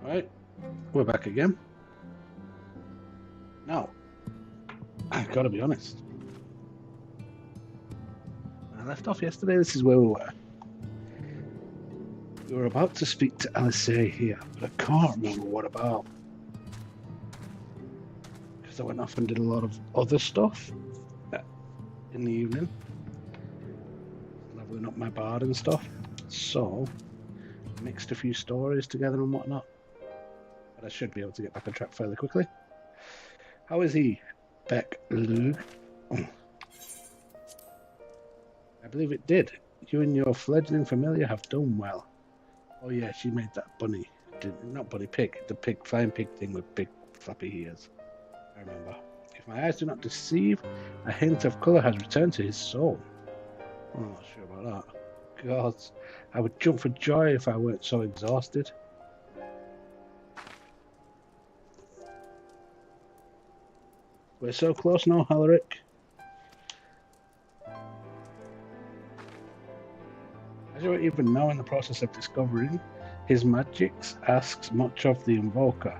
Right, we're back again. Now, I've got to be honest. When I left off yesterday, this is where we were. We were about to speak to Alice here, but I can't remember what about. Because I went off and did a lot of other stuff in the evening. Leveling up my bard and stuff. So, mixed a few stories together and whatnot. But I should be able to get back on track fairly quickly. How is he, Beck Lug? I believe it did. You and your fledgling familiar have done well. Oh yeah, she made that bunny, not bunny pig, the pig, flying pig thing with big flappy ears. I remember. If my eyes do not deceive, a hint of colour has returned to his soul. I'm not sure about that. God, I would jump for joy if I weren't so exhausted. We're so close now, Halaric. As you even know, in the process of discovering his magics asks much of the invoker.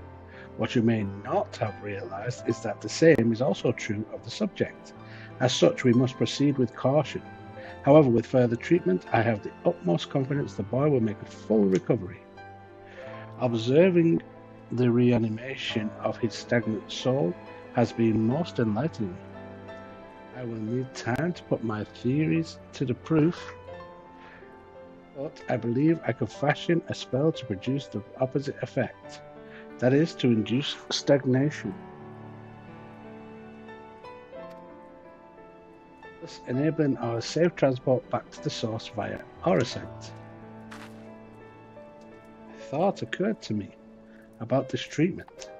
What you may not have realized is that the same is also true of the subject. As such, we must proceed with caution. However, with further treatment, I have the utmost confidence the boy will make a full recovery. Observing the reanimation of his stagnant soul has been most enlightening. I will need time to put my theories to the proof, but I believe I could fashion a spell to produce the opposite effect. That is, to induce stagnation, thus enabling our safe transport back to the source via our ascent. A thought occurred to me about this treatment.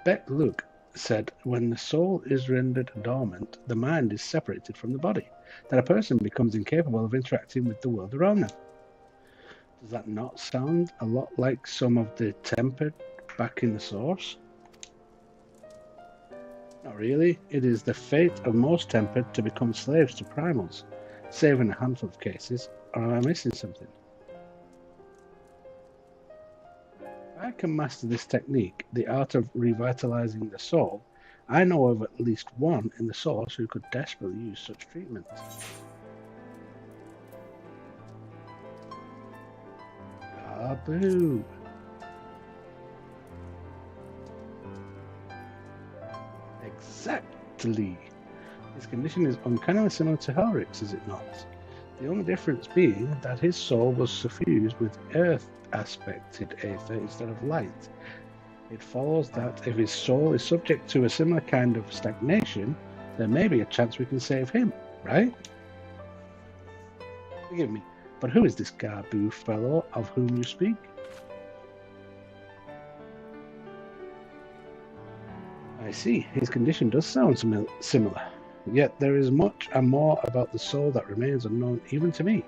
Beck Luke said when the soul is rendered dormant, the mind is separated from the body, that a person becomes incapable of interacting with the world around them. Does that not sound a lot like some of the tempered back in the source? Not really. It is the fate of most tempered to become slaves to primals, save in a handful of cases, or am I missing something? If I can master this technique, the art of revitalizing the soul, I know of at least one in the source who could desperately use such treatment. Ah, boo. Exactly. His condition is uncannily similar to Helric's, is it not? The only difference being that his soul was suffused with earth-aspected aether instead of light. It follows that if his soul is subject to a similar kind of stagnation, there may be a chance we can save him, right? Forgive me, but who is this Garbu fellow of whom you speak? I see, his condition does sound similar, yet there is much and more about the soul that remains unknown even to me.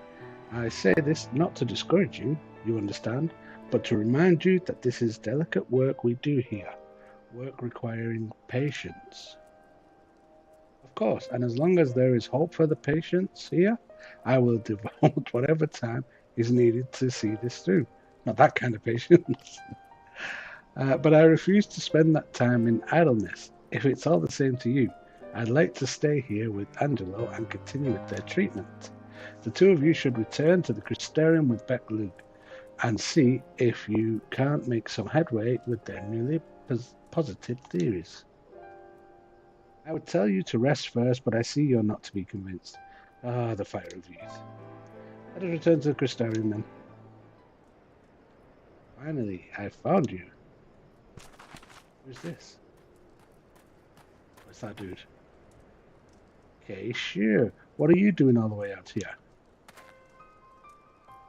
I say this not to discourage you, you understand, but to remind you that this is delicate work we do here, work requiring patience. Of course, and as long as there is hope for the patients here, I will devote whatever time is needed to see this through. Not that kind of patience. But I refuse to spend that time in idleness. If it's all the same to you, I'd like to stay here with Angelo and continue with their treatment. The two of you should return to the Crystarium with Beck Luke and see if you can't make some headway with their newly posited theories. I would tell you to rest first, but I see you're not to be convinced. Ah, the fire of youth. Let us return to the Crystarium then. Finally, I found you. Who's this? What's that dude? Okay, sure. What are you doing all the way out here?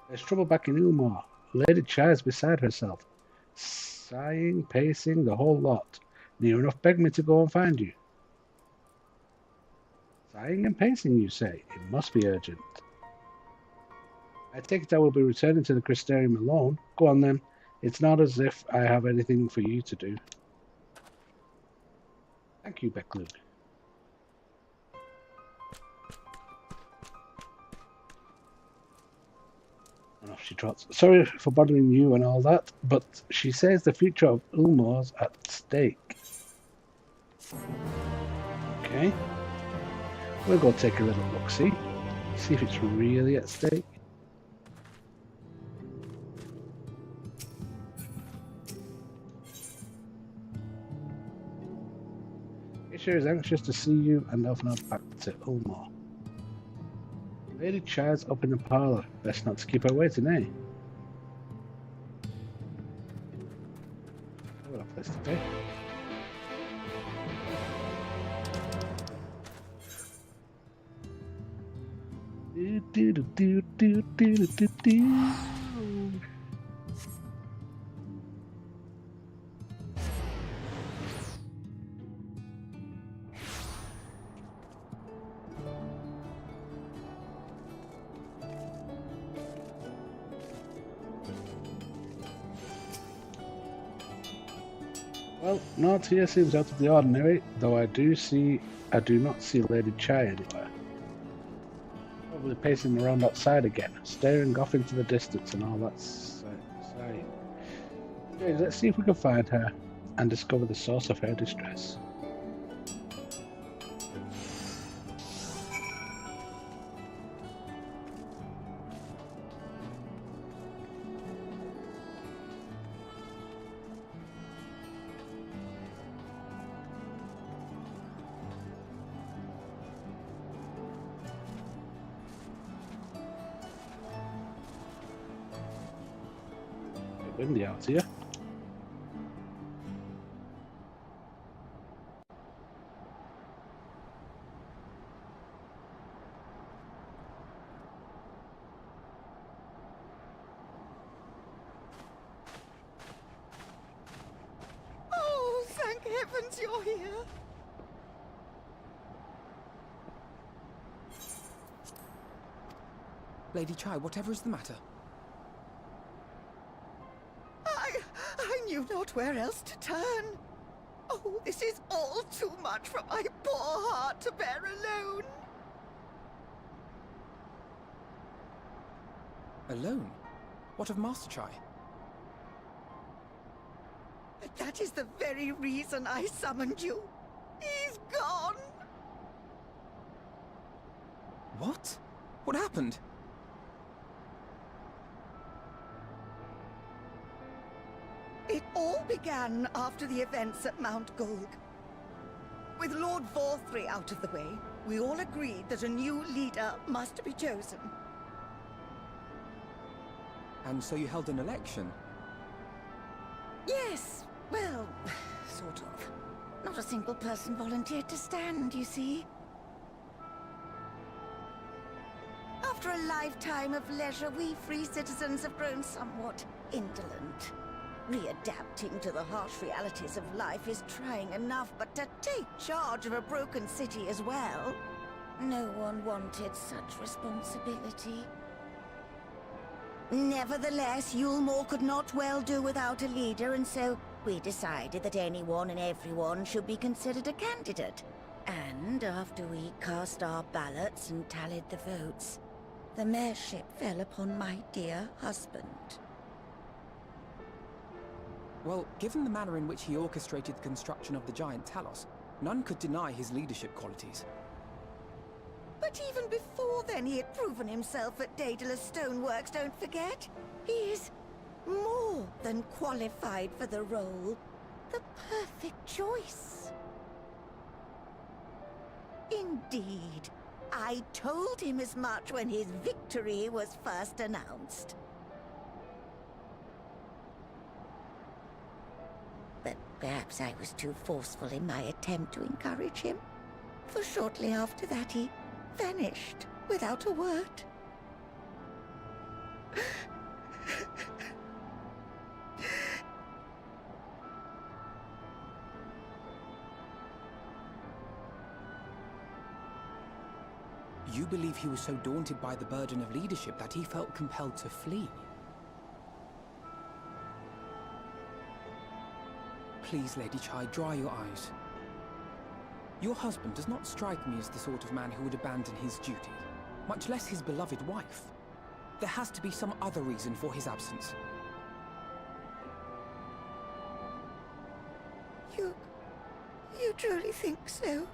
There's trouble back in Umar. Lady Chai's beside herself. Sighing, pacing, the whole lot. Near enough begged me to go and find you. Sighing and pacing, you say? It must be urgent. I take it I will be returning to the Crystarium alone. Go on then. It's not as if I have anything for you to do. Thank you, Becklug. And off she trots. Sorry for bothering you and all that, but she says the future of Ulmore's at stake. Okay. We'll go take a little look-see. See if it's really at stake. Isha is anxious to see you and off not back to Ulmore. Lady Chai's up in the parlour. Best not to keep her waiting, eh? I've got a place to be. Well, naught here seems out of the ordinary, though I do not see Lady Chai anywhere. Probably pacing around outside again, staring off into the distance and all that sight. Okay, let's see if we can find her and discover the source of her distress. Windy out here. Oh, thank heavens you're here. Lady Chai, whatever is the matter? I knew not where else to turn. Oh, this is all too much for my poor heart to bear alone. Alone? What of Master Chai? But that is the very reason I summoned you. He's gone. What? What happened? It all began after the events at Mount Golg. With Lord Vorthry out of the way, we all agreed that a new leader must be chosen. And so you held an election? Yes, well, sort of. Not a single person volunteered to stand, you see. After a lifetime of leisure, we free citizens have grown somewhat indolent. Readapting to the harsh realities of life is trying enough, but to take charge of a broken city as well? No one wanted such responsibility. Nevertheless, Ulmore could not well do without a leader, and so we decided that anyone and everyone should be considered a candidate. And after we cast our ballots and tallied the votes, the mayorship fell upon my dear husband. Well, given the manner in which he orchestrated the construction of the giant Talos, none could deny his leadership qualities. But even before then, he had proven himself at Daedalus Stoneworks, don't forget. He is more than qualified for the role. The perfect choice. Indeed. I told him as much when his victory was first announced. But perhaps I was too forceful in my attempt to encourage him. For shortly after that, he vanished without a word. You believe he was so daunted by the burden of leadership that he felt compelled to flee? Please, Lady Chai, dry your eyes. Your husband does not strike me as the sort of man who would abandon his duty, much less his beloved wife. There has to be some other reason for his absence. You truly think so?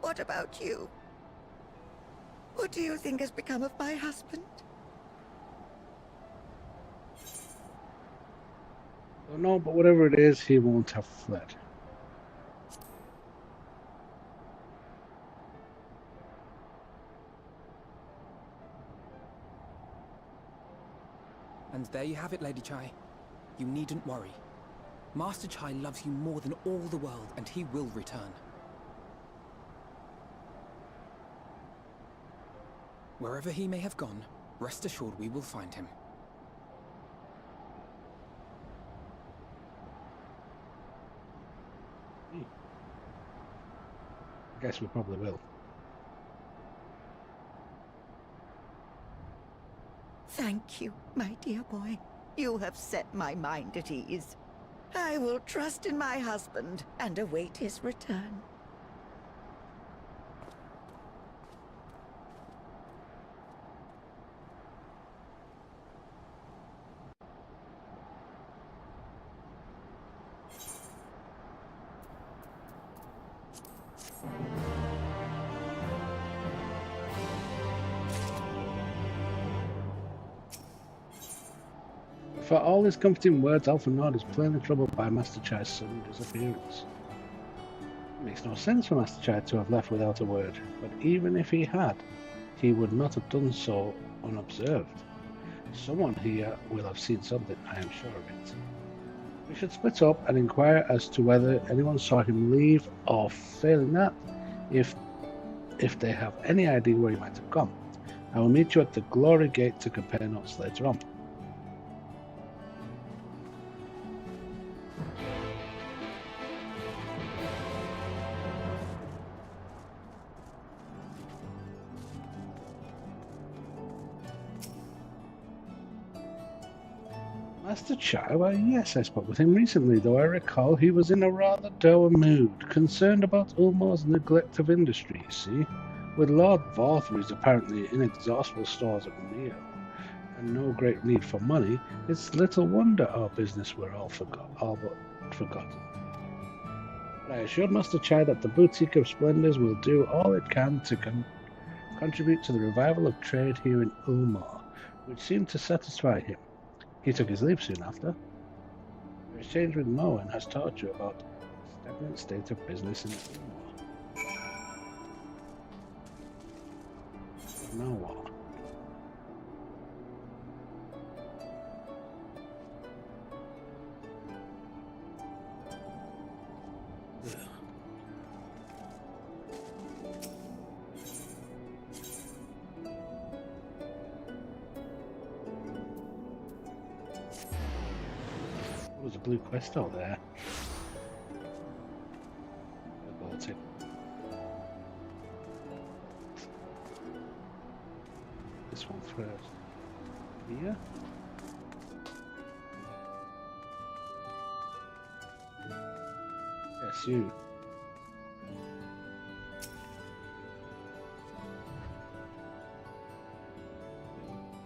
What about you? What do you think has become of my husband? Don't know, but whatever it is, he won't have fled. And there you have it, Lady Chai. You needn't worry. Master Chai loves you more than all the world, and he will return. Wherever he may have gone, rest assured we will find him. I guess we probably will. Thank you, my dear boy. You have set my mind at ease. I will trust in my husband and await his return. For all his comforting words, Alpha Nord is plainly troubled by Master Chai's sudden disappearance. It makes no sense for Master Chai to have left without a word, but even if he had, he would not have done so unobserved. Someone here will have seen something, I am sure of it. We should split up and inquire as to whether anyone saw him leave, or failing that, if they have any idea where he might have gone. I will meet you at the Glory Gate to compare notes later on. Master Chai? Why, yes, I spoke with him recently, though I recall he was in a rather dour mood, concerned about Ulmar's neglect of industry, you see. With Lord Vorthry's apparently inexhaustible stores of meal, and no great need for money, it's little wonder our business were all but forgotten. But I assured Master Chai that the Boutique of Splendors will do all it can to contribute to the revival of trade here in Ulmar, which seemed to satisfy him. He took his leave soon after. Your exchange with Moen has taught you about the stagnant state of business in Ulmar. Now what? There's a blue quest out there. I bought it. This one first. Here. Yes, you.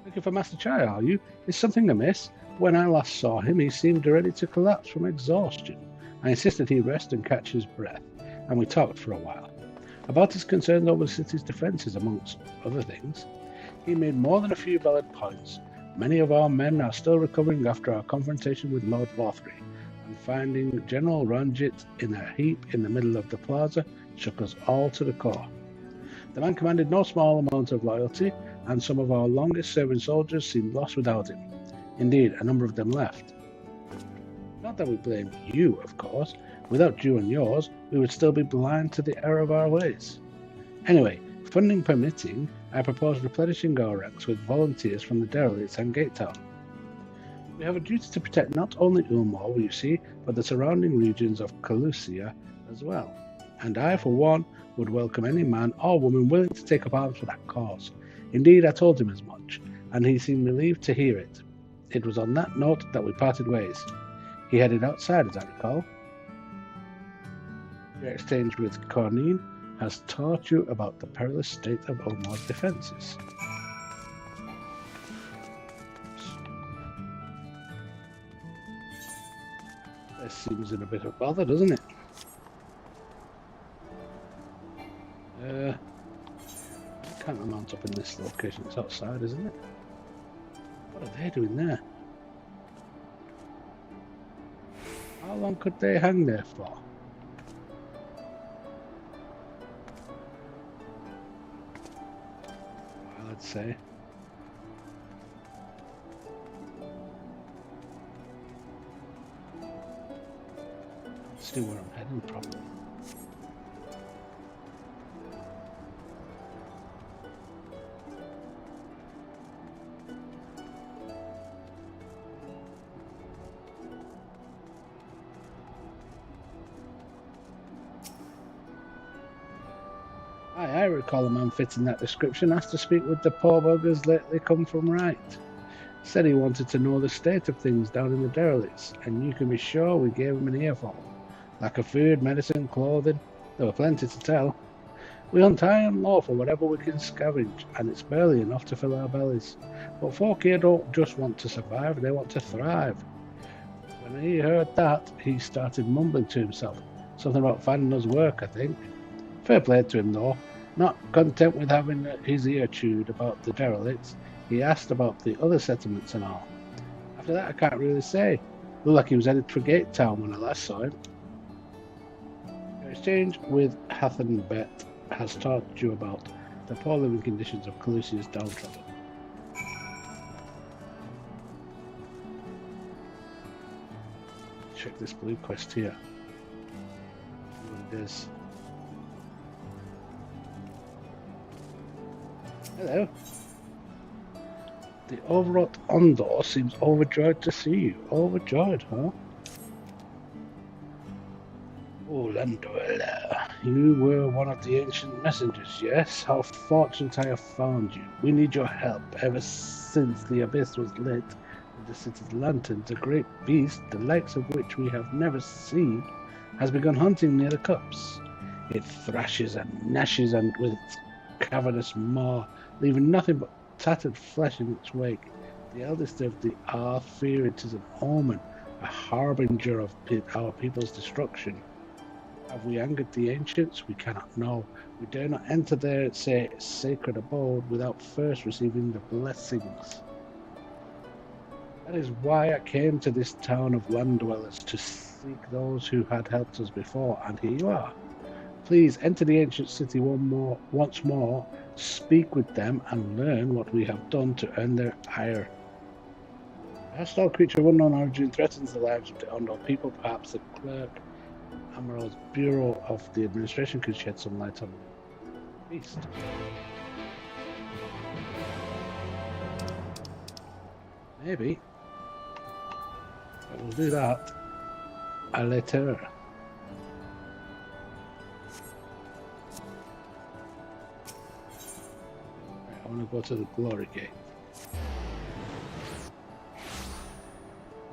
Looking for Master Chai, are you? Is something amiss? When I last saw him, he seemed ready to collapse from exhaustion. I insisted he rest and catch his breath, and we talked for a while. About his concerns over the city's defences, amongst other things. He made more than a few valid points. Many of our men are still recovering after our confrontation with Lord Vorthry, and finding General Ranjit in a heap in the middle of the plaza shook us all to the core. The man commanded no small amount of loyalty, and some of our longest-serving soldiers seemed lost without him. Indeed, a number of them left. Not that we blame you, of course. Without you and yours, we would still be blind to the error of our ways. Anyway, funding permitting, I propose replenishing our ranks with volunteers from the derelicts and Gate Town. We have a duty to protect not only Ulmar, you see, but the surrounding regions of Calusia as well. And I, for one, would welcome any man or woman willing to take up arms for that cause. Indeed, I told him as much, and he seemed relieved to hear it. It was on that note that we parted ways. He headed outside, as I recall. We exchanged with Cornine, has taught you about the perilous state of Ulmar's defences. This seems in a bit of bother, doesn't it? I can't mount up in this location. It's outside, isn't it? What are they doing there? How long could they hang there for? Well, I'd say. See where I'm heading, probably. I recall a man fitting that description asked to speak with the poor buggers lately come from right. Said he wanted to know the state of things down in the derelicts, and you can be sure we gave him an earful. Lack of food, medicine, clothing, there were plenty to tell. We hunt high and low for whatever we can scavenge, and it's barely enough to fill our bellies. But folk here don't just want to survive, they want to thrive. When he heard that, he started mumbling to himself. Something about finding us work, I think. Fair play to him, though. Not content with having his ear chewed about the derelicts, he asked about the other settlements and all. After that, I can't really say. Looked like he was headed for Gate Town when I last saw him. Your exchange with Hathan Bet has taught you about the poor living conditions of Calusia's downtrodden. Check this blue quest here. See what it is. Hello. The overwrought Ondor seems overjoyed to see you. Overjoyed, huh? Oh, Landor, you were one of the ancient messengers, yes? How fortunate I have found you. We need your help. Ever since the abyss was lit with the city's lanterns, a great beast, the likes of which we have never seen, has begun hunting near the cups. It thrashes and gnashes and with its cavernous maw, leaving nothing but tattered flesh in its wake. The eldest of the Arth fear it is an omen, a harbinger of our people's destruction. Have we angered the ancients? We cannot know. We dare not enter their sacred abode without first receiving the blessings. That is why I came to this town of land dwellers, to seek those who had helped us before, and here you are. Please enter the ancient city once more, speak with them, and learn what we have done to earn their ire. A hostile creature of unknown origin threatens the lives of the Ondor people. Perhaps the clerk Amaral's Bureau of the Administration could shed some light on the beast. Maybe. But we'll do that later. I want to go to the Glory Gate.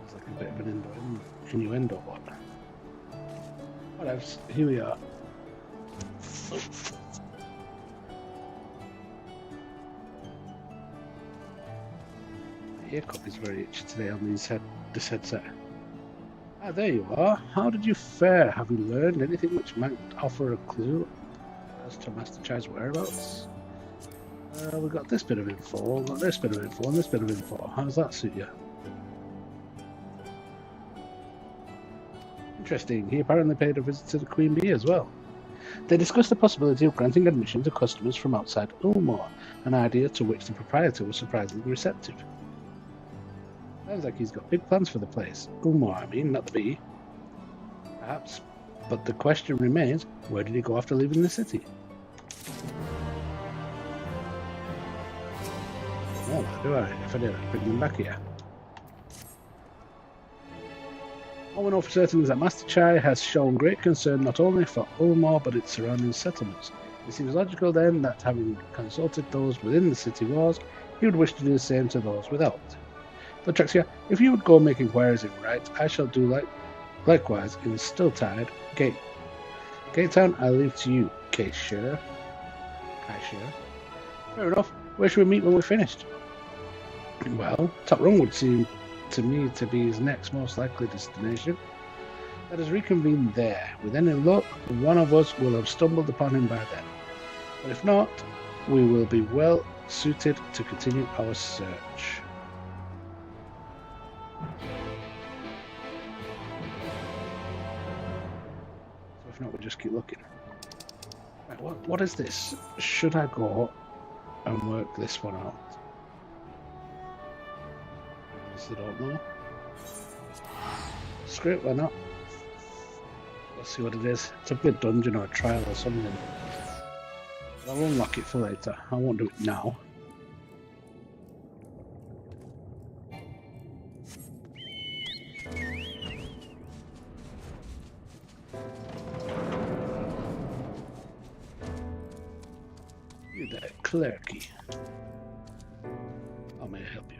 It's like a bit of an innuendo one. What else? Here we are. The earcup is very itchy today on this headset. Ah, there you are. How did you fare? Have you learned anything which might offer a clue as to Master Chai's whereabouts? We've got this bit of info, we've got this bit of info, and this bit of info. How does that suit you? Interesting. He apparently paid a visit to the Queen Bee as well. They discussed the possibility of granting admission to customers from outside Ulmar, an idea to which the proprietor was surprisingly receptive. Sounds like he's got big plans for the place. Ulmar, I mean, not the Bee. Perhaps, but the question remains, where did he go after leaving the city? Oh, do I? If I did, I'd bring him back here. All we know for certain is that Master Chai has shown great concern not only for Ulmar but its surrounding settlements. It seems logical then that having consulted those within the city walls, he would wish to do the same to those without. Latrexia, if you would go make inquiries in Right, I shall do likewise in Stilltide Gate. Gate Town I leave to you. case, sure. Fair enough. Where should we meet when we're finished? Well, Top Rung would seem to me to be his next most likely destination. Let us reconvene there. With any luck, one of us will have stumbled upon him by then. But if not, we will be well suited to continue our search. So if not, we'll just keep looking. Right, what is this? Should I go and work this one out? I honestly don't know. Screw it, why not? Let's see what it is. It's a big dungeon or a trial or something. I'll unlock it for later. I won't do it now. You there, clerky. How may I help you?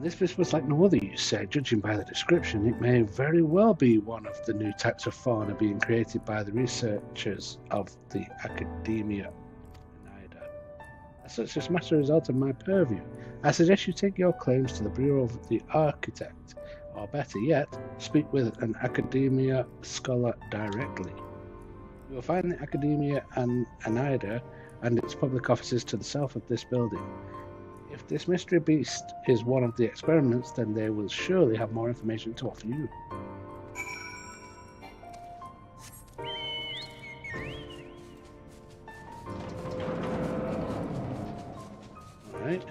This fish was like no other, you say. Judging by the description, it may very well be one of the new types of fauna being created by the researchers of the Academia. As such, this matter is out of my purview. I suggest you take your claims to the Bureau of the Architect, or better yet, speak with an Academia scholar directly. You will find the Academia and Anaida and its public offices to the south of this building. If this mystery beast is one of the experiments, then they will surely have more information to offer you. Alright.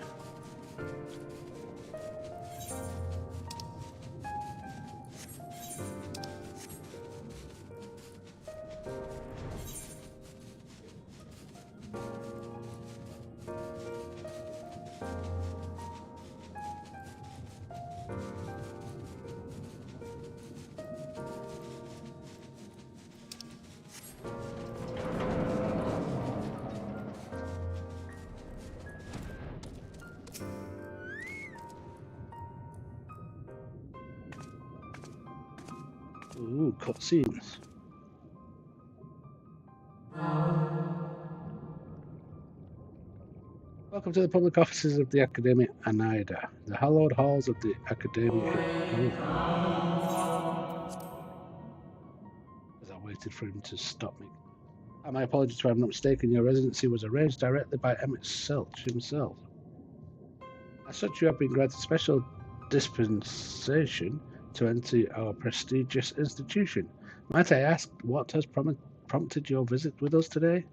Ooh, cutscenes. Welcome to the public offices of the Academia Anaida, the hallowed halls of the Academia. As I waited for him to stop me. My apologies if I'm not mistaken, your residency was arranged directly by Emmett Selch himself. As such, you have been granted special dispensation to enter our prestigious institution. Might I ask what has prompted your visit with us today?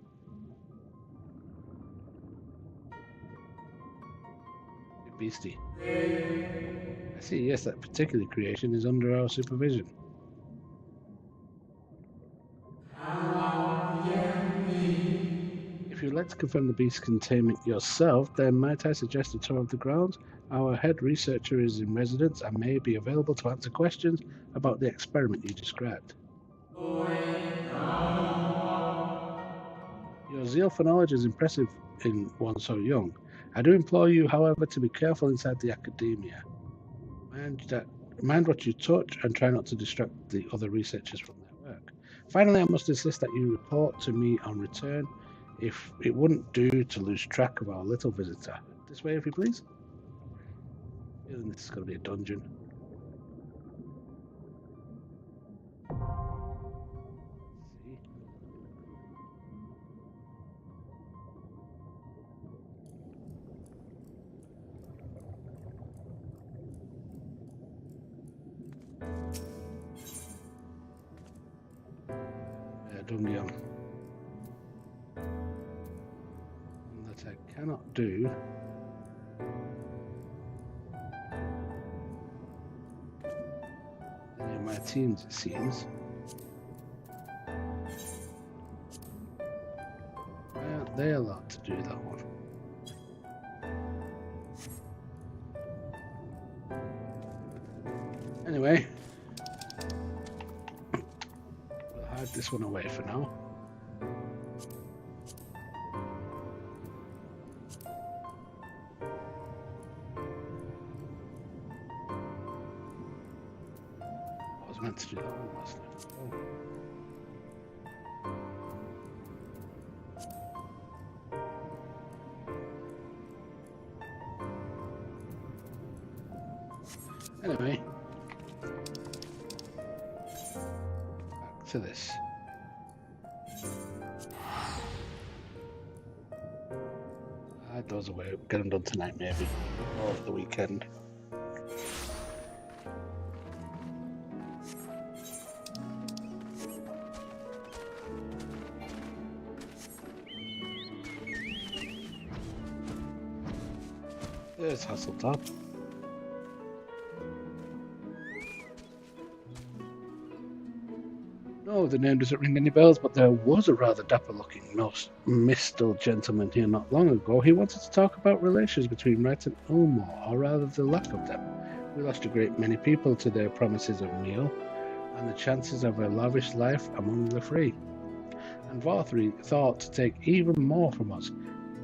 Beastie. I see, yes, that particular creation is under our supervision. If you'd like to confirm the beast's containment yourself, then might I suggest a tour of the grounds? Our head researcher is in residence and may be available to answer questions about the experiment you described. Your zeal for knowledge is impressive in one so young. I do implore you, however, to be careful inside the Academia. Mind what you touch and try not to distract the other researchers from their work. Finally, I must insist that you report to me on return, if it wouldn't do to lose track of our little visitor. This way, if you please. Feeling this is going to be a dungeon. Dungeon. That I cannot do. Any of my teams, it seems. Why aren't they allowed to do that one? Anyway. This one away for now. I was meant to do that one last night. Oh. Anyway, back to this. Hide those away, get them done tonight maybe, or over the weekend. There's Hasseltop. No, the name doesn't ring any bells, but there was a rather dapper-looking, mistal gentleman here not long ago. He wanted to talk about relations between Wright and Ulmor, or rather the lack of them. We lost a great many people to their promises of meal, and the chances of a lavish life among the free. And Varthry thought to take even more from us,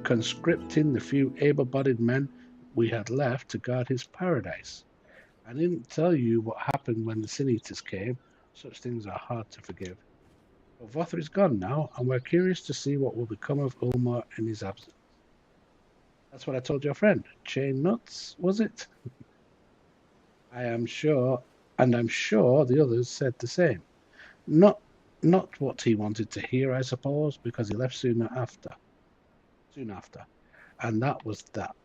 conscripting the few able-bodied men we had left to guard his paradise. I didn't tell you what happened when the Sin Eaters came. Such things are hard to forgive. But Vothra is gone now, and we're curious to see what will become of Ulmar in his absence. That's what I told your friend. Chain nuts, was it? I am sure, and I'm sure the others said the same. Not what he wanted to hear, I suppose, because he left soon after. And that was that.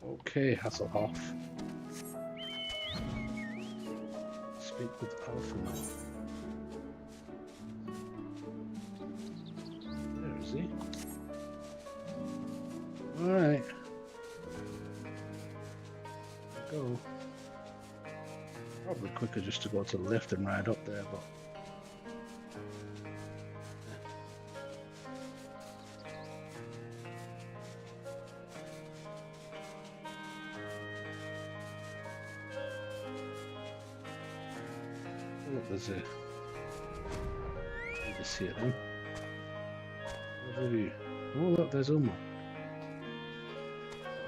Okay, Hasselhoff. Speak with Alpha. There is he. Alright. Go. Probably quicker just to go to the left and ride up there, but there's a this here then. Overview. Oh look, there's Ulmar.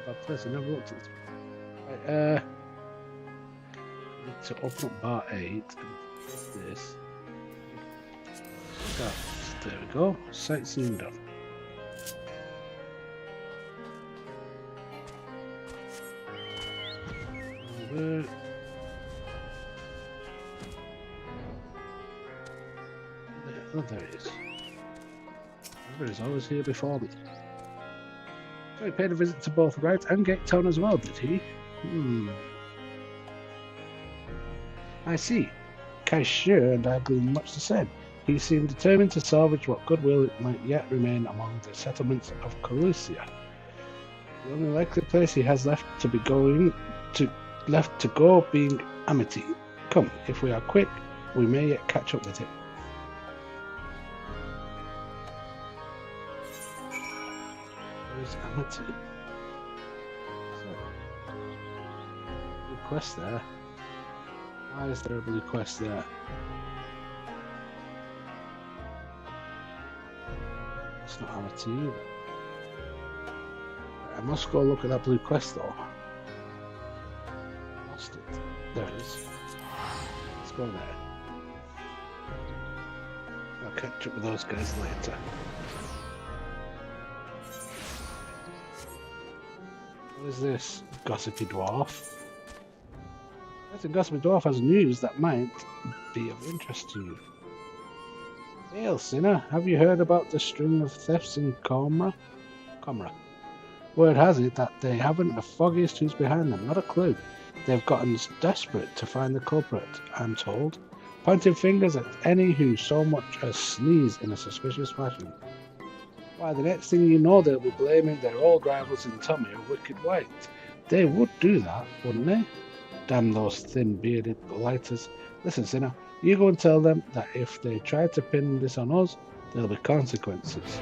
Bad place, I never looked at this. Right, need to open up bar 8 and this. Start. There we go. Sightseeing done. Over. Oh, there it is. Everybody's always here before me. So he paid a visit to both Wright and Gatetown as well, did he? I see. Kaishir and I believe much the same. He seemed determined to salvage what goodwill it might yet remain among the settlements of Carusia. The only likely place he has left to go being Amity. Come, if we are quick, we may yet catch up with him. Amity. So, blue quest there. Why is there a blue quest there? It's not Amity either. I must go look at that blue quest though. Lost it. There it is. Let's go there. I'll catch up with those guys later. What is this? Gossipy Dwarf. The Gossipy Dwarf has news that might be of interest to you. Hail, sinner, have you heard about the string of thefts in Comra? Word has it that they haven't the foggiest who's behind them, not a clue. They've gotten desperate to find the culprit, I'm told, pointing fingers at any who so much as sneeze in a suspicious fashion. Why, the next thing you know, they'll be blaming their old rivals in Tommy or Wicked White. They would do that, wouldn't they? Damn those thin-bearded blighters. Listen, sinner, you go and tell them that if they try to pin this on us, there'll be consequences.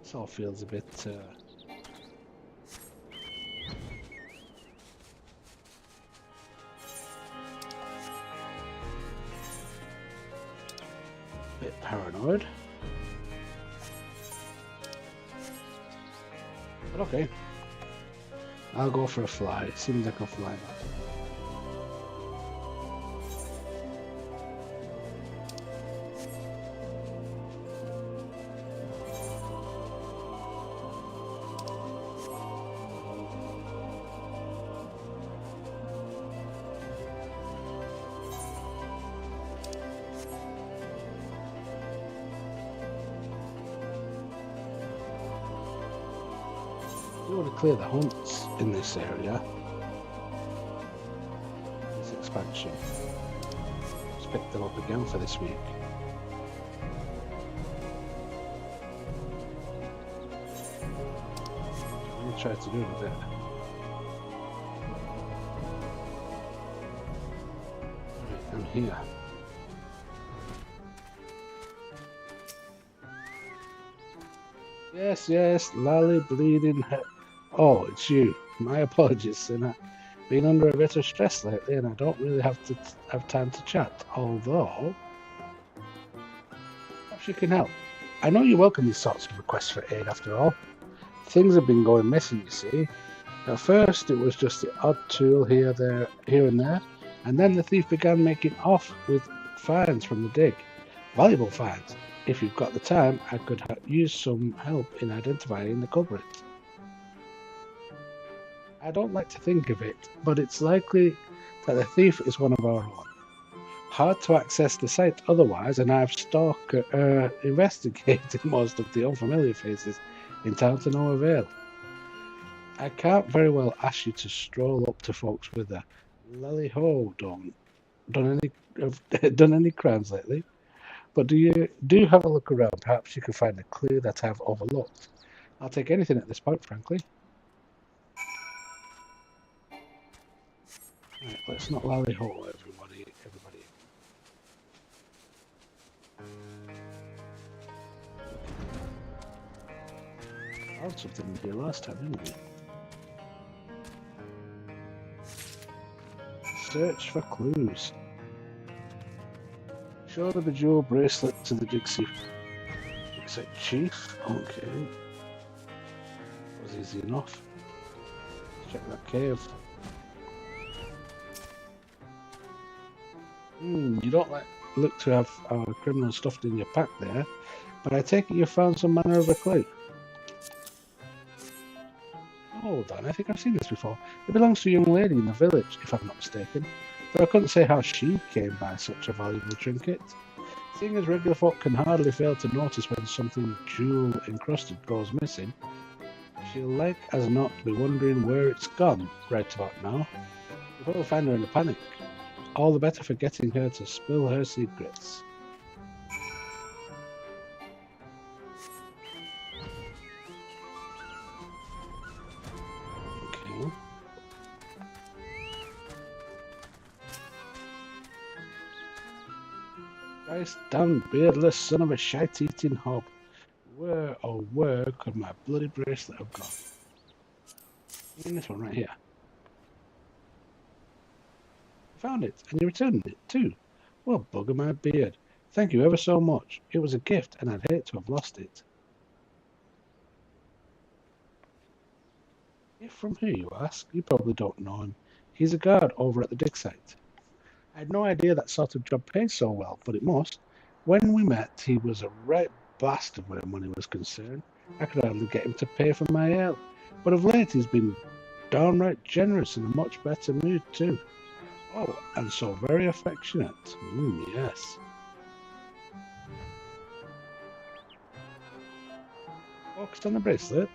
This all feels a bit... Bit paranoid. But okay. I'll go for a fly. It seems like a fly back. I want to clear the hunts in this area. This expansion. Let's pick them up again for this week. I'm going to try to do it a bit. Right, I'm here. Yes, Lally bleeding head. Oh, it's you. My apologies, Sinner. Been under a bit of stress lately, and I don't really have time to chat. Although, perhaps you can help. I know you welcome these sorts of requests for aid. After all, things have been going missing. You see, at first it was just the odd tool here, and there, and then the thief began making off with finds from the dig, valuable finds. If you've got the time, I could use some help in identifying the culprit. I don't like to think of it, but it's likely that the thief is one of our own. Hard to access the site otherwise, and I've investigated most of the unfamiliar faces in town to no avail. I can't very well ask you to stroll up to folks with a lally ho done any crimes lately, but do have a look around. Perhaps you can find a clue that I've overlooked. I'll take anything at this point, frankly. Right, let's not lally ho everybody. I found something in here last time, didn't we? Search for clues. Show the bejeweled bracelet to the Dixie chief. Okay. Was easy enough. Check that cave. You don't look to have criminal stuffed in your pack there, but I take it you found some manner of a clue. Hold on, I think I've seen this before. It belongs to a young lady in the village, if I'm not mistaken, though I couldn't say how she came by such a valuable trinket. Seeing as regular folk can hardly fail to notice when something jewel-encrusted goes missing, she'll like as not be wondering where it's gone right about now. You'll probably find her in a panic. All the better for getting her to spill her secrets. Okay. Christ damn beardless son of a shite-eating hob. Where, oh where could my bloody bracelet have gone? In this one right here. Found it, and you returned it too. Well, bugger my beard. Thank you ever so much. It was a gift, and I'd hate to have lost it. If from who, you ask? You probably don't know him. He's a guard over at the dig site. I had no idea that sort of job pays so well, but it must. When we met, he was a right bastard when money was concerned. I could hardly get him to pay for my ale. But of late, he's been downright generous and in a much better mood too. Oh, and so very affectionate. Yes. Focused on the bracelet?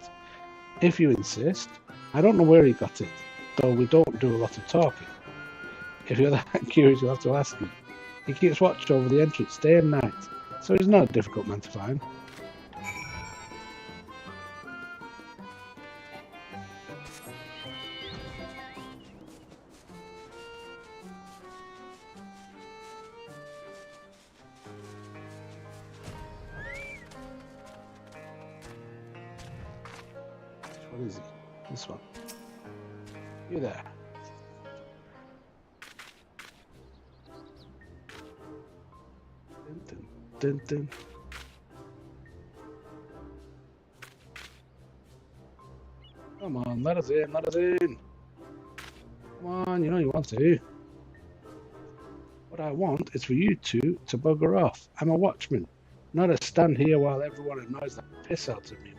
If you insist. I don't know where he got it, though we don't do a lot of talking. If you're that curious, you'll have to ask him. He keeps watch over the entrance day and night, so he's not a difficult man to find. What is he? This one. You there. Clinton. dun, dun. Come on, let us in, let us in. Come on, you know you want to. What I want is for you two to bugger off. I'm a watchman, not to stand here while everyone annoys the piss out of me, man.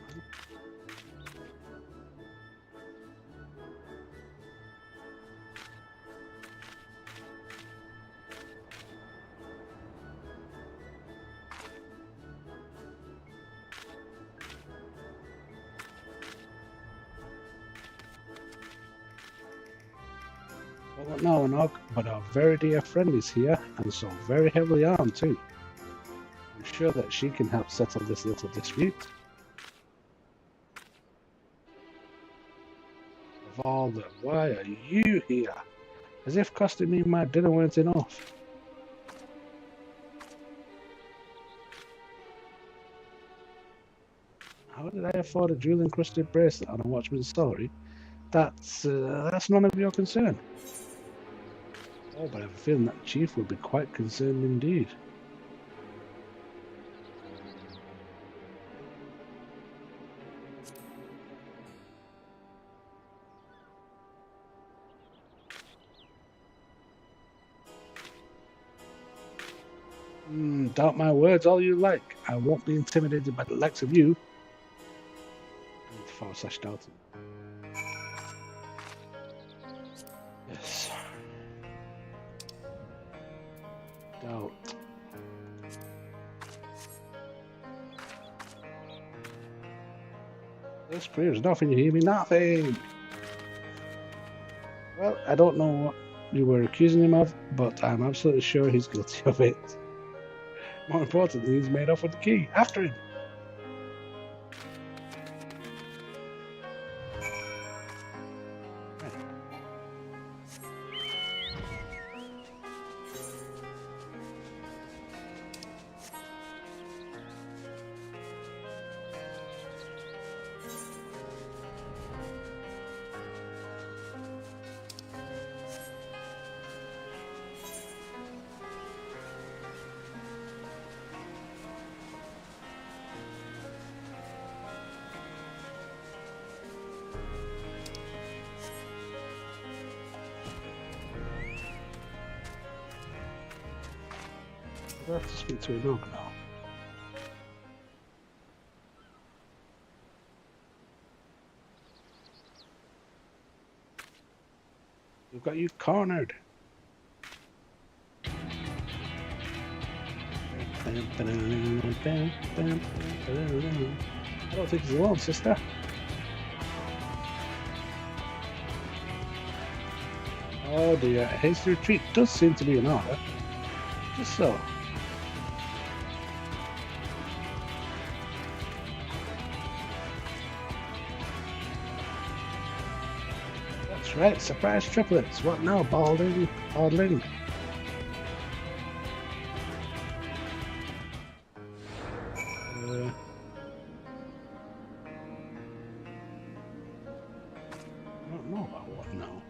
Well, no, Nog, but our very dear friend is here, and so very heavily armed too. I'm sure that she can help settle this little dispute. Of all the, why are you here? As if costing me my dinner weren't enough. How did I afford a jewel-encrusted bracelet on a watchman's salary? That's none of your concern. Oh, but I have a feeling that the chief would be quite concerned indeed. Doubt my words all you like. I won't be intimidated by the likes of you. /Dalton. Yes. Doubt. This proves nothing, you hear me? Nothing! Well, I don't know what you were accusing him of, but I'm absolutely sure he's guilty of it. More importantly, he's made off with the key. After him! I have to speak to a dog now. We've got you cornered. I don't think he's alone, sister. Oh dear, hasty retreat does seem to be in order. Just so. That's right, surprise triplets. What now, Balding? Balding. I don't know about what now.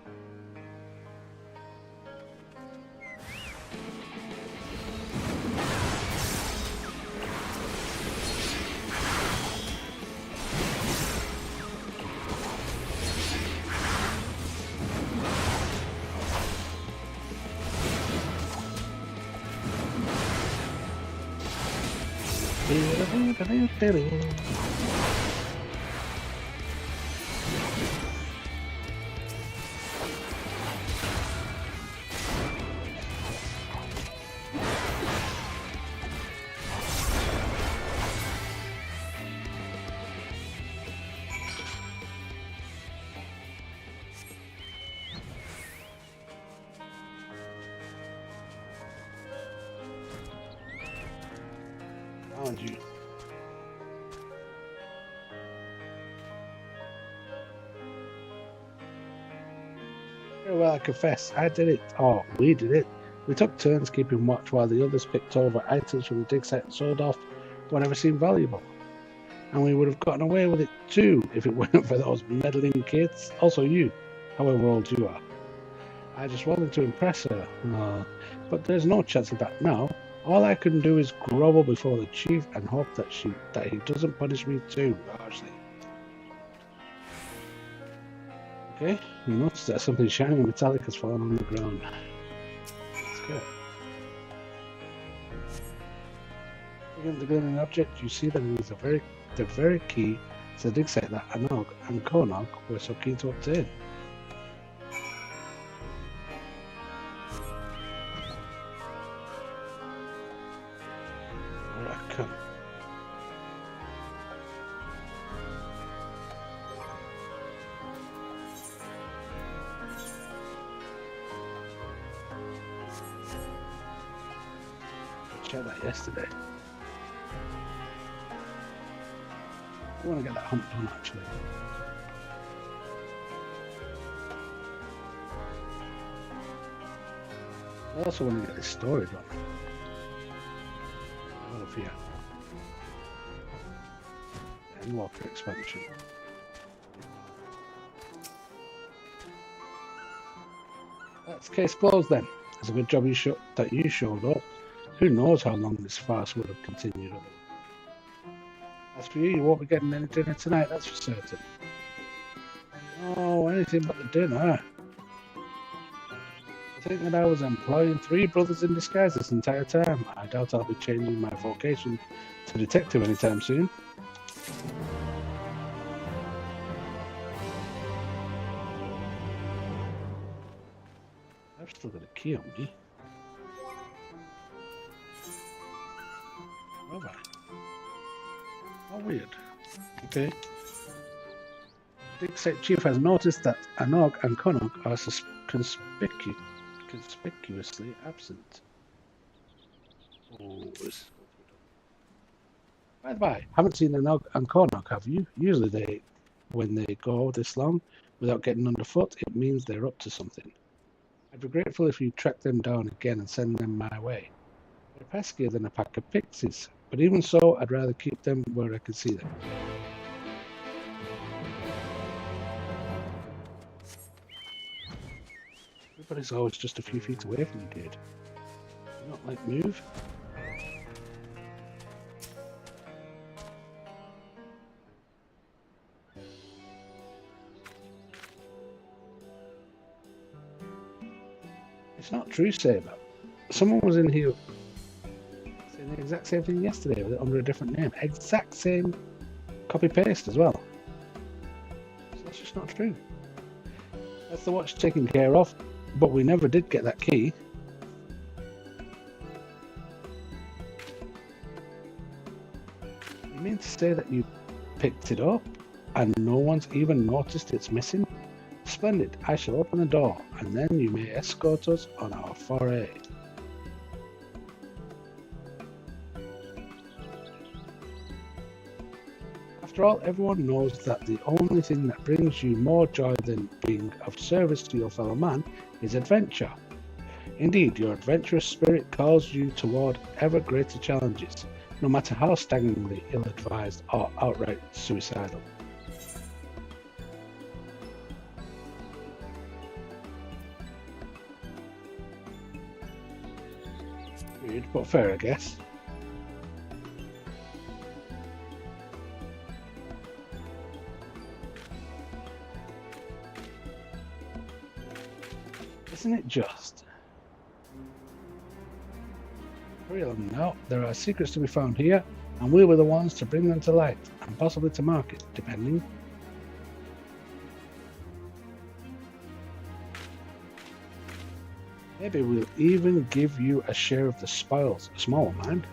Found you. Very well, I confess, I did it. Oh, we did it. We took turns keeping watch while the others picked over items from the dig site and sold off whatever seemed valuable. And we would have gotten away with it too if it weren't for those meddling kids. Also you, however old you are. I just wanted to impress her. But there's no chance of that now. All I can do is grovel before the chief and hope that he doesn't punish me too harshly. Okay, you notice that something shiny and metallic has fallen on the ground. Let's go. Looking at the glittering object, you see that it is the very key to the dig site that Anog and Konog were so keen to obtain. Checked that yesterday. I want to get that hunt done actually. I also want to get this story done. Over here. Endwalker expansion. That's case closed then. It's a good job you showed up. Who knows how long this farce would have continued on. As for you, you won't be getting any dinner tonight, that's for certain. Oh, anything but the dinner. I think that I was employing 3 brothers in disguise this entire time. I doubt I'll be changing my vocation to detective anytime soon. I've still got a key on me. Have I? How weird. Okay. Dig site chief has noticed that Anog and Konog are conspicuously absent. Oh, by the by, haven't seen Anog and Konog, have you? Usually when they go this long without getting underfoot, it means they're up to something. I'd be grateful if you track them down again and send them my way. They're peskier than a pack of pixies, but even so, I'd rather keep them where I can see them. Everybody's always just a few feet away from you, dude. You not like move? It's not true, Saber. Someone was in here saying the exact same thing yesterday with it under a different name. Exact same copy-paste as well. So that's just not true. That's the watch taken care of, but we never did get that key. You mean to say that you picked it up and no one's even noticed it's missing? Splendid. I shall open the door and then you may escort us on our foray. After all, everyone knows that the only thing that brings you more joy than being of service to your fellow man is adventure. Indeed, your adventurous spirit calls you toward ever greater challenges, no matter how staggeringly ill-advised or outright suicidal. Weird, but fair, I guess. Isn't it just? Hurry along now. There are secrets to be found here, and we were the ones to bring them to light, and possibly to market, depending. Maybe we'll even give you a share of the spoils, a small amount.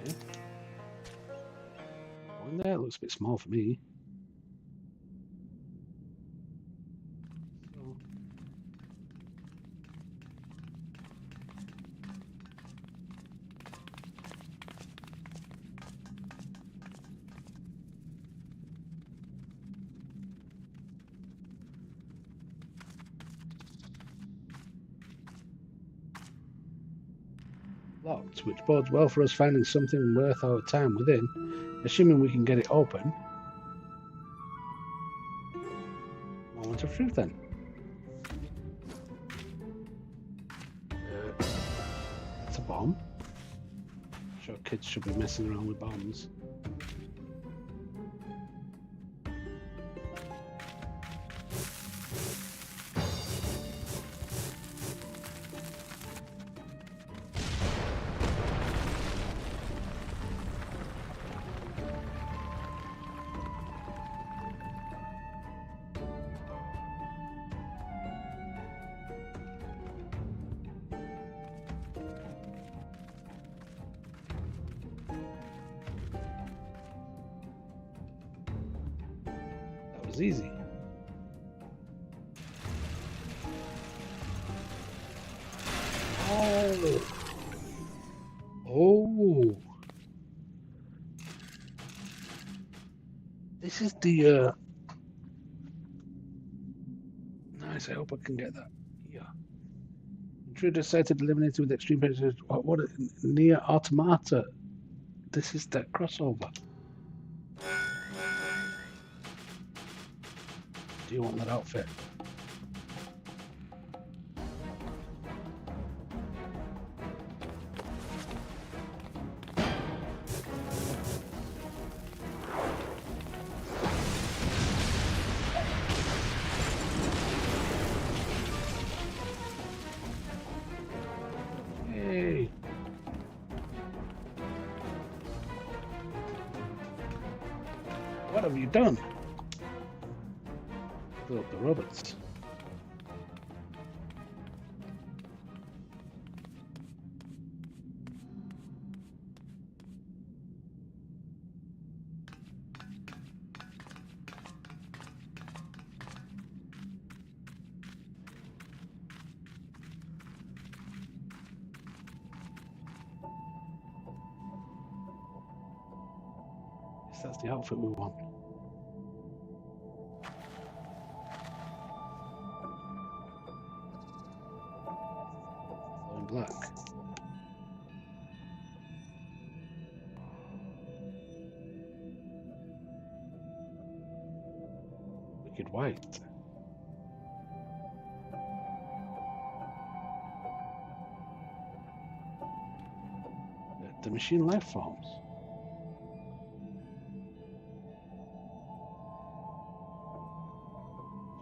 Okay. Going there looks a bit small for me. Locked, which bodes well for us finding something worth our time within, assuming we can get it open. Moment of truth then. That's a bomb. I'm sure kids should be messing around with bombs. Was easy. Oh. Oh. This is the nice, I hope I can get that. Yeah. Intruder sighted, eliminated with extreme pressure. What near automata. This is that crossover. Do you want that outfit? Hey. What have you done? Up the robots. Yes, that's the outfit we want. Black. Wicked white. The machine life forms.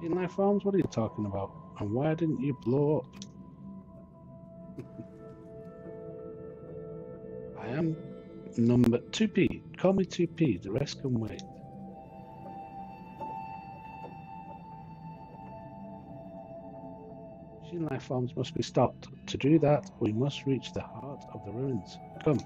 Machine life forms? What are you talking about? And why didn't you blow up? I am number 2P. Call me 2P. The rest can wait. Machine life forms must be stopped. To do that, we must reach the heart of the ruins. Come.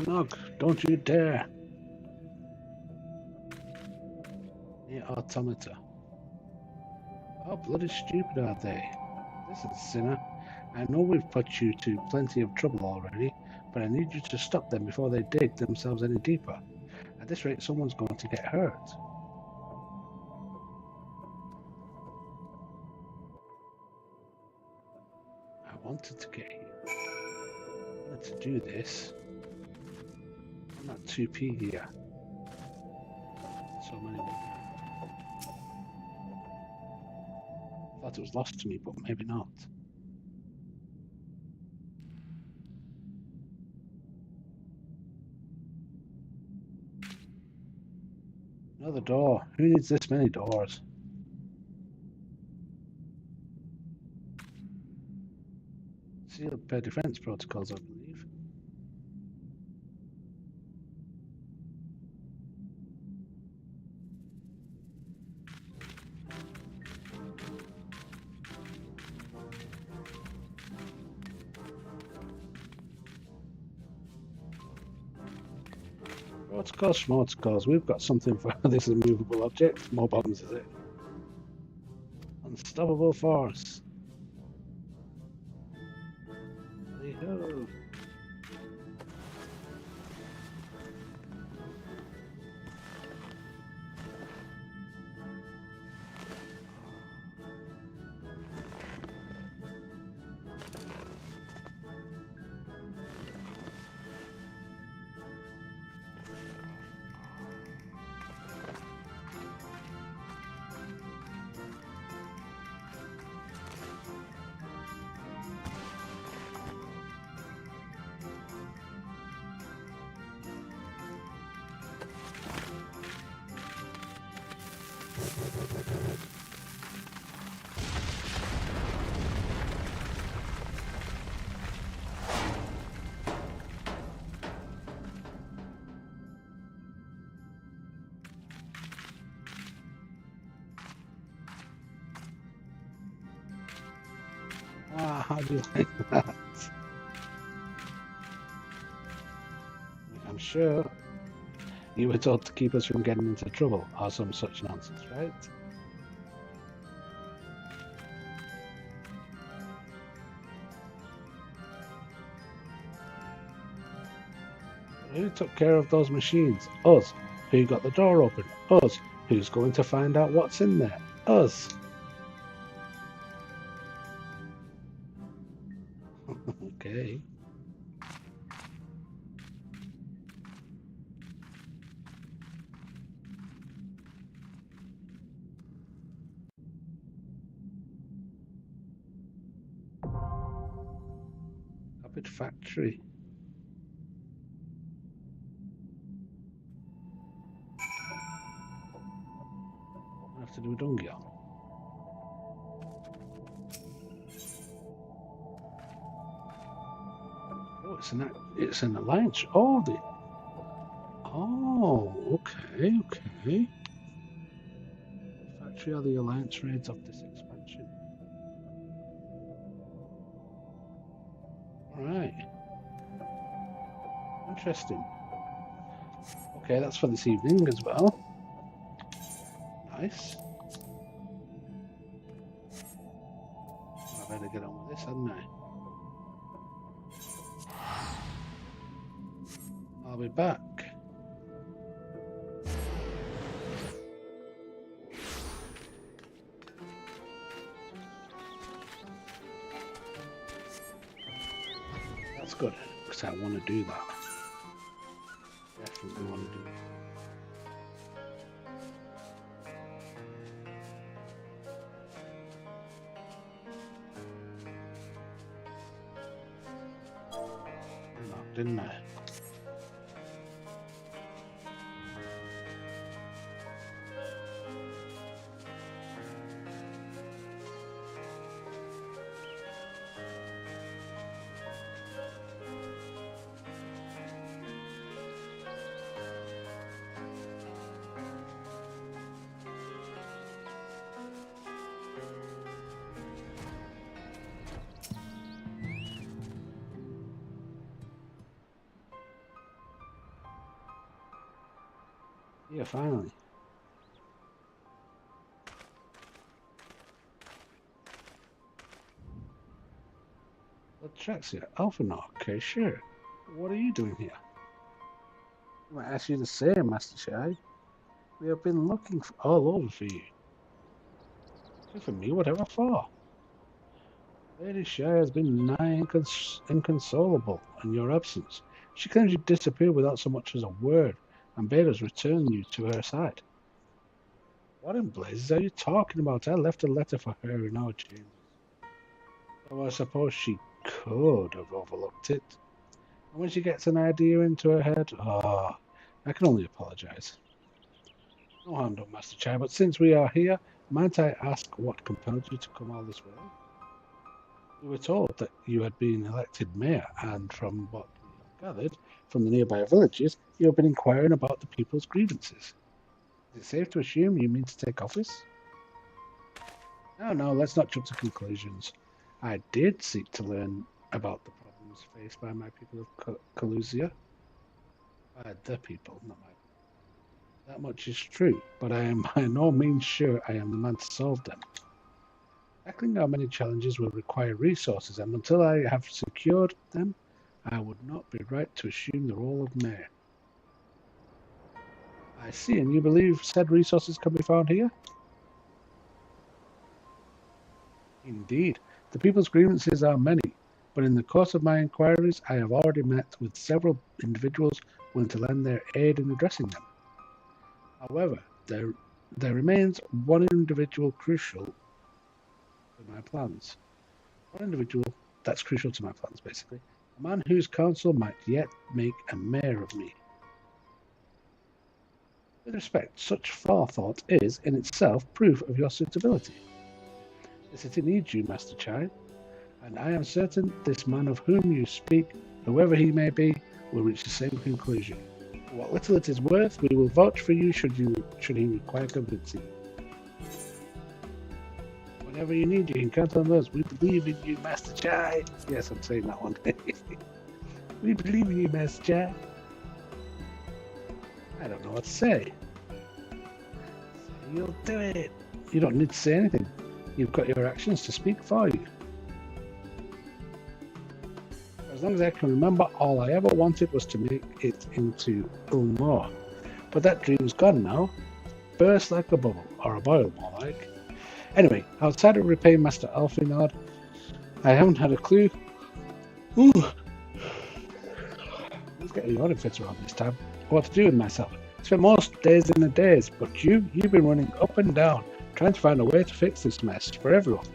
Knock, don't you dare. Near automata. How bloody stupid are they? Listen, sinner, I know we've put you to plenty of trouble already, but I need you to stop them before they dig themselves any deeper. At this rate, someone's going to get hurt. I wanted to get here. I wanted to do this. I'm not 2P here. So many. I thought it was lost to me, but maybe not. Another door. Who needs this many doors? Sealed per defense protocols, I believe. Schmortz goes. We've got something for this immovable object. More bombs, is it? Unstoppable force. Hey-ho. Ah, how do you like that? I'm sure you were told to keep us from getting into trouble or some such nonsense, right? Who took care of those machines? Us. Who got the door open? Us. Who's going to find out what's in there? Us. Okay. Rapid factory. I have to do a dungeon. Oh, it's an alliance. Oh, okay. Factory are the alliance raids of this expansion. Right. Interesting. Okay, that's for this evening as well. Nice. I better get on with this, hadn't I? I'll be back. That's good, because I want to do that. Definitely want to do that. Didn't I? Yeah, finally. Atraxia, Alphanor, okay, sure. What are you doing here? I might ask you the same, Master Shai. We have been looking all over for you. Looking for me, whatever for? Lady Shai has been nigh inconsolable in your absence. She claims you disappeared without so much as a word, and bade us return you to her side. What in blazes are you talking about? I left a letter for her in our chambers. Though I suppose she could have overlooked it. And when she gets an idea into her head, I can only apologize. No harm done, Master Chai, but since we are here, might I ask what compelled you to come all this way? We were told that you had been elected mayor, and from what we have gathered from the nearby villages, you have been inquiring about the people's grievances. Is it safe to assume you mean to take office? No, let's not jump to conclusions. I did seek to learn about the problems faced by my people of Calusia. By the people, not my. That much is true, but I am by no means sure I am the man to solve them. Tackling our many challenges will require resources, and until I have secured them, I would not be right to assume the role of mayor. I see, and you believe said resources can be found here? Indeed, the people's grievances are many, but in the course of my inquiries, I have already met with several individuals willing to lend their aid in addressing them. However, there remains one individual crucial to my plans. One individual that's crucial to my plans, basically. A man whose counsel might yet make a mayor of me. With respect, such forethought is, in itself, proof of your suitability. The city needs you, Master Chai, and I am certain this man of whom you speak, whoever he may be, will reach the same conclusion. For what little it is worth, we will vouch for you should he require convincing. Whenever you need, you can count on us. We believe in you, Master Chai. Yes, I'm saying that one. We believe in you, Master Chai. I don't know what to say. You'll do it. You don't need to say anything. You've got your actions to speak for you. As long as I can remember, all I ever wanted was to make it into Ulmore. But that dream's gone now. Burst like a bubble, or a boil more like. Anyway, outside of repaying Master Alfinard, I haven't had a clue. Ooh. Let's get a yawning fit around this time. What to do with myself. Spent most days in a daze, but you've been running up and down, trying to find a way to fix this mess for everyone.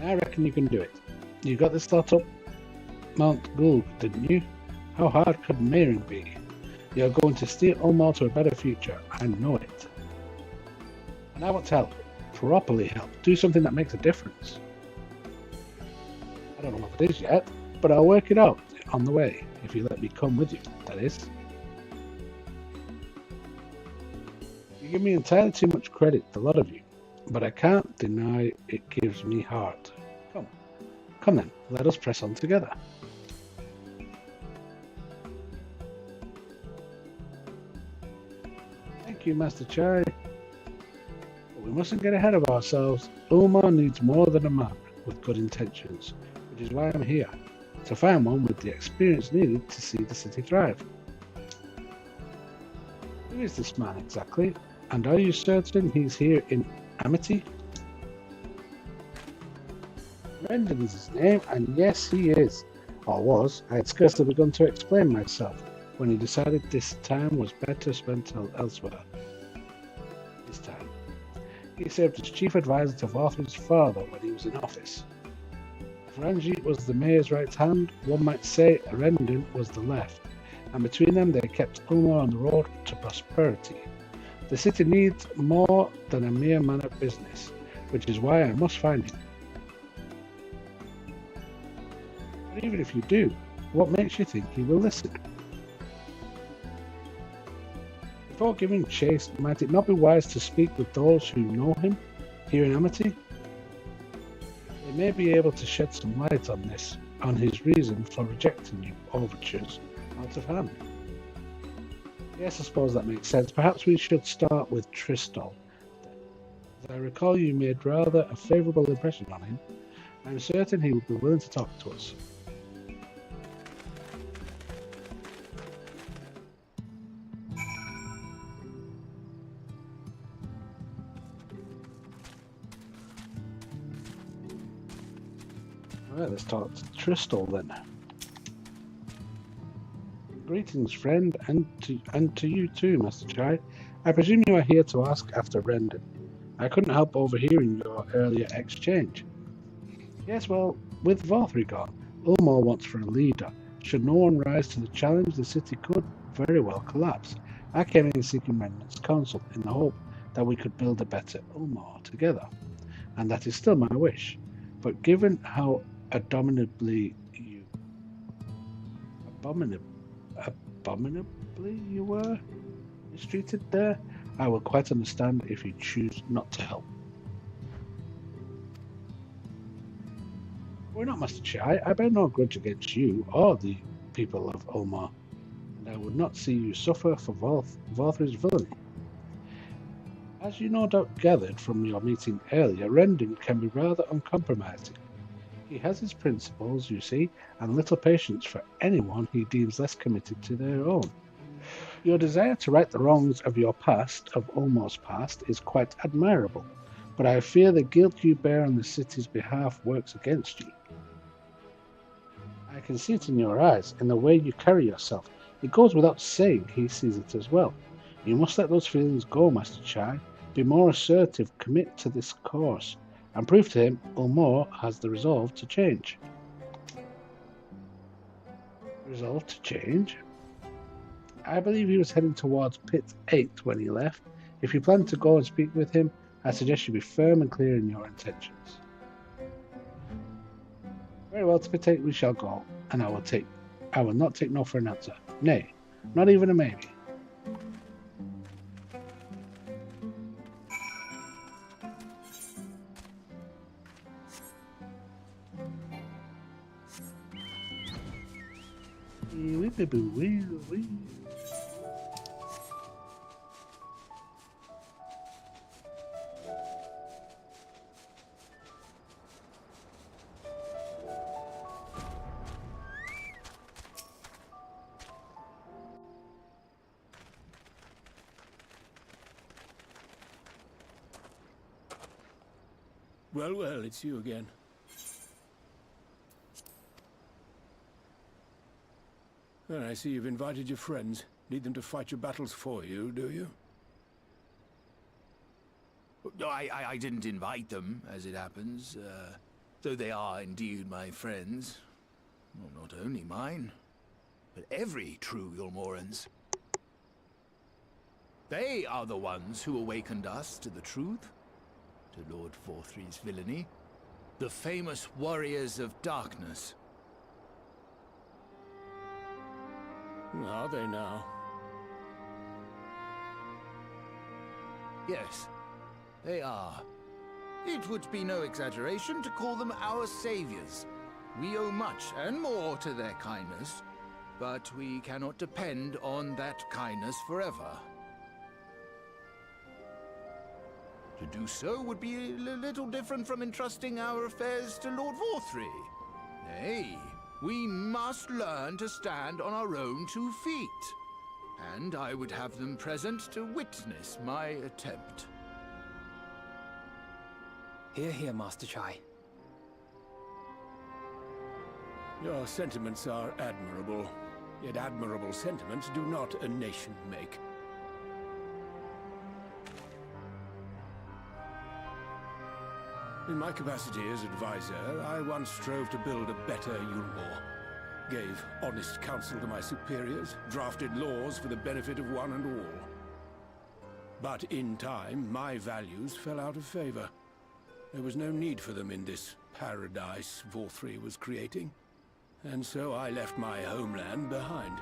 I reckon you can do it. You got this lot up Mount Gulg, didn't you? How hard could mayoring be? You're going to steer Ulmar to a better future. I know it. And I want to help. Properly help. Do something that makes a difference. I don't know what it is yet, but I'll work it out on the way, if you let me come with you, that is. You give me entirely too much credit, the lot of you, but I can't deny it gives me heart. Come then, let us press on together. Thank you, Master Chai. But we mustn't get ahead of ourselves. Ulmar needs more than a man with good intentions, which is why I'm here, to find one with the experience needed to see the city thrive. Who is this man exactly? And are you certain he's here in Amity? Rendon is his name, and yes, he is. Or was. I had scarcely begun to explain myself when he decided this time was better spent elsewhere. This time. He served as chief advisor to Varthry's father when he was in office. If Ranjit was the mayor's right hand, one might say Rendon was the left, and between them they kept Ulmar on the road to prosperity. The city needs more than a mere man of business, which is why I must find him. But even if you do, what makes you think he will listen? Before giving chase, might it not be wise to speak with those who know him here in Amity? They may be able to shed some light on this, on his reason for rejecting you overtures out of hand. Yes, I suppose that makes sense. Perhaps we should start with Tristol. As I recall, you made rather a favourable impression on him. I'm certain he would be willing to talk to us. Alright, let's talk to Tristol then. Greetings, friend, and to you too, Master Chai. I presume you are here to ask after Rendon. I couldn't help overhearing your earlier exchange. Yes, well, with Varthry gone, Ulmar wants for a leader. Should no one rise to the challenge, the city could very well collapse. I came in seeking Rendon's counsel in the hope that we could build a better Ulmar together, and that is still my wish. But given how abominably you were mistreated there, I will quite understand if you choose not to help. We're not, Master Chai. I bear no grudge against you or the people of Ulmar, and I would not see you suffer for Vorthry's villainy. As you no doubt gathered from your meeting earlier, Rendon can be rather uncompromising. He has his principles, you see, and little patience for anyone he deems less committed to their own. Your desire to right the wrongs of your past, of Ulmar's past, is quite admirable, but I fear the guilt you bear on the city's behalf works against you. I can see it in your eyes, in the way you carry yourself. It goes without saying he sees it as well. You must let those feelings go, Master Chai. Be more assertive, commit to this course, and prove to him Ulmar has the resolve to change. Resolve to change? I believe he was heading towards Pit 8 when he left. If you plan to go and speak with him, I suggest you be firm and clear in your intentions. Very well, to Pit 8 we shall go, and I will not take no for an answer. Nay, not even a maybe. Well, well, it's you again. Well, I see you've invited your friends. Need them to fight your battles for you, do you? No, I didn't invite them, as it happens, though they are indeed my friends. Well, not only mine, but every true Yulmoran's. They are the ones who awakened us to the truth, to Lord Vorthry's villainy, the famous warriors of darkness. Are they now? Yes, they are. It would be no exaggeration to call them our saviors. We owe much and more to their kindness, but we cannot depend on that kindness forever. To do so would be a little different from entrusting our affairs to Lord Vorthry. Nay, we must learn to stand on our own 2 feet. And I would have them present to witness my attempt. Hear, hear, Master Chai. Your sentiments are admirable, yet admirable sentiments do not a nation make. In my capacity as advisor, I once strove to build a better Yulmor. Gave honest counsel to my superiors, drafted laws for the benefit of one and all. But in time, my values fell out of favor. There was no need for them in this paradise Vorthry was creating. And so I left my homeland behind.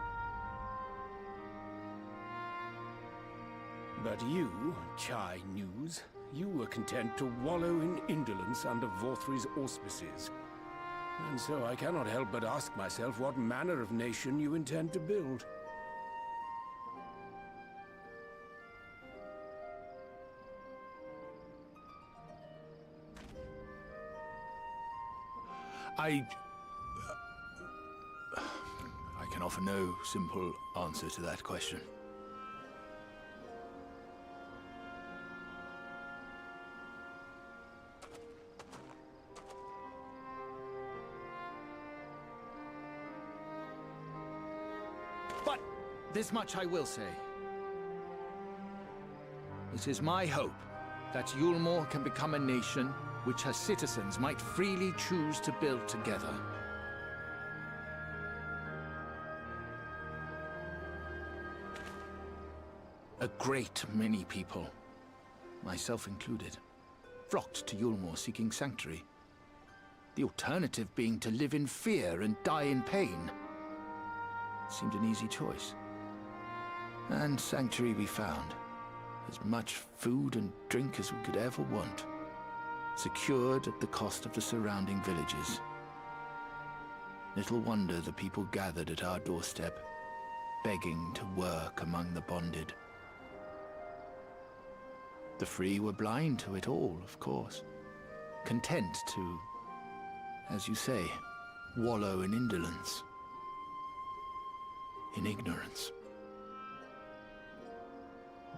But you, Chai News, you were content to wallow in indolence under Vorthry's auspices. And so I cannot help but ask myself what manner of nation you intend to build. I can offer no simple answer to that question. But this much I will say. It is my hope that Yulmor can become a nation which her citizens might freely choose to build together. A great many people, myself included, flocked to Yulmor seeking sanctuary. The alternative being to live in fear and die in pain. It seemed an easy choice. And sanctuary we found. As much food and drink as we could ever want. Secured at the cost of the surrounding villages. Little wonder the people gathered at our doorstep, begging to work among the bonded. The free were blind to it all, of course, content to, as you say, wallow in indolence, in ignorance.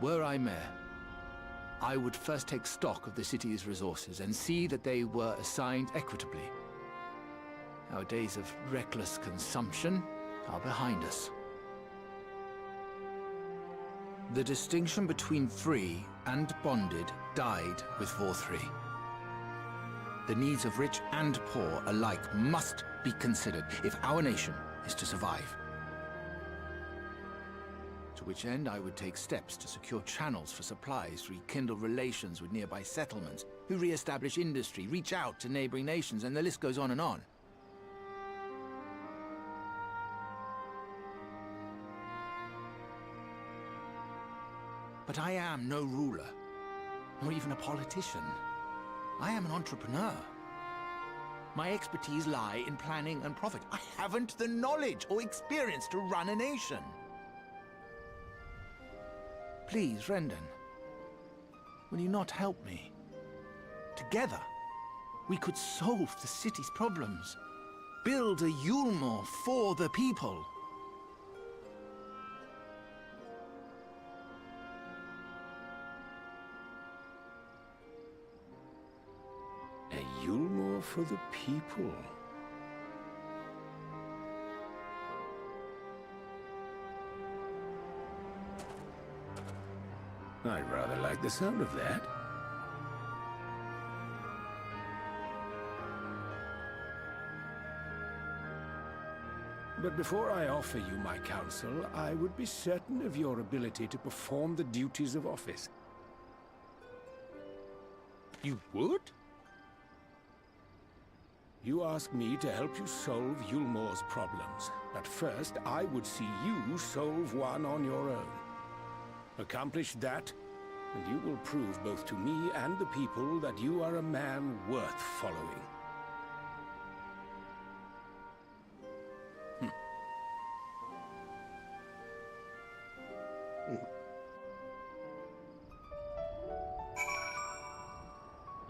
Were I mayor, I would first take stock of the city's resources and see that they were assigned equitably. Our days of reckless consumption are behind us. The distinction between free and bonded died with War 3. The needs of rich and poor alike must be considered if our nation is to survive. To which end I would take steps to secure channels for supplies, rekindle relations with nearby settlements, who re-establish industry, reach out to neighboring nations, and the list goes on and on. But I am no ruler, nor even a politician. I am an entrepreneur. My expertise lie in planning and profit. I haven't the knowledge or experience to run a nation. Please, Rendon, will you not help me? Together, we could solve the city's problems. Build a Yulmore for the people. A Yulmore for the people. I rather like the sound of that. But before I offer you my counsel, I would be certain of your ability to perform the duties of office. You would? You ask me to help you solve Yulmore's problems, but first I would see you solve one on your own. Accomplish that, and you will prove both to me and the people that you are a man worth following.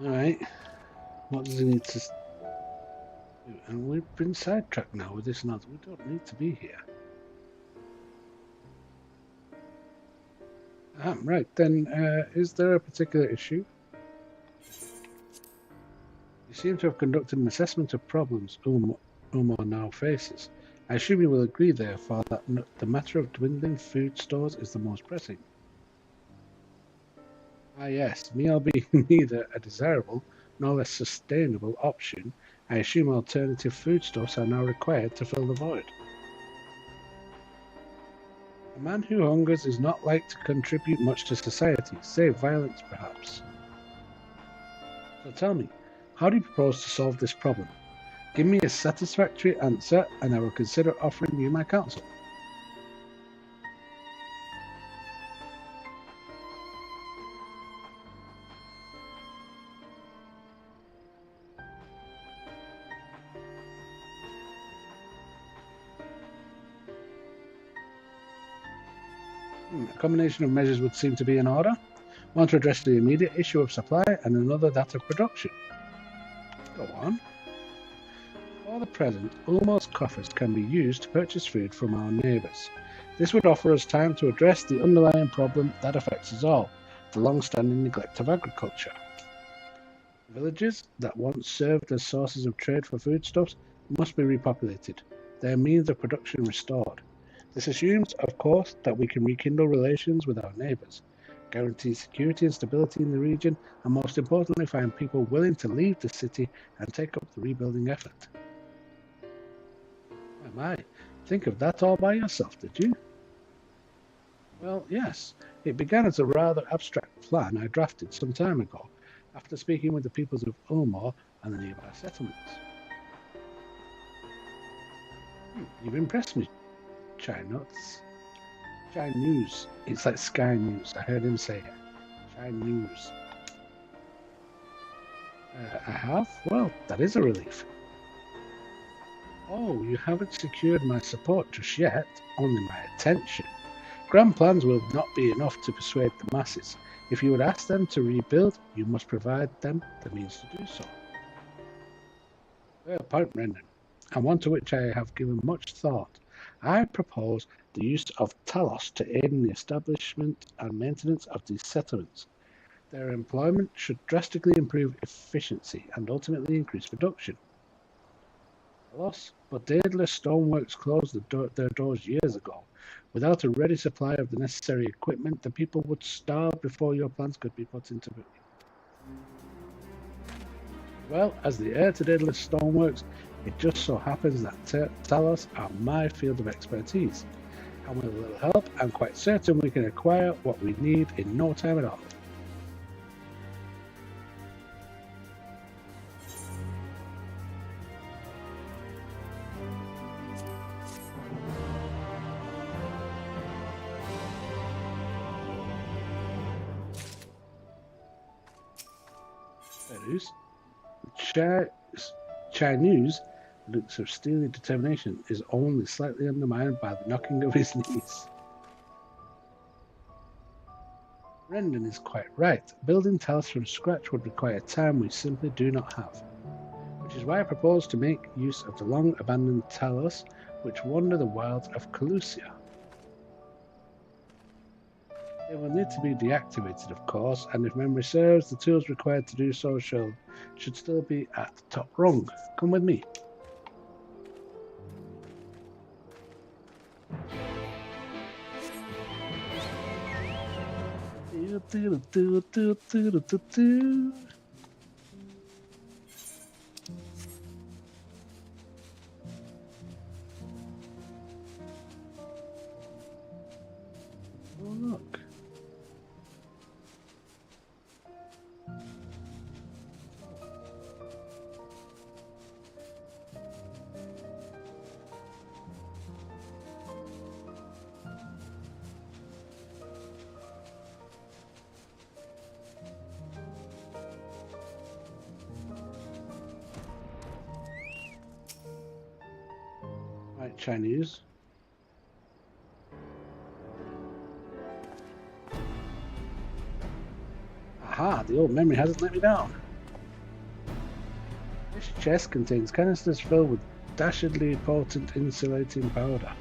Alright. What does he need to... And we've been sidetracked now with this nod. We don't need to be here. Right, then, is there a particular issue? You seem to have conducted an assessment of problems Umar now faces. I assume you will agree, therefore, that the matter of dwindling food stores is the most pressing. Ah yes, meal being neither a desirable nor less sustainable option, I assume alternative foodstuffs are now required to fill the void. A man who hungers is not like to contribute much to society, save violence perhaps. So tell me, how do you propose to solve this problem? Give me a satisfactory answer and I will consider offering you my counsel. A combination of measures would seem to be in order. One to address the immediate issue of supply and another that of production. Go on. For the present, almost coffers can be used to purchase food from our neighbours. This would offer us time to address the underlying problem that affects us all, the long-standing neglect of agriculture. Villages that once served as sources of trade for foodstuffs must be repopulated, their means of production restored. This assumes, of course, that we can rekindle relations with our neighbours, guarantee security and stability in the region, and most importantly find people willing to leave the city and take up the rebuilding effort. My, think of that all by yourself, did you? Well, yes. It began as a rather abstract plan I drafted some time ago, after speaking with the peoples of Ulmore and the nearby settlements. You've impressed me, Chai Nuts. Chai News. It's like Sky News. I heard him say it. Chai News. I have? Well, that is a relief. Oh, you haven't secured my support just yet, only my attention. Grand plans will not be enough to persuade the masses. If you would ask them to rebuild, you must provide them the means to do so. Fair point, Brendan, and one to which I have given much thought. I propose the use of Talos to aid in the establishment and maintenance of these settlements. Their employment should drastically improve efficiency and ultimately increase production. Talos, but Daedalus Stoneworks closed their doors years ago. Without a ready supply of the necessary equipment, the people would starve before your plans could be put into effect. Well, as the heir to Daedalus Stoneworks, it just so happens that Talos are my field of expertise, and with a little help, I'm quite certain we can acquire what we need in no time at all. Chinese looks of steely determination is only slightly undermined by the knocking of his knees. Brendan is quite right. Building Talos from scratch would require time we simply do not have, which is why I propose to make use of the long-abandoned Talos which wander the wilds of Calusia. They will need to be deactivated, of course, and if memory serves, the tools required to do so should still be at the top rung. Come with me. Oh, look. Right, Chinese. Aha, the old memory hasn't let me down. This chest contains canisters filled with dastardly potent insulating powder,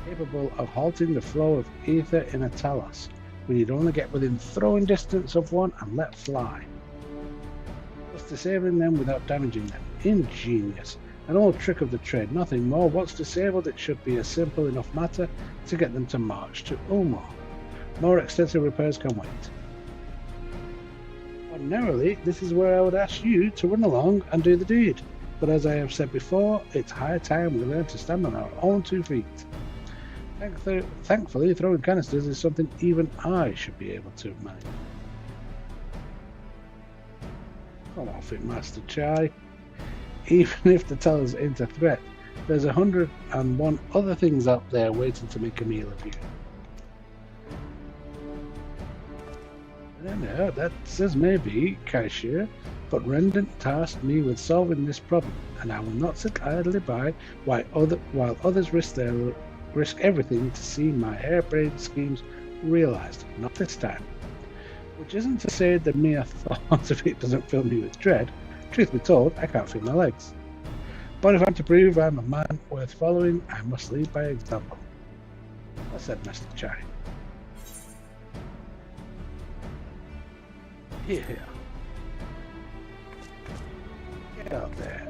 capable of halting the flow of ether in a Talos. We need only get within throwing distance of one and let fly, thus disabling them without damaging them. Ingenious. An old trick of the trade, nothing more. Once disabled, it should be a simple enough matter to get them to march to Ulmor. More extensive repairs can wait. Ordinarily, this is where I would ask you to run along and do the deed, but as I have said before, it's high time we learn to stand on our own 2 feet. Thankfully, throwing canisters is something even I should be able to manage. Come off it, Master Chai. Even if the Talos ain't a threat, there's 101 other things out there waiting to make a meal of you. I don't know, that's as may be, Kaishir, but Rendon tasked me with solving this problem, and I will not sit idly by while others risk everything to see my harebrained schemes realised. Not this time. Which isn't to say the mere thought of it doesn't fill me with dread. Truth be told, I can't feel my legs. But if I'm to prove I'm a man worth following, I must lead by example. Well said, Master Chai. Here. Get out there.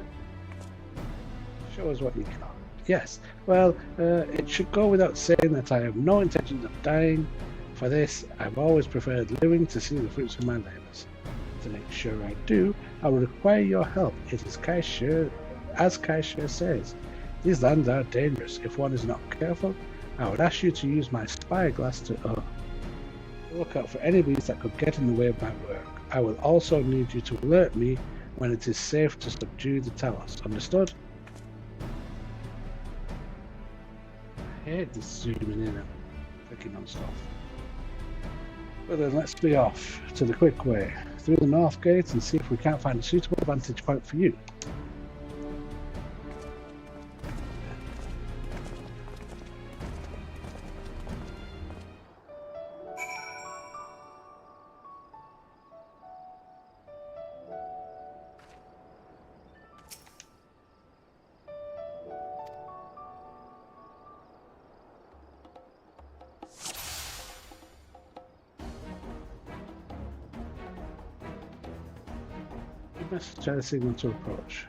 Show us what you got. Yes, well, it should go without saying that I have no intentions of dying. For this, I've always preferred living to see the fruits of my labours. To make sure I do, I will require your help. It is as Kaishir says. These lands are dangerous. If one is not careful, I would ask you to use my spyglass to look out for any beasts that could get in the way of my work. I will also need you to alert me when it is safe to subdue the Talos. Understood? I hate this zooming in and clicking on stuff. Well then, let's be off to the quick way, through the north gate, and see if we can't find a suitable vantage point for you. Message try the signal to approach.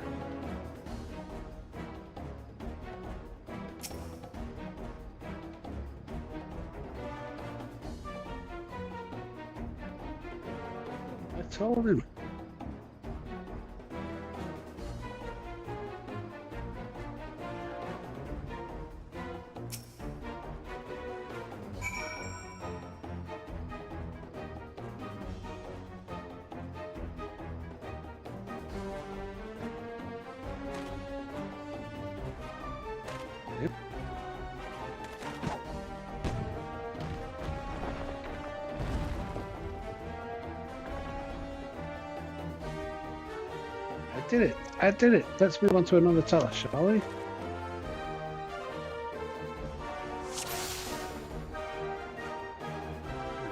I told him. I did it. I did it. Let's move on to another teller, shall we?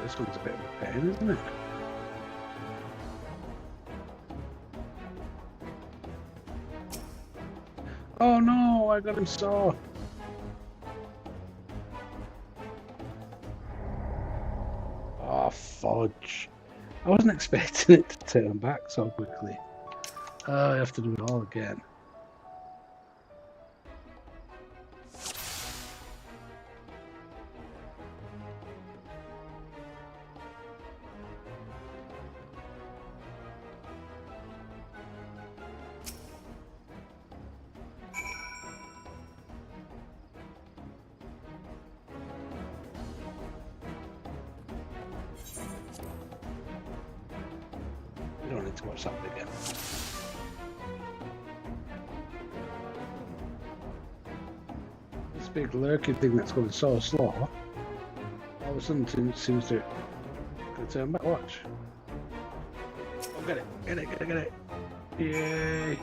This one's a bit of a pain, isn't it? Oh no, I got him sore. Oh, fudge. I wasn't expecting it to turn back so quickly. I have to do it all again. We don't need to watch that again. This big lurking thing that's going so slow, all of a sudden seems to turn back. Watch. Oh, get it, get it, get it, get it. Yay.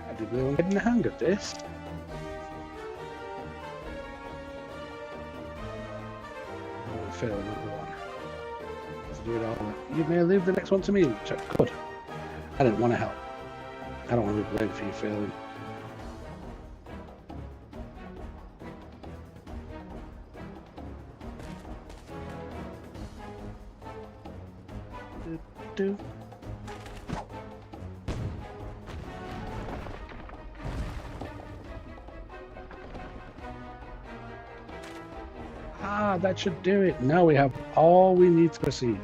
I do believe I'm getting the hang of this. I'm failing another one. Let's do it all. You may leave the next one to me, which I could. I didn't want to help. I don't want to be blamed for you failing. Do. Ah, that should do it. Now we have all we need to proceed.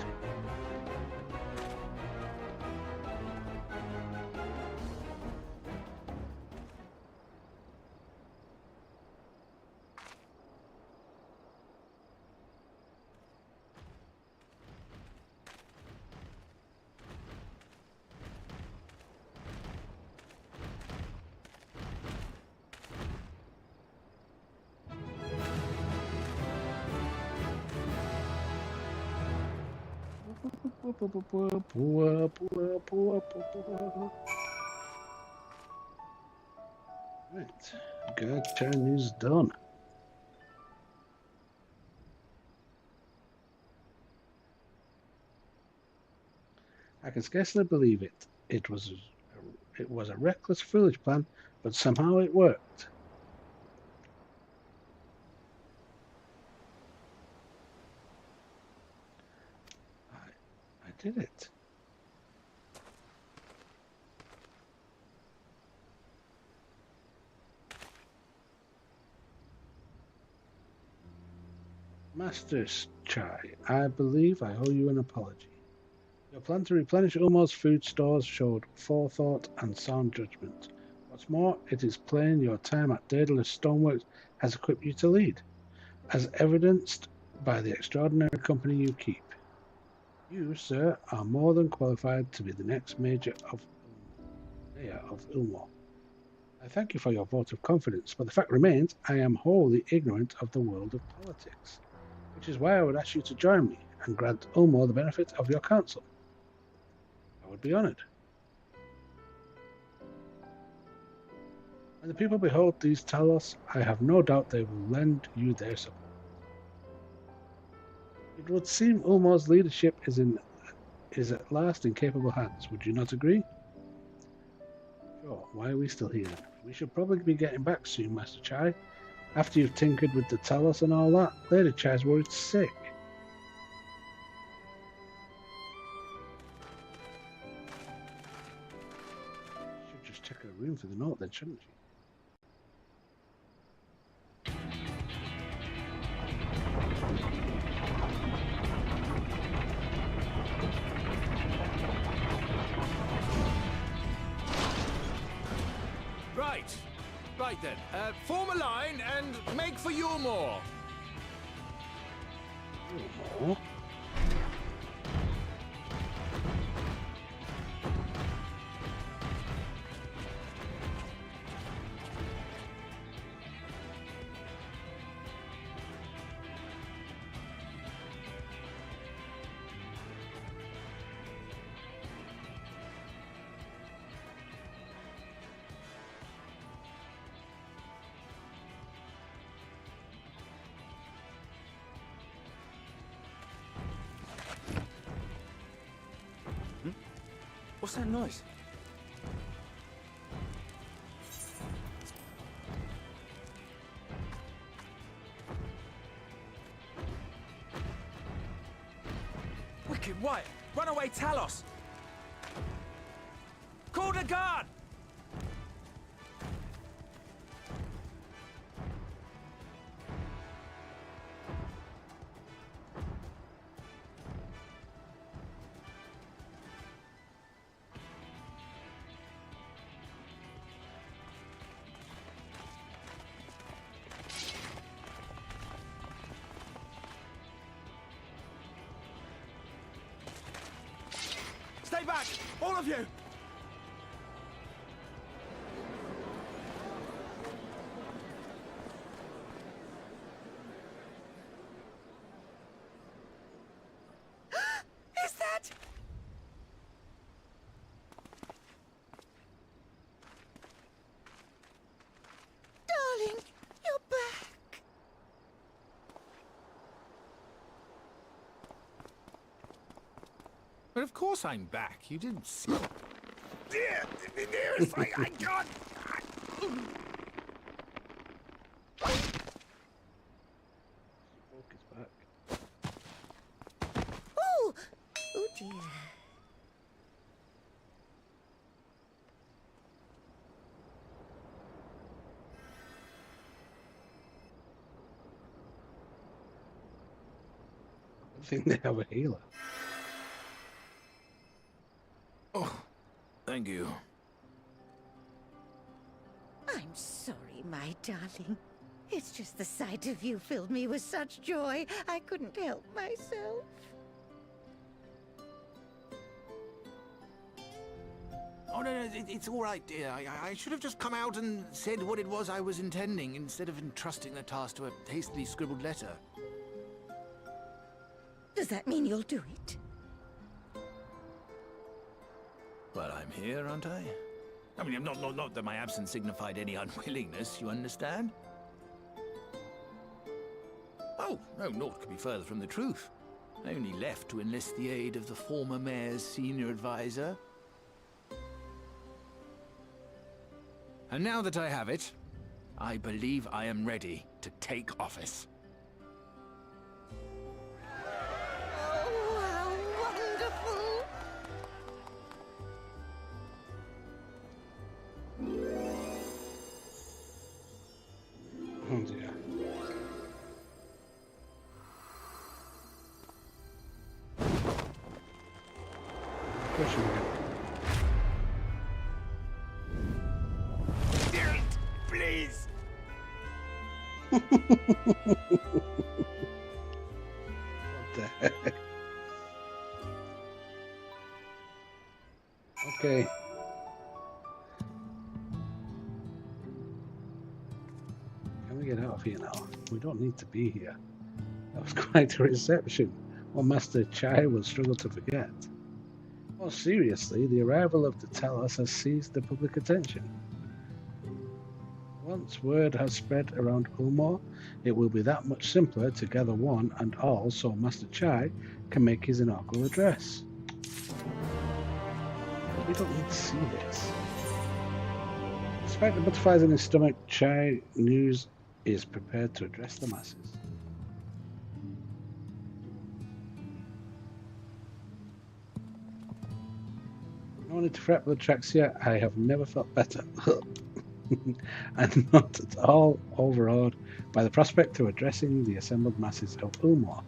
Right, good turn is done. I can scarcely believe it. It was a reckless, foolish plan, but somehow it worked. I did it. Master Chai, I believe I owe you an apology. Your plan to replenish Ulmo's food stores showed forethought and sound judgment. What's more, it is plain your time at Daedalus Stoneworks has equipped you to lead, as evidenced by the extraordinary company you keep. You, sir, are more than qualified to be the next mayor of Ulmo. I thank you for your vote of confidence, but the fact remains I am wholly ignorant of the world of politics, which is why I would ask you to join me and grant Ulmo the benefit of your counsel. I would be honoured. When the people behold these Talos, I have no doubt they will lend you their support. It would seem Ulmo's leadership is in is at last in capable hands. Would you not agree? Sure. Why are we still here then? We should probably be getting back soon, Master Chai. After you've tinkered with the Talos and all that, Lady Chai's worried sick. Should just check her room for the note then, shouldn't she? Right then, form a line and make for Yulmore. Yulmore? What's that noise? Wicked White! Runaway Talos! Call the guard! Stay back! All of you! Is that... Darling, you're back. But of course I'm back. You didn't see. I can't. Focus back. Oh! Oh dear. I think they have a healer. Oh, thank you. I'm sorry, my darling. It's just the sight of you filled me with such joy, I couldn't help myself. Oh, no, it's all right, dear. I should have just come out and said what it was I was intending, instead of entrusting the task to a hastily scribbled letter. Does that mean you'll do it? Well, I'm here, aren't I? I mean, not that my absence signified any unwillingness, you understand? Oh, no, naught could be further from the truth. I only left to enlist the aid of the former mayor's senior advisor. And now that I have it, I believe I am ready to take office. Oh, how wonderful! Oh dear. Push him again. Please! What the heck? Okay. Can we get out of here now? We don't need to be here. That was quite a reception. What Master Chai will struggle to forget. More seriously, the arrival of the Talos has seized the public attention. Once word has spread around Ulmor, it will be that much simpler to gather one and all so Master Chai can make his inaugural address. We don't need to see this. Despite the butterflies in his stomach, Chai News is prepared to address the masses. No need to fret, blood tracks yet. I have never felt better. I'm not at all overawed by the prospect of addressing the assembled masses of Ulmor.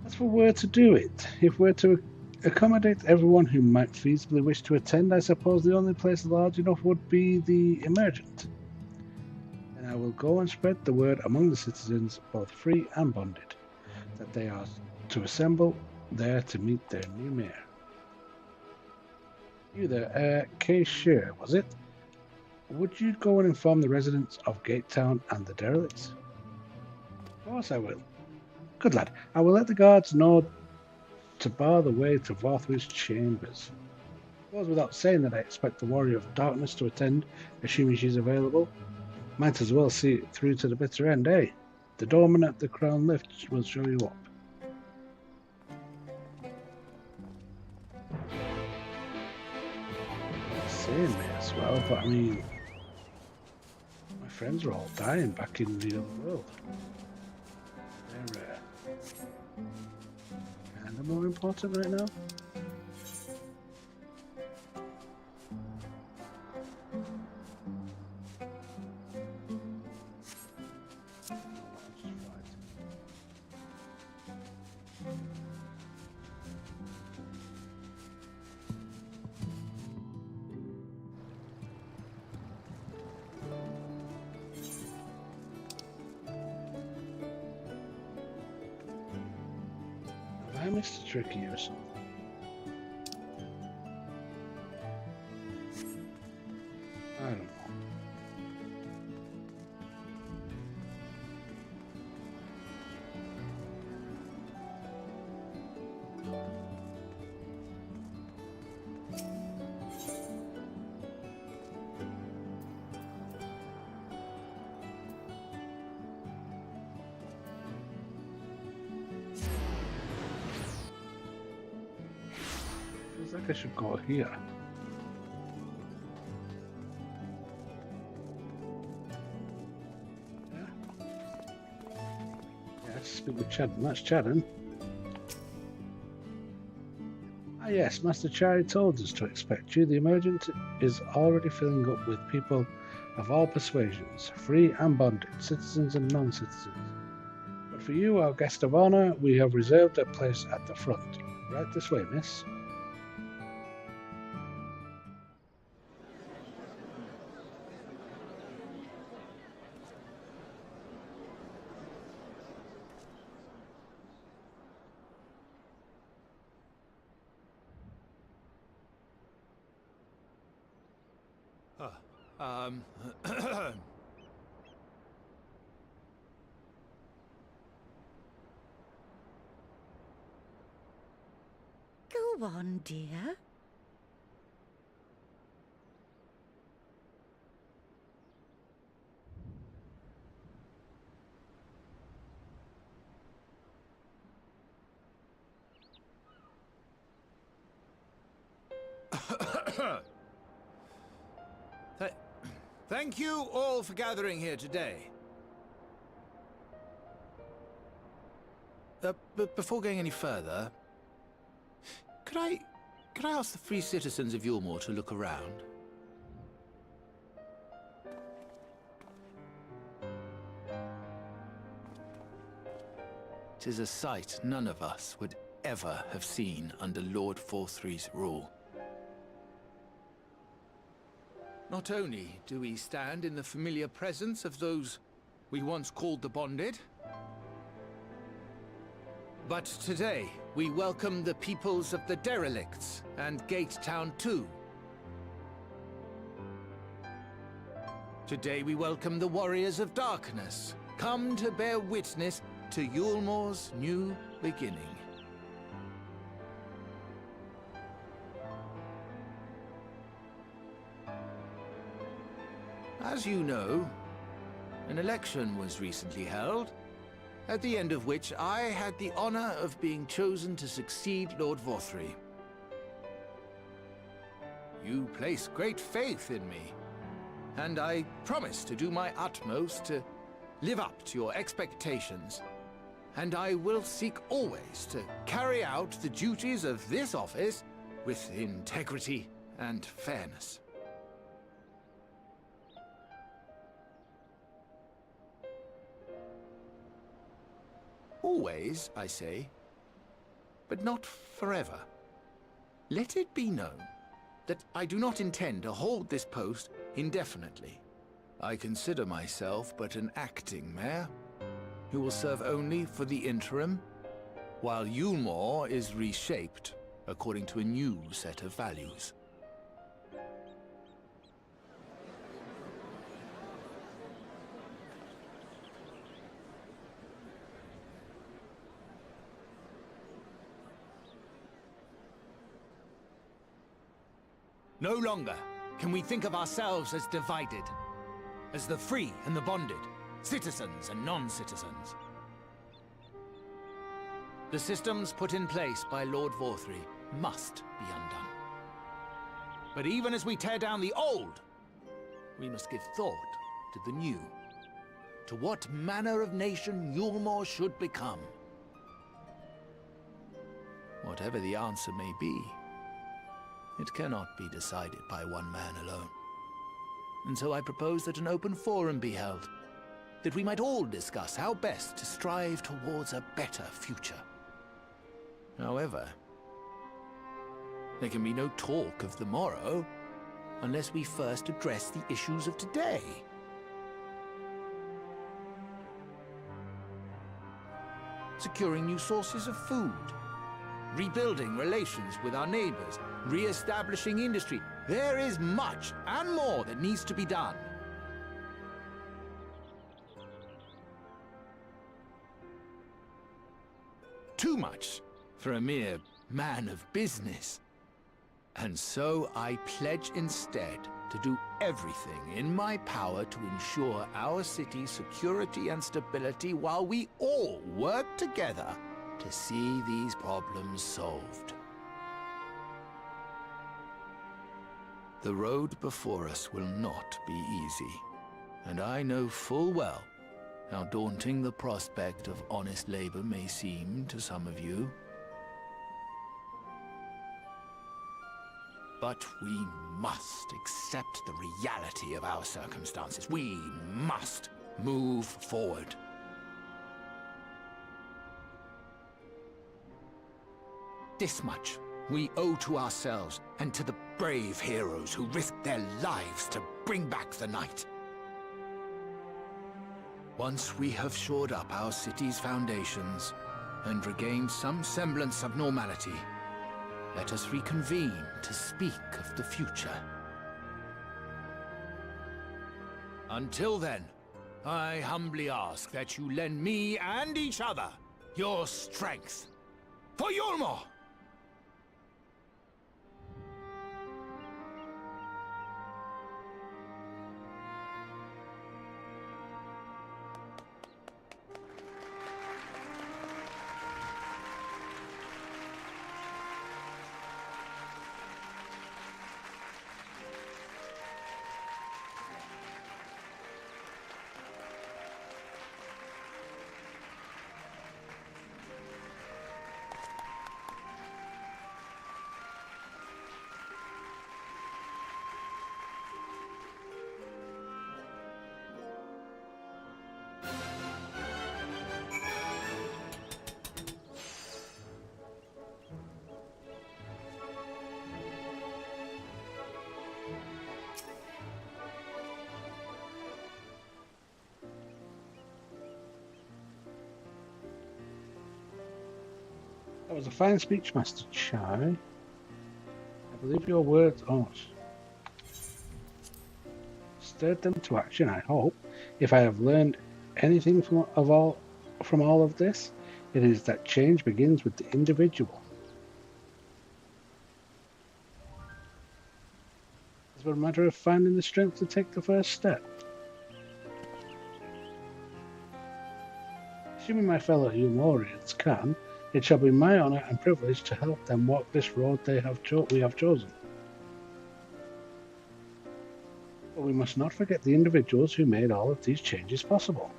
As for where to do it, if we're to accommodate everyone who might feasibly wish to attend, I suppose the only place large enough would be the Emergent. And I will go and spread the word among the citizens, both free and bonded, that they are to assemble there to meet their new mayor. You there, Keisha, was it? Would you go and inform the residents of Gatetown and the derelicts? Of course I will. Good lad. I will let the guards know to bar the way to Vorthry's chambers. It goes without saying that I expect the Warrior of Darkness to attend, assuming she's available. Might as well see it through to the bitter end, eh? The doorman at the Crown Lift will show you up. Same me as well, but I mean, my friends are all dying back in the other world. They're kind of more important right now. I missed a tricky or something. I don't know. Feels like I should go here. Yeah. Yeah, speak with Chad. That's Chadden. Ah yes, Master Chai told us to expect you. The Emergent is already filling up with people of all persuasions, free and bonded, citizens and non-citizens. But for you, our guest of honor, we have reserved a place at the front. Right this way, miss. Go on, dear. Thank you all for gathering here today. But before going any further, could I ask the free citizens of Yulmore to look around? Tis a sight none of us would ever have seen under Lord Vorthry's rule. Not only do we stand in the familiar presence of those we once called the Bonded, but today we welcome the peoples of the Derelicts and Gatetown too. Today we welcome the Warriors of Darkness, come to bear witness to Yulmore's new beginning. As you know, an election was recently held, at the end of which I had the honor of being chosen to succeed Lord Vorthry. You place great faith in me, and I promise to do my utmost to live up to your expectations. And I will seek always to carry out the duties of this office with integrity and fairness. Always, I say, but not forever. Let it be known that I do not intend to hold this post indefinitely. I consider myself but an acting mayor, who will serve only for the interim, while Yulmore is reshaped according to a new set of values. No longer can we think of ourselves as divided, as the free and the bonded, citizens and non-citizens. The systems put in place by Lord Vorthry must be undone. But even as we tear down the old, we must give thought to the new, to what manner of nation Yulmore should become. Whatever the answer may be, it cannot be decided by one man alone. And so I propose that an open forum be held, that we might all discuss how best to strive towards a better future. However, there can be no talk of the morrow unless we first address the issues of today. Securing new sources of food, rebuilding relations with our neighbors, re-establishing industry. There is much and more that needs to be done. Too much for a mere man of business. And so I pledge instead to do everything in my power to ensure our city's security and stability while we all work together to see these problems solved. The road before us will not be easy, and I know full well how daunting the prospect of honest labor may seem to some of you. But we must accept the reality of our circumstances. We must move forward. This much we owe to ourselves and to the brave heroes who risked their lives to bring back the night. Once we have shored up our city's foundations and regained some semblance of normality, let us reconvene to speak of the future. Until then, I humbly ask that you lend me and each other your strength for Yulmore! That was a fine speech, Master Chai. I believe your words stirred them to action, I hope. If I have learned anything from all of this, it is that change begins with the individual. It's a matter of finding the strength to take the first step. Assuming my fellow Yulmorians can, it shall be my honour and privilege to help them walk this road we have chosen. But we must not forget the individuals who made all of these changes possible.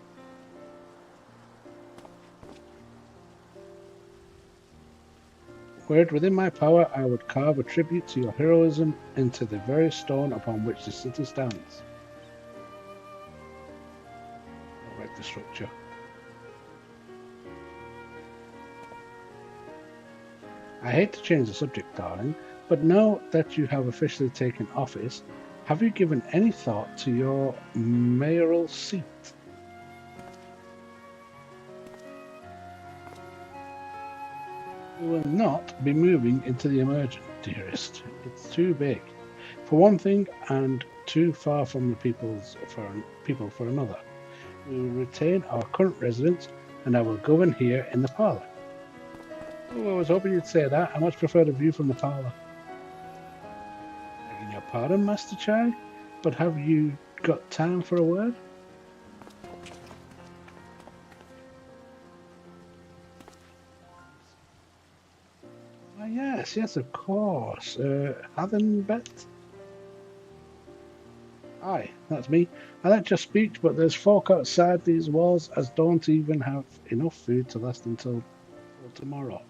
Were it within my power, I would carve a tribute to your heroism into the very stone upon which the city stands. I like the structure. I hate to change the subject, darling, but now that you have officially taken office, have you given any thought to your mayoral seat? We will not be moving into the emergent, dearest. It's too big, for one thing, and too far from the people for another. We will retain our current residence, and I will govern here in the parlour. Oh, I was hoping you'd say that. I much prefer the view from the parlour. Begging your pardon, Master Chai, but have you got time for a word? Yes, of course. Hathenbet? Aye, that's me. I let your speech, but there's folk outside these walls as don't even have enough food to last until tomorrow.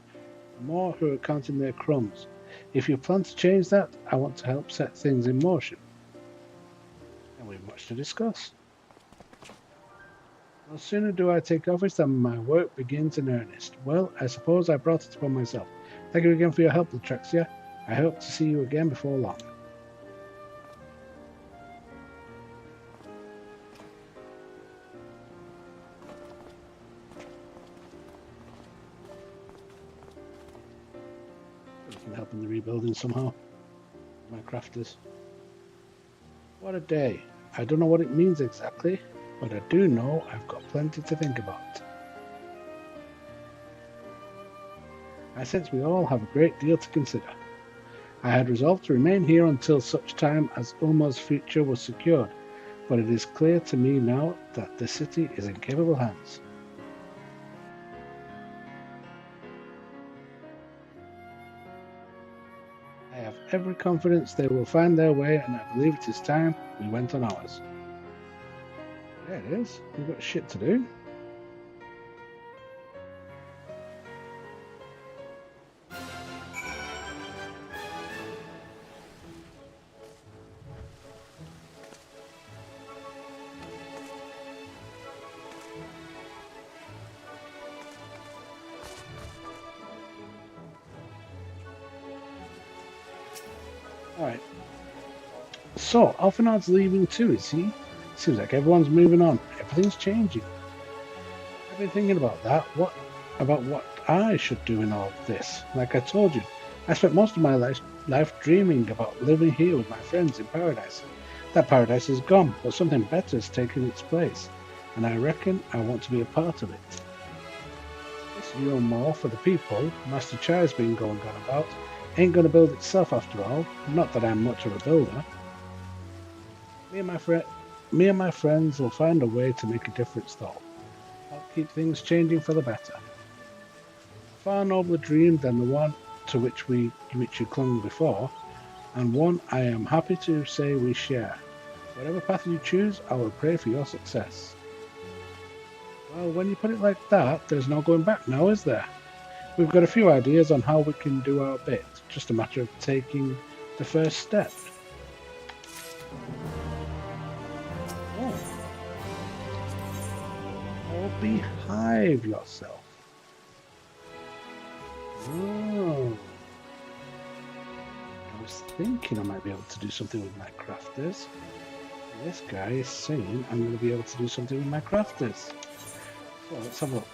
More who are counting their crumbs. If you plan to change that, I want to help set things in motion. And we've much to discuss. No sooner do I take office than my work begins in earnest. Well, I suppose I brought it upon myself. Thank you again for your help, Latrexia. I hope to see you again before long. We can help in the rebuilding somehow. My crafters. What a day. I don't know what it means exactly, but I do know I've got plenty to think about. I sense we all have a great deal to consider. I had resolved to remain here until such time as Ulma's future was secured, but it is clear to me now that the city is in capable hands. I have every confidence they will find their way, and I believe it is time we went on ours. There it is. We've got shit to do. Alright. So, Alphinaud's leaving too, is he? Seems like everyone's moving on. Everything's changing. I've been thinking about that. What I should do in all of this. Like I told you, I spent most of my life dreaming about living here with my friends in paradise. That paradise is gone, but something better has taken its place, and I reckon I want to be a part of it. This Yulmore for the people Master Chai's been going on about ain't going to build itself after all. Not that I'm much of a builder. Me and my friends will find a way to make a difference, though. I'll keep things changing for the better. A far nobler dream than the one to which you clung before, and one I am happy to say we share. Whatever path you choose, I will pray for your success. Well, when you put it like that, there's no going back now, is there? We've got a few ideas on how we can do our bit. Just a matter of taking the first step. Oh, behave yourself. Oh. I was thinking I might be able to do something with my crafters. This guy is saying I'm going to be able to do something with my crafters. So let's have a look.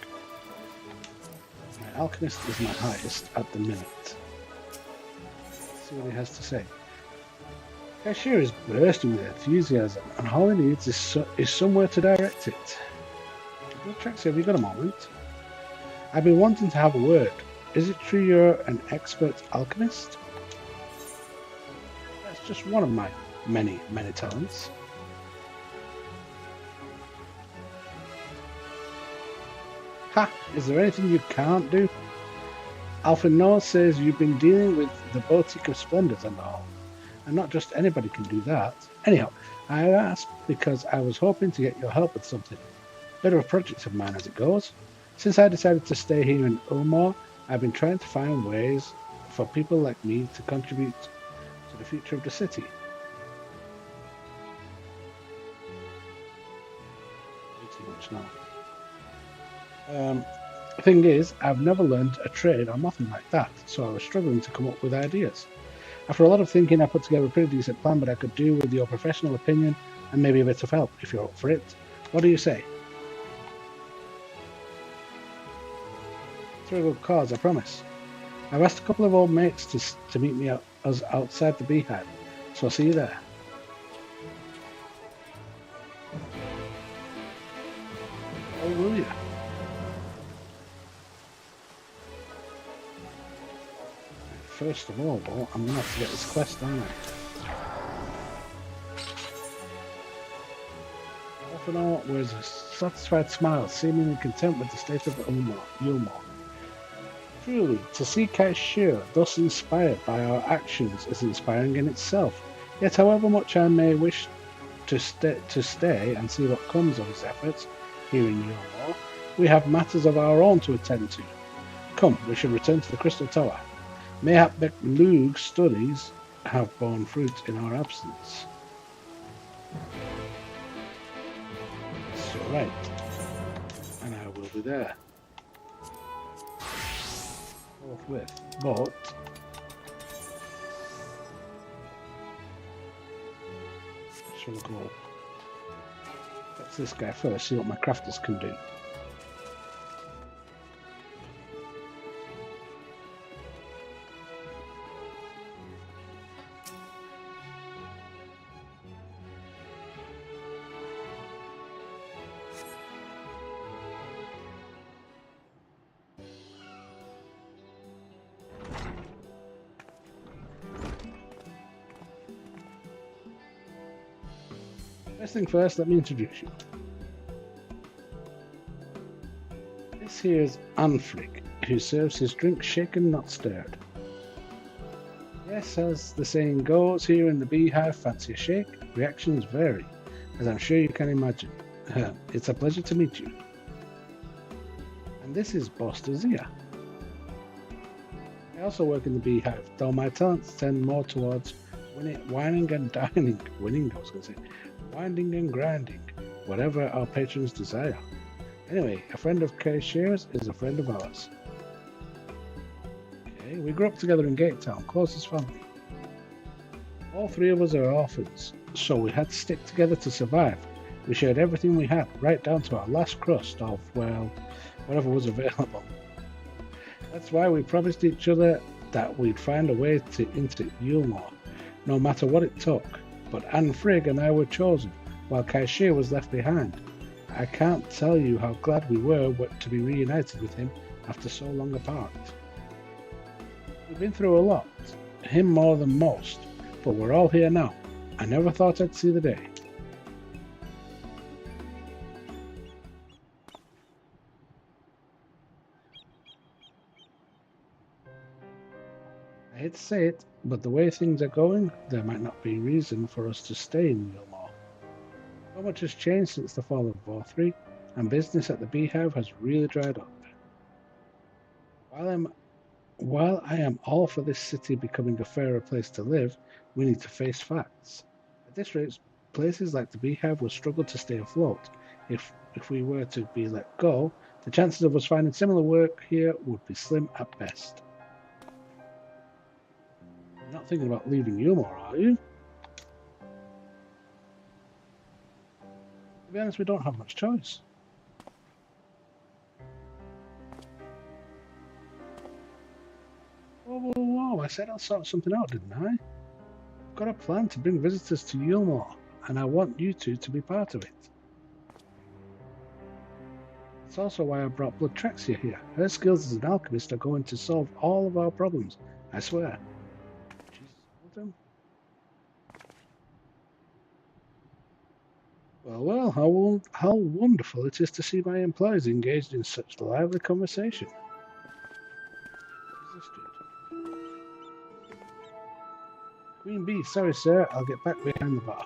My alchemist is my highest at the minute. Let's see what he has to say. Cashier is bursting with enthusiasm, and all he needs is somewhere to direct it. Well, Traxie, have you got a moment? I've been wanting to have a word. Is it true you're an expert alchemist? That's just one of my many, many talents. Ha! Is there anything you can't do? Alphinaud says you've been dealing with the Boutique of Splendors and all. and not just anybody can do that. Anyhow, I asked because I was hoping to get your help with something. Bit of a project of mine as it goes. Since I decided to stay here in Ulmor, I've been trying to find ways for people like me to contribute to the future of the city. Way too much now. The thing is, I've never learned a trade or nothing like that, so I was struggling to come up with ideas. After a lot of thinking, I put together a pretty decent plan, but I could do with your professional opinion and maybe a bit of help if you're up for it. What do you say? It's a good cause, I promise. I've asked a couple of old mates to meet me us outside the beehive, so I'll see you there. Oh, will you? First of all, though, I'm going to have to get this quest, aren't I? Off and all was a satisfied smile, seemingly content with the state of Ulmor. Truly, to see Kaishir thus inspired by our actions is inspiring in itself. Yet, however much I may wish to stay and see what comes of his efforts here in Ulmor, we have matters of our own to attend to. Come, we should return to the Crystal Tower. Mayhap Lug's studies have borne fruit in our absence. That's right. And I will be there. Forthwith. But shall I go? That's this guy first, see what my crafters can do. First thing first, let me introduce you. This here is Anfrig, who serves his drink shaken, not stirred. Yes, as the saying goes, here in the beehive, fancy a shake, reactions vary, as I'm sure you can imagine. It's a pleasure to meet you. And this is Bostazia. I also work in the beehive, though my talents tend more towards whining and dining. Winning, I was going to say. Winding and grinding, whatever our patrons desire. Anyway, a friend of Kaishir's is a friend of ours. Okay, we grew up together in Gate Town, closest family. All three of us are orphans, so we had to stick together to survive. We shared everything we had, right down to our last crust of, well, whatever was available. That's why we promised each other that we'd find a way into Ulmor, no matter what it took. But Anfrig and I were chosen, while Kaishir was left behind. I can't tell you how glad we were to be reunited with him after so long apart. We've been through a lot, him more than most, but we're all here now. I never thought I'd see the day. I hate to say it, but the way things are going, there might not be reason for us to stay in Ulmor. So much has changed since the fall of Vor3, and business at the beehive has really dried up. While I am all for this city becoming a fairer place to live, we need to face facts. At this rate, places like the beehive will struggle to stay afloat. If we were to be let go, the chances of us finding similar work here would be slim at best. You're not thinking about leaving Ulmor, are you? To be honest, we don't have much choice. Whoa, I said I'll sort something out, didn't I? I've got a plan to bring visitors to Ulmor, and I want you two to be part of it. That's also why I brought Bloodtraxia here. Her skills as an alchemist are going to solve all of our problems, I swear. Well, how wonderful it is to see my employees engaged in such lively conversation. Queen Bee, sorry sir, I'll get back behind the bar.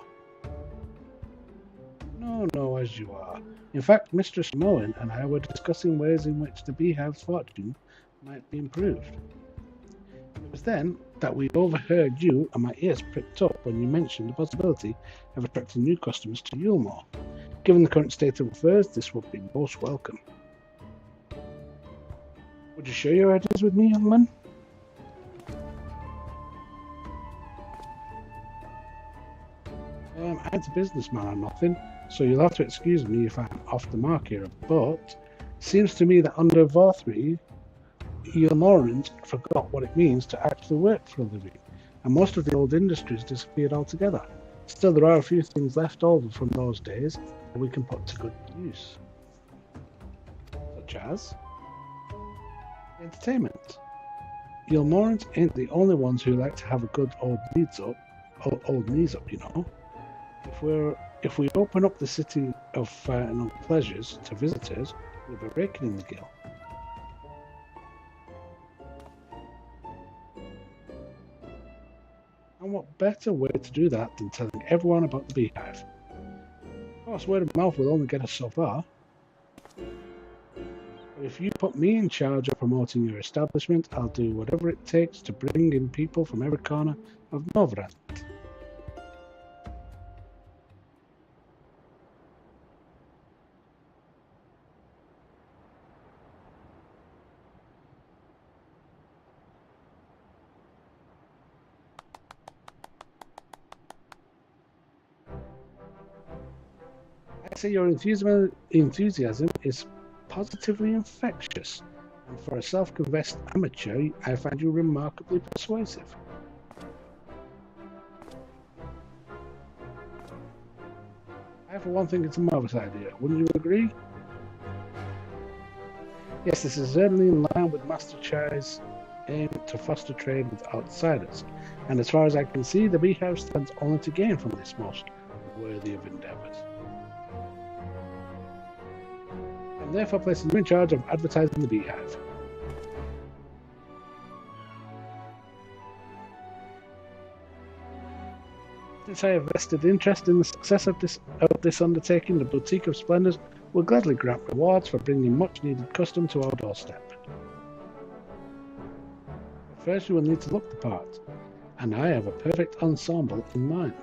No, as you are. In fact, Mistress Moen and I were discussing ways in which the Beehive's fortune might be improved. It was then that we overheard you, and my ears pricked up when you mentioned the possibility of attracting new customers to Yulmore. Given the current state of affairs, this would be most welcome. Would you share your ideas with me, young man? I ain't a businessman or nothing, so you'll have to excuse me if I'm off the mark here, but seems to me that under Vorthri, Yulmorans forgot what it means to actually work for a living, and most of the old industries disappeared altogether. Still, there are a few things left over from those days that we can put to good use. Such as entertainment. Yulmorans ain't the only ones who like to have a good old knees up, you know. If we open up the city of no pleasures to visitors, we'll be raking in the gill. And what better way to do that than telling everyone about the Beehive? Of course, word of mouth will only get us so far. But if you put me in charge of promoting your establishment, I'll do whatever it takes to bring in people from every corner of Novrand. I say your enthusiasm is positively infectious, and for a self-confessed amateur, I find you remarkably persuasive. I, for one, think it's a marvelous idea. Wouldn't you agree? Yes, this is certainly in line with Master Chai's aim to foster trade with outsiders, and as far as I can see, the Beehive stands only to gain from this most worthy of endeavours. I'm therefore placing you in charge of advertising the Beehive. Since I have vested interest in the success of this undertaking, the Boutique of Splendors will gladly grant rewards for bringing much-needed custom to our doorstep. But first, you will need to look the part, and I have a perfect ensemble in mind.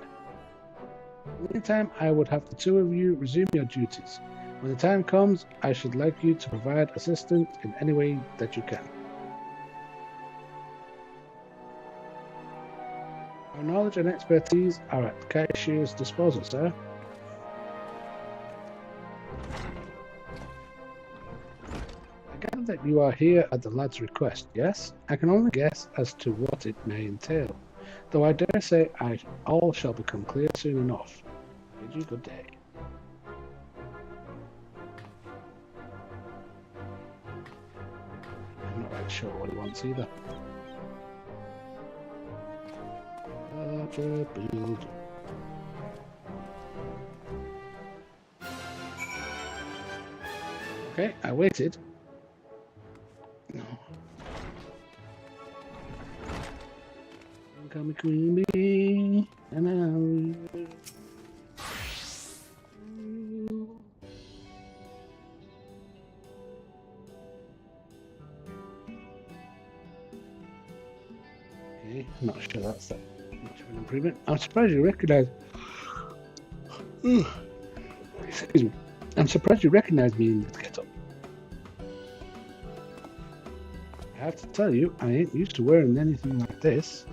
In the meantime, I would have the two of you resume your duties. When the time comes, I should like you to provide assistance in any way that you can. Our knowledge and expertise are at Kaishir's disposal, sir. I gather that you are here at the lad's request, yes? I can only guess as to what it may entail, though I dare say all shall become clear soon enough. Bid you good day. I'm not quite sure what he wants either. Build. Okay, I waited. No. Don't call me Queen Bee, and I'll... Okay, I'm not sure that's that much of an improvement. I'm surprised you recognise... Excuse me. I'm surprised you recognise me in this get-up. I have to tell you, I ain't used to wearing anything like this.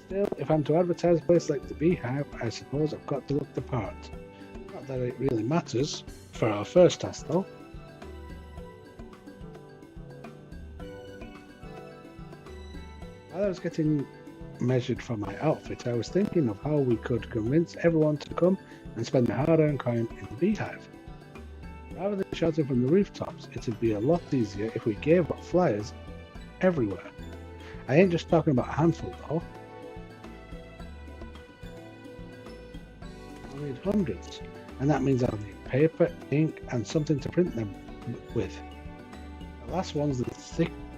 Still, if I'm to advertise a place like the Beehive, I suppose I've got to look the part. Not that it really matters, for our first task though. While I was getting measured for my outfit, I was thinking of how we could convince everyone to come and spend their hard-earned coin in the Beehive. Rather than shouting from the rooftops, it'd be a lot easier if we gave out flyers everywhere. I ain't just talking about a handful though. I'll need hundreds, and that means I'll need paper, ink, and something to print them with. last one's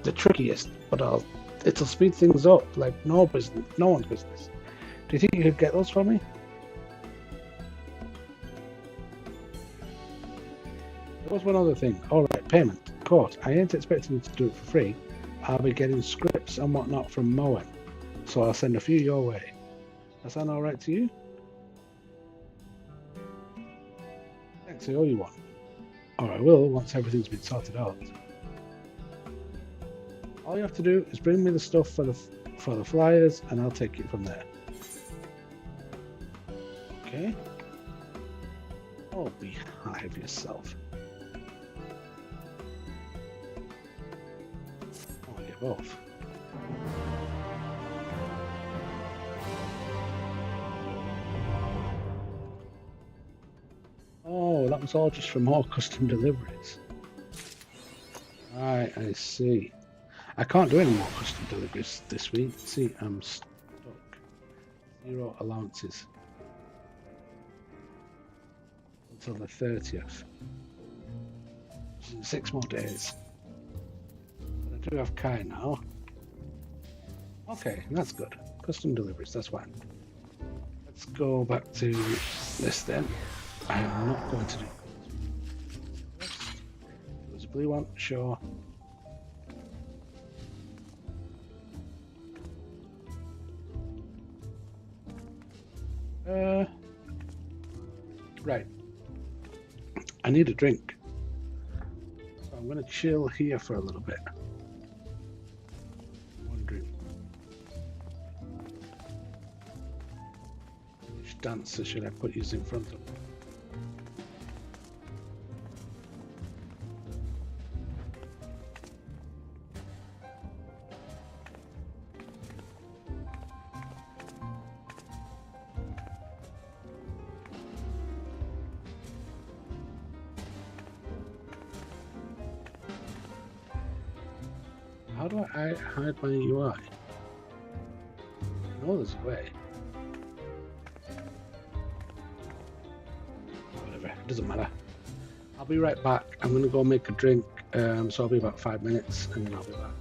the trickiest, but it'll speed things up like no one's business. Do you think you could get those for me? There was one other thing. Alright, payment. Court. I ain't expecting you to do it for free. I'll be getting scripts and whatnot from Moen, so I'll send a few your way. That sound alright to you? Thanks, I owe you one. Or I will once everything's been sorted out. All you have to do is bring me the stuff for the flyers, and I'll take it from there. Okay? Oh, behave yourself. Oh, you're both. Oh, that was all just for more custom deliveries. Right, I see. I can't do any more custom deliveries this week. See, I'm stuck. 0 allowances. Until the 30th. 6 more days. But I do have Kai now. Okay, that's good. Custom deliveries, that's fine. Let's go back to this then. I am not going to do there's a blue one, sure. Right. I need a drink. So I'm going to chill here for a little bit. One drink. Which dancer should I put you in front of? How do I hide my UI? I know there's a way. Whatever, it doesn't matter. I'll be right back. I'm going to go make a drink, so I'll be about 5 minutes and then I'll be back.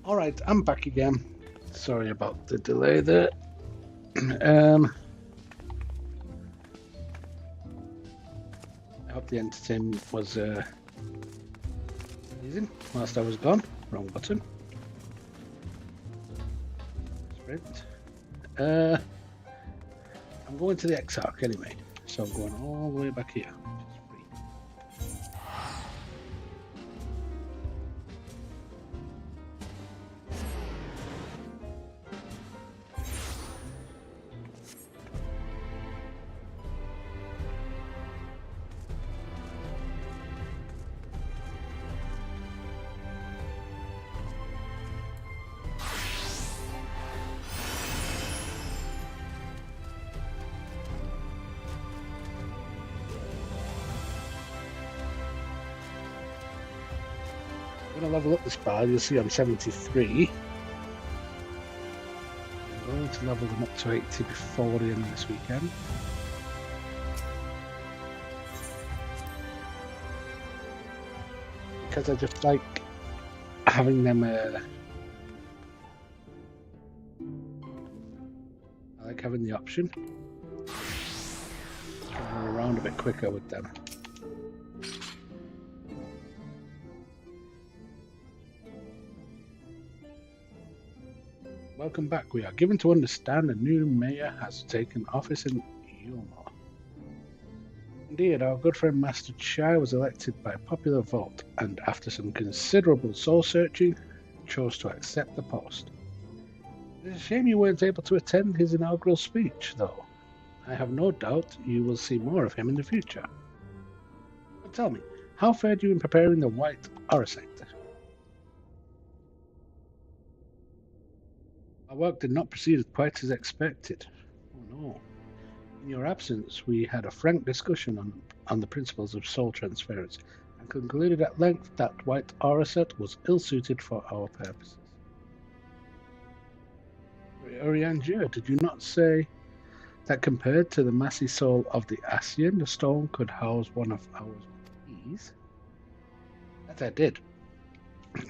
Alright, I'm back again. Sorry about the delay there. I hope the entertainment was amazing whilst I was gone. Wrong button. Sprint. I'm going to the XIV anyway, so I'm going all the way back here. I'm going to level up this bar. You'll see I'm 73. I'm going to level them up to 80 before the end of this weekend. Because I just like having them. I like having the option. Can run around a bit quicker with them. Welcome back. We are given to understand a new mayor has taken office in Yulmore. Indeed, our good friend Master Chai was elected by popular vote, and after some considerable soul-searching, chose to accept the post. It's a shame you weren't able to attend his inaugural speech, though. I have no doubt you will see more of him in the future. But tell me, how fared you in preparing the White Orosite? Our work did not proceed quite as expected. Oh no. In your absence, we had a frank discussion on the principles of soul transference, and concluded at length that White Orosite was ill-suited for our purposes. Orianger, did you not say that compared to the massy soul of the Ascian, the stone could house one of ours with ease? That I did.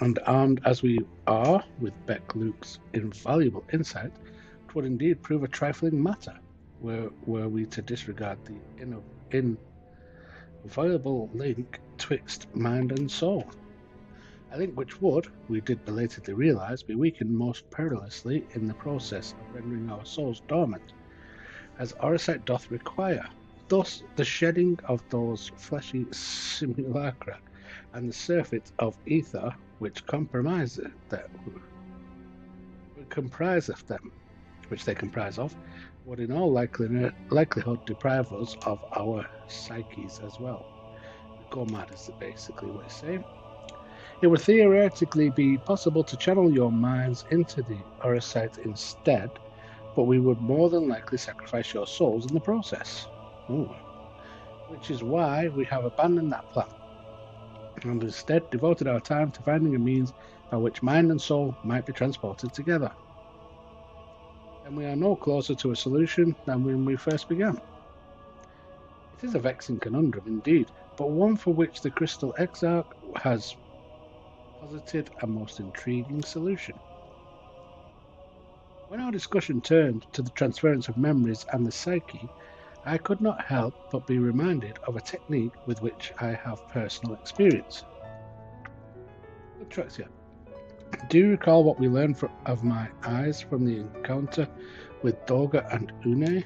And armed as we are with Beck Luke's invaluable insight, it would indeed prove a trifling matter were we to disregard the inviolable link twixt mind and soul. A link which would, we did belatedly realize, be weakened most perilously in the process of rendering our souls dormant, as Orosite doth require. Thus, the shedding of those fleshy simulacra and the surfeit of ether which compromiseth them, which they comprise of, would in all likelihood deprive us of our psyches as well. Go mad is basically what it's saying. It would theoretically be possible to channel your minds into the Orosite instead, but we would more than likely sacrifice your souls in the process. Which is why we have abandoned that plan, and instead devoted our time to finding a means by which mind and soul might be transported together. And we are no closer to a solution than when we first began. It is a vexing conundrum indeed, but one for which the Crystal Exarch has posited a most intriguing solution. When our discussion turned to the transference of memories and the psyche, I could not help but be reminded of a technique with which I have personal experience. Trexia, do you recall what we learned of my eyes from the encounter with Doga and Une?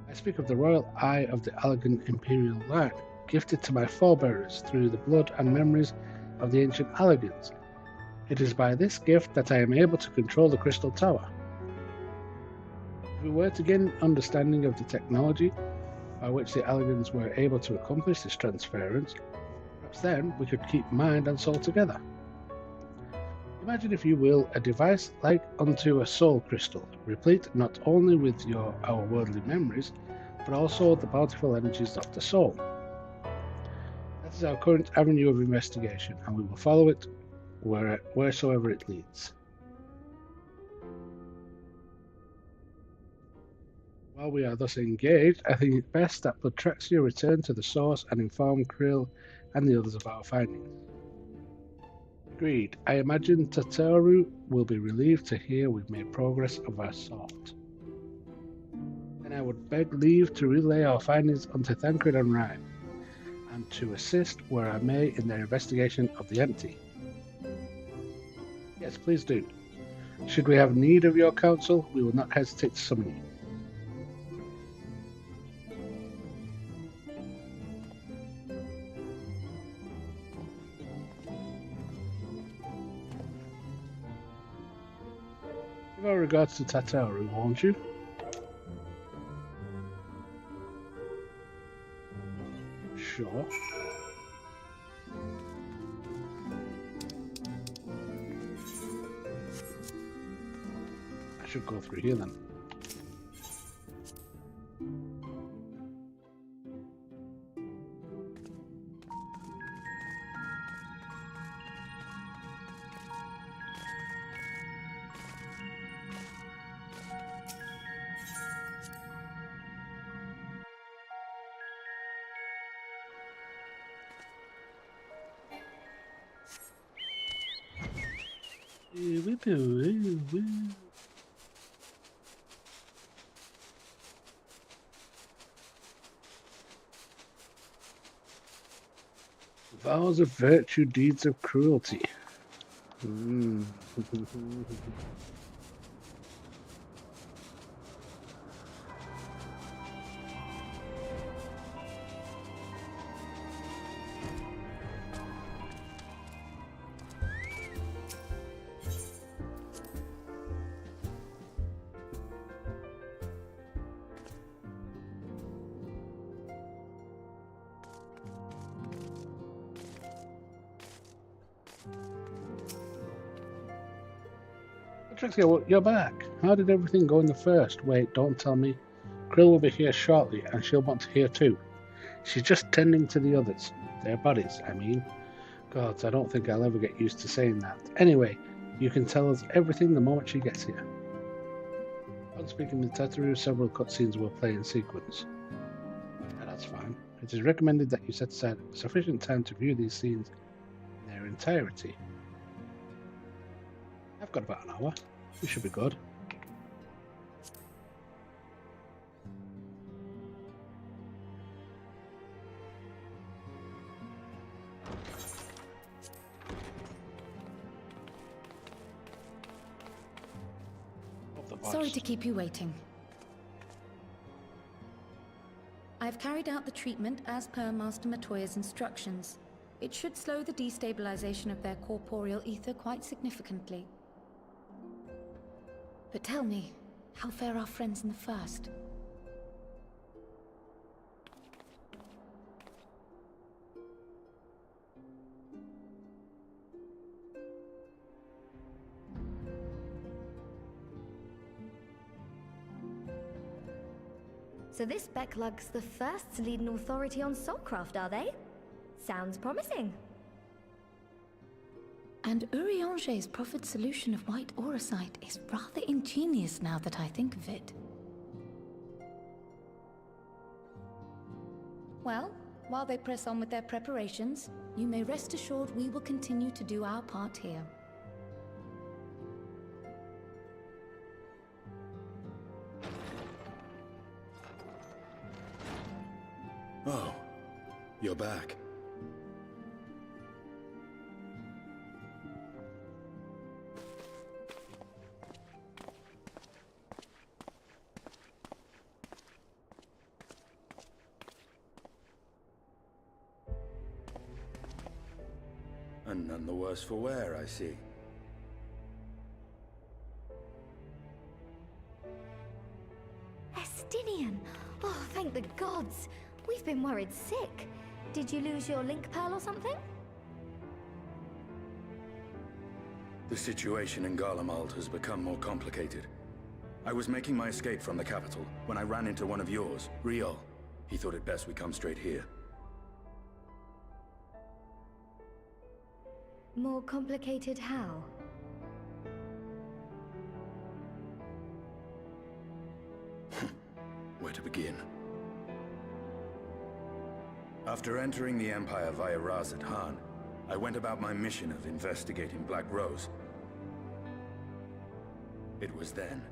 I speak of the royal eye of the Allegan imperial line, gifted to my forebears through the blood and memories of the ancient Allegans. It is by this gift that I am able to control the Crystal Tower. If we were to gain understanding of the technology by which the Allegans were able to accomplish this transference, perhaps then we could keep mind and soul together. Imagine, if you will, a device like unto a soul crystal, replete not only with our worldly memories, but also the bountiful energies of the soul. That is our current avenue of investigation, and we will follow it wheresoever it leads. While we are thus engaged, I think it best that Bloodtraxia return to the source and inform Krill and the others of our findings. Agreed. I imagine Tataru will be relieved to hear we've made progress of our sort. And I would beg leave to relay our findings onto Thancred and Rhyme, and to assist where I may in their investigation of the entity. Yes, please do. Should we have need of your counsel, we will not hesitate to summon you. With our regards to Tataru, won't you? Sure. I should go through here then. Vows of virtue, deeds of cruelty. Trixie, you're back. How did everything go in the first? Wait, don't tell me. Krill will be here shortly, and she'll want to hear too. She's just tending to the others. Their bodies, I mean. Gods, I don't think I'll ever get used to saying that. Anyway, you can tell us everything the moment she gets here. On speaking to Tataru, several cutscenes will play in sequence. Yeah, that's fine. It is recommended that you set aside sufficient time to view these scenes in their entirety. I've got about an hour. We should be good. Sorry to keep you waiting. I've carried out the treatment as per Master Matoya's instructions. It should slow the destabilization of their corporeal ether quite significantly. But tell me, how fare our friends in the first? So this Becklug's the first to lead an authority on soulcraft, are they? Sounds promising. And Urianger's proffered solution of white auracite is rather ingenious now that I think of it. Well, while they press on with their preparations, you may rest assured we will continue to do our part here. Oh, you're back. And none the worse for wear, I see. Estinian! Oh, thank the gods! We've been worried sick. Did you lose your link pearl or something? The situation in Garlemald has become more complicated. I was making my escape from the capital when I ran into one of yours, Riol. He thought it best we come straight here. More complicated how? Where to begin? After entering the Empire via Razat Han, I went about my mission of investigating Black Rose. It was then,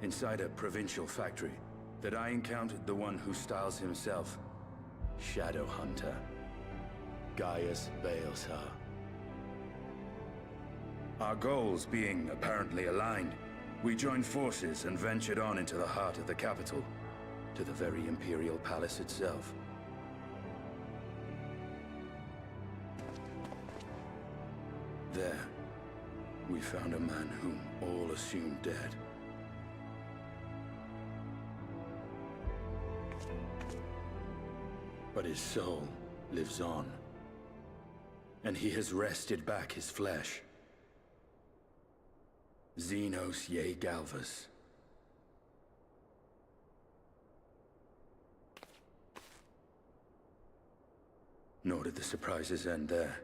inside a provincial factory, that I encountered the one who styles himself Shadow Hunter, Gaius Balesar. Our goals being apparently aligned, we joined forces and ventured on into the heart of the capital, to the very Imperial Palace itself. There, we found a man whom all assumed dead. But his soul lives on, and he has wrested back his flesh. Xenos Ye Galvus. Nor did the surprises end there,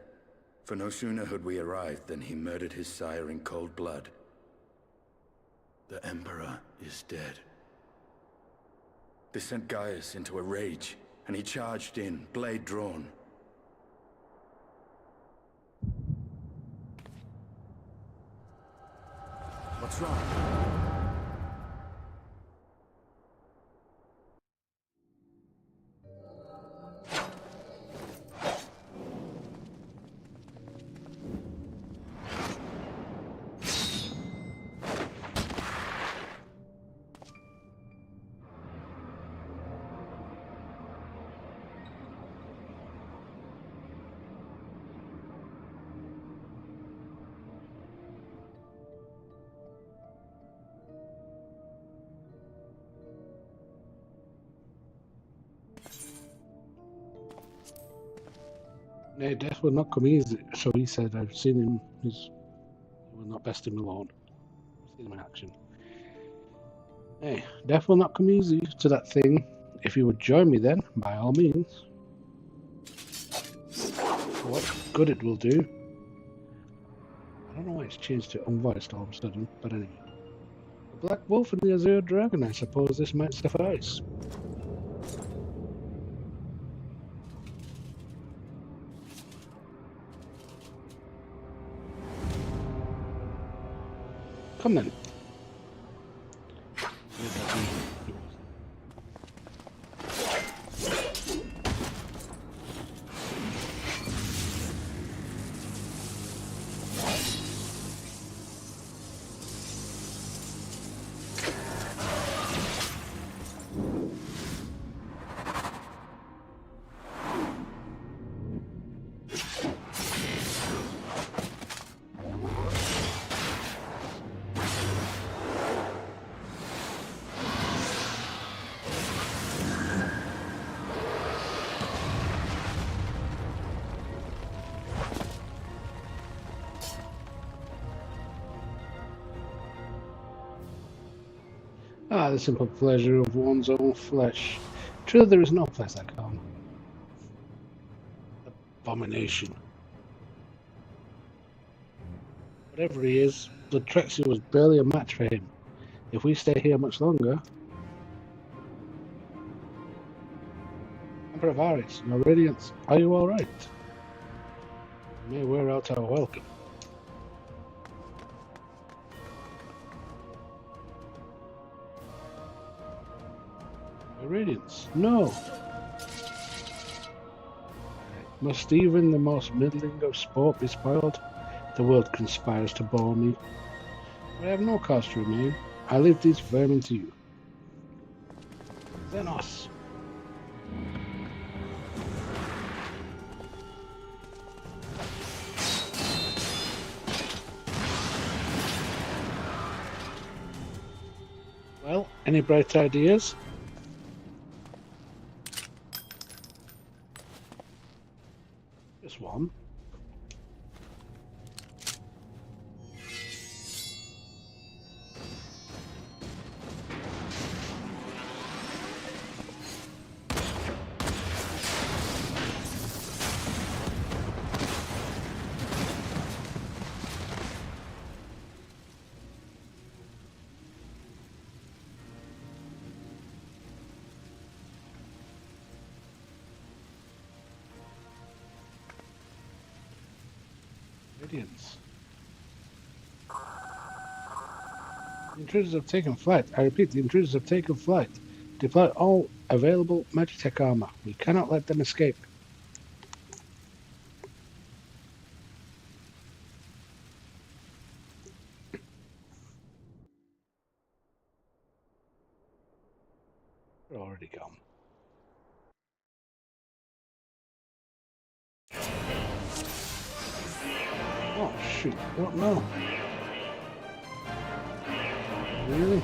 for no sooner had we arrived than he murdered his sire in cold blood. The Emperor is dead. This sent Gaius into a rage, and he charged in, blade drawn. What's wrong? Nay, death will not come easy, so he said. I've seen him. He will not best him alone. I've seen him in action. Hey, death will not come easy to that thing. If you would join me then, by all means. For what good it will do. I don't know why it's changed to unvoiced all of a sudden, but anyway. The Black Wolf and the Azure Dragon, I suppose this might suffice. Come then. Ah, the simple pleasure of one's own flesh. True, there is no place like home. Abomination. Whatever he is, the Trexia was barely a match for him. If we stay here much longer... Emperor Varys, your radiance, are you alright? We may wear out our welcome. Radiance. No! Must even the most middling of sport be spoiled? The world conspires to bore me. But I have no cause to remain. I leave these vermin to you. Xenos! Well, any bright ideas? Just one. Radiance. The intruders have taken flight. I repeat, the intruders have taken flight. Deploy all available Magitech armor. We cannot let them escape. They're already gone. Oh shoot, what now? Really?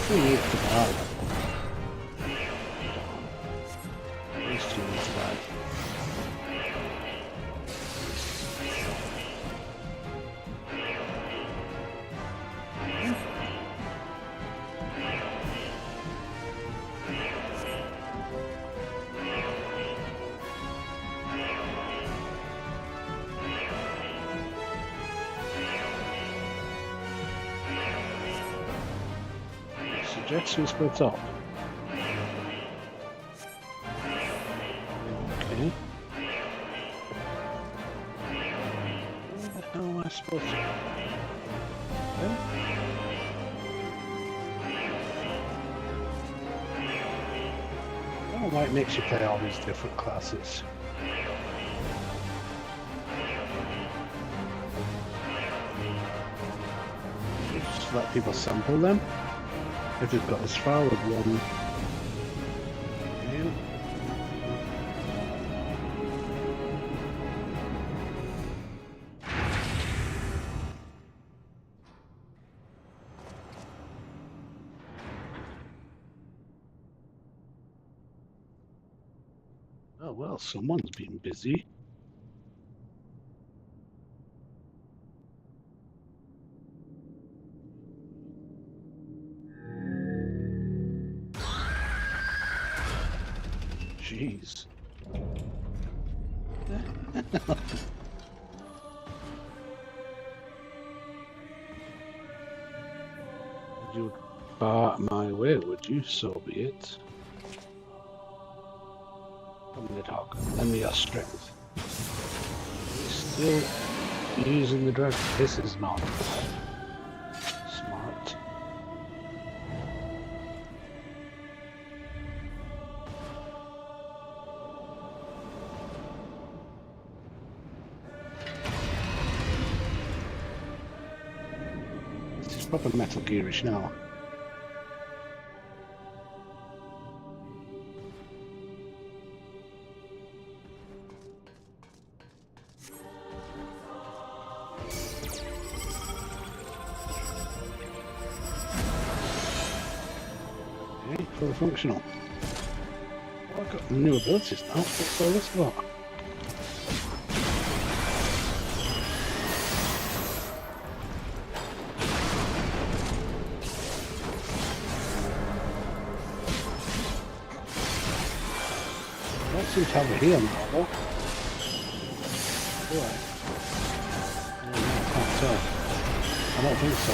Who needs to die? These two need to die. Suggests we split up. Okay. Where the hell am I supposed to go? I don't know why it makes you play all these different classes. You just let people sample them. If they've got as far with one. Yeah. Oh well, someone's been busy. Jeez. You would bar my way, would you? So be it. Come on, dog. Lend me your strength. Still using the dragon. This is not smart. Proper Metal Gearish now. Okay, fully functional. Oh, I've got new abilities now. What's all this about? Seem to have a heal now, though. Do I? No, I can't tell. I don't think so.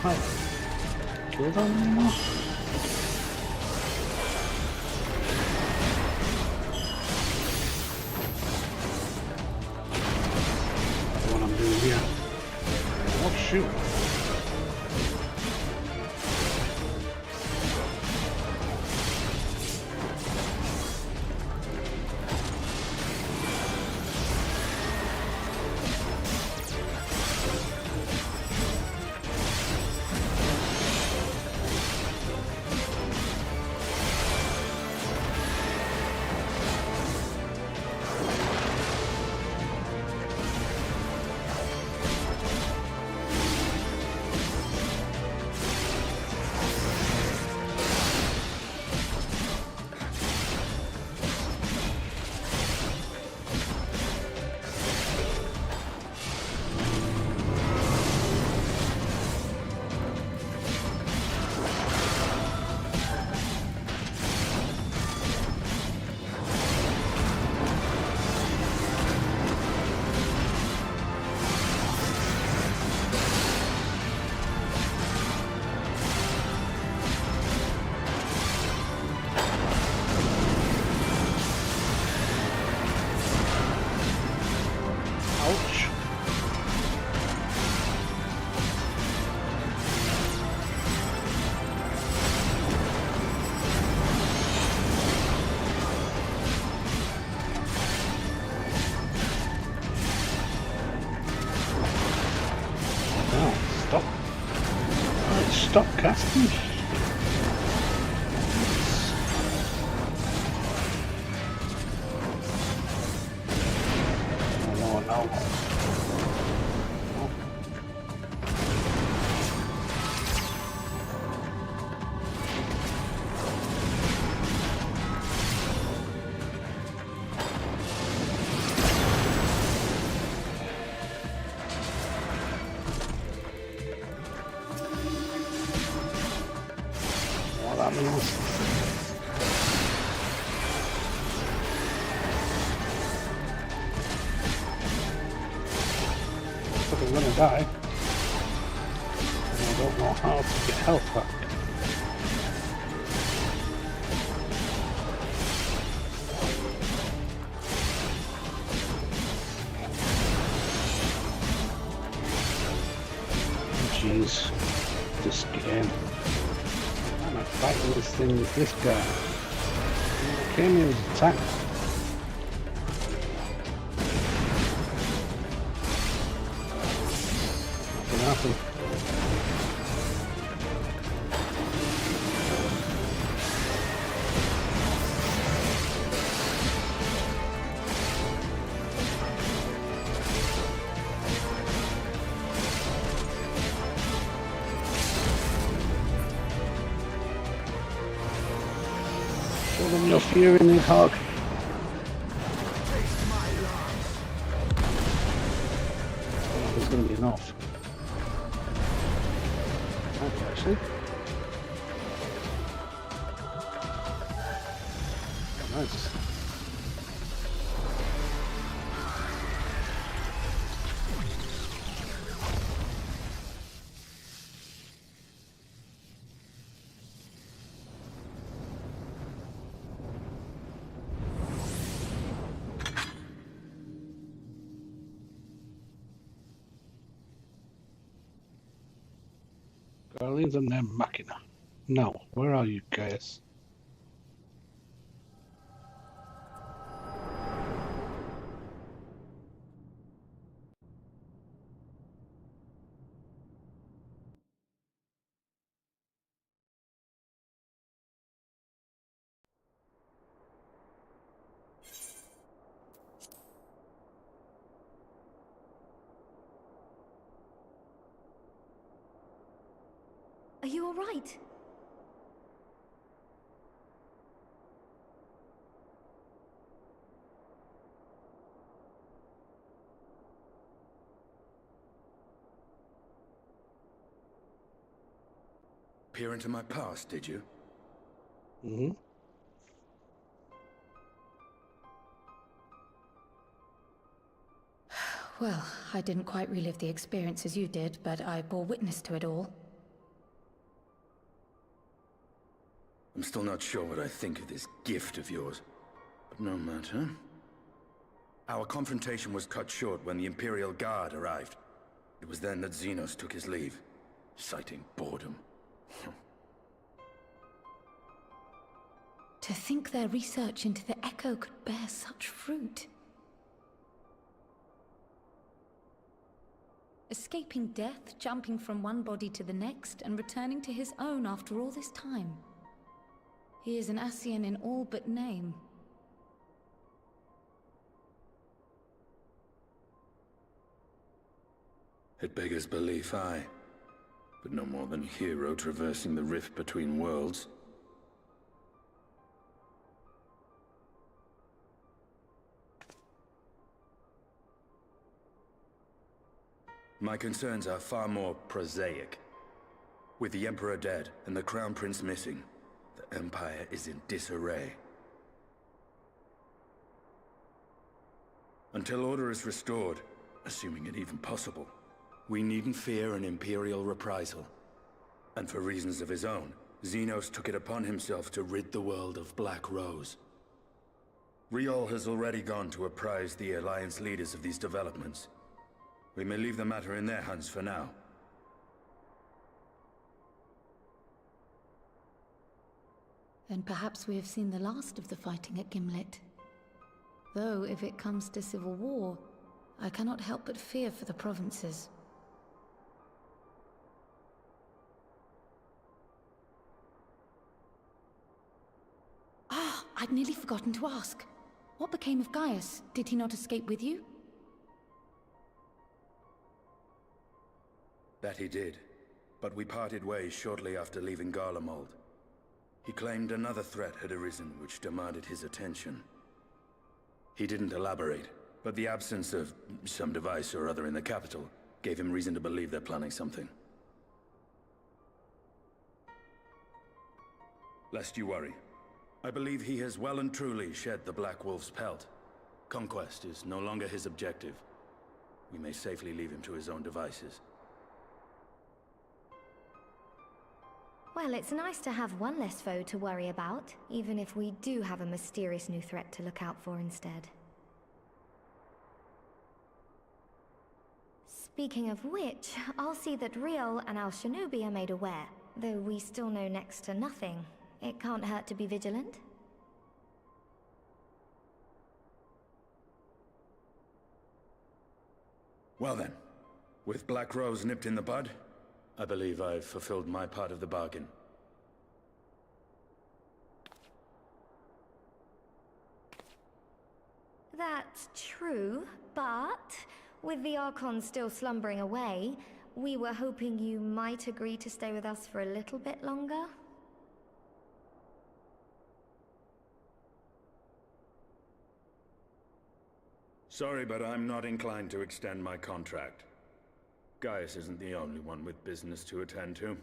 how killed them anymore. That's what I'm doing here. Oh shoot. Ouch. No, stop. Alright, stop casting. No, no, no. What that means. But I'm gonna die. And I don't know how to get health back. Jeez. This game. I'm not fighting this thing with this guy. He came here with attack. Nothing happened. Show them your fear in it, Hog. There's going to be enough. Okay, actually. Nice. Guardians and their Machina. Now, where are you guys? Are you all right? Peer into my past, did you? Mm-hmm. Well, I didn't quite relive the experience as you did, but I bore witness to it all. I'm still not sure what I think of this gift of yours. But no matter. Our confrontation was cut short when the Imperial Guard arrived. It was then that Xenos took his leave, citing boredom. To think their research into the Echo could bear such fruit. Escaping death, jumping from one body to the next, and returning to his own after all this time. He is an Ascian in all but name. It beggars belief, aye. But no more than a hero traversing the rift between worlds. My concerns are far more prosaic. With the Emperor dead and the Crown Prince missing, the Empire is in disarray. Until order is restored, assuming it even possible, we needn't fear an Imperial reprisal. And for reasons of his own, Xenos took it upon himself to rid the world of Black Rose. Riol has already gone to apprise the Alliance leaders of these developments. We may leave the matter in their hands for now. Then perhaps we have seen the last of the fighting at Gimlet. Though, if it comes to civil war, I cannot help but fear for the provinces. Ah, I'd nearly forgotten to ask. What became of Gaius? Did he not escape with you? That he did, but we parted ways shortly after leaving Garlemald. He claimed another threat had arisen which demanded his attention. He didn't elaborate, but the absence of some device or other in the capital gave him reason to believe they're planning something. Lest you worry, I believe he has well and truly shed the Black Wolf's pelt. Conquest is no longer his objective. We may safely leave him to his own devices. Well, it's nice to have one less foe to worry about, even if we do have a mysterious new threat to look out for instead. Speaking of which, I'll see that Riol and Al Shinobi are made aware. Though we still know next to nothing, it can't hurt to be vigilant. Well then, with Black Rose nipped in the bud, I believe I've fulfilled my part of the bargain. That's true, but with the Archon still slumbering away, we were hoping you might agree to stay with us for a little bit longer. Sorry, but I'm not inclined to extend my contract. Gaius isn't the only one with business to attend to.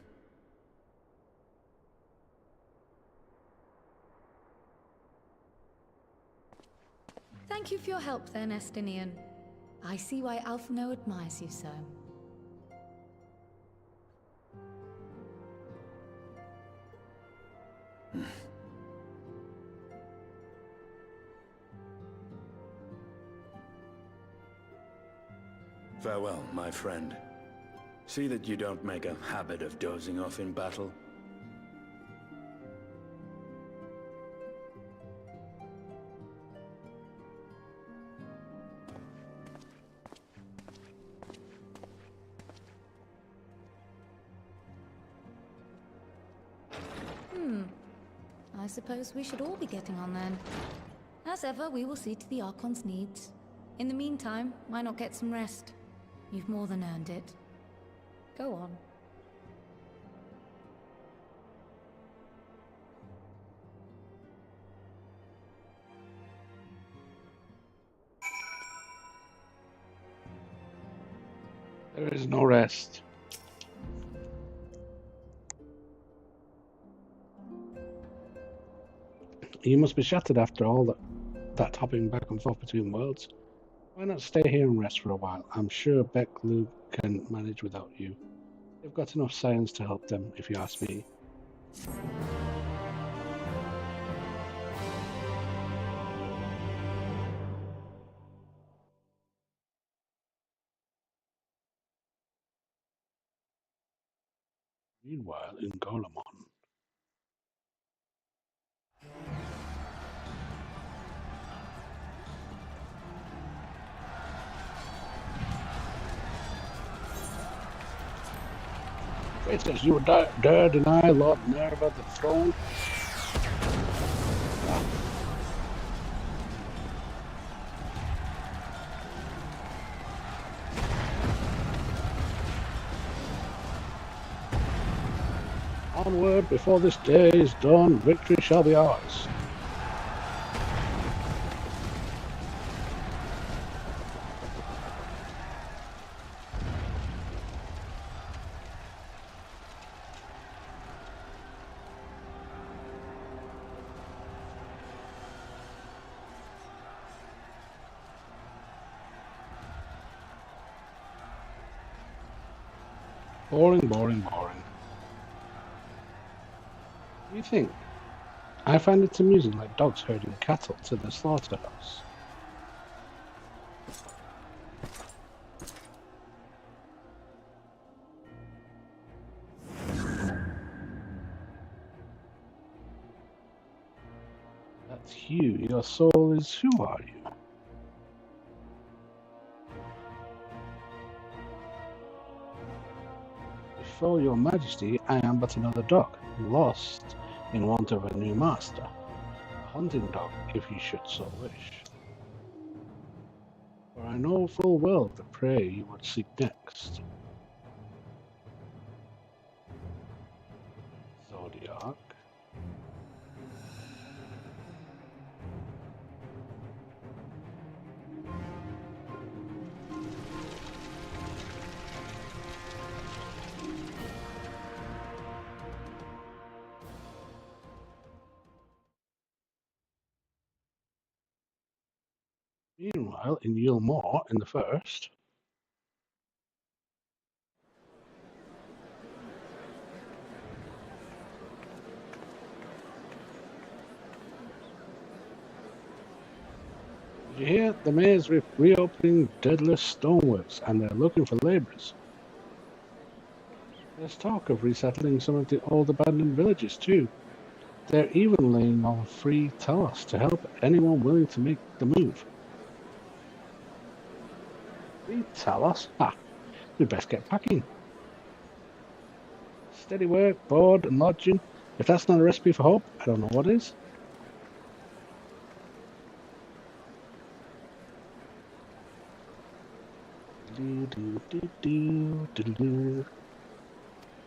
Thank you for your help then, Estinian. I see why Alphino admires you so. Farewell, my friend. See that you don't make a habit of dozing off in battle. I suppose we should all be getting on then. As ever, we will see to the Archon's needs. In the meantime, why not get some rest? You've more than earned it. Go on. There is no rest. You must be shattered after all that hopping back and forth between worlds. Why not stay here and rest for a while? I'm sure Beck Luke can manage without you. They've got enough science to help them, if you ask me. Meanwhile, in Golemon. Traitors, you would dare deny Lord Nerva the throne? Onward, before this day is done, victory shall be ours. Boring, boring, boring. What do you think? I find it amusing like dogs herding cattle to the slaughterhouse. That's you. Your soul is who are you? Before your majesty, I am but another dog, lost in want of a new master. A hunting dog, if you should so wish. For I know full well the prey you would seek next. Zodiac. Meanwhile, in Yulmore, in the first, did you hear? The mayor's reopening Deadless Stoneworks, and they're looking for labourers. There's talk of resettling some of the old abandoned villages too. They're even laying on free Talos to help anyone willing to make the move. Free Talos? Ha! We'd best get packing. Steady work, board and lodging. If that's not a recipe for hope, I don't know what is.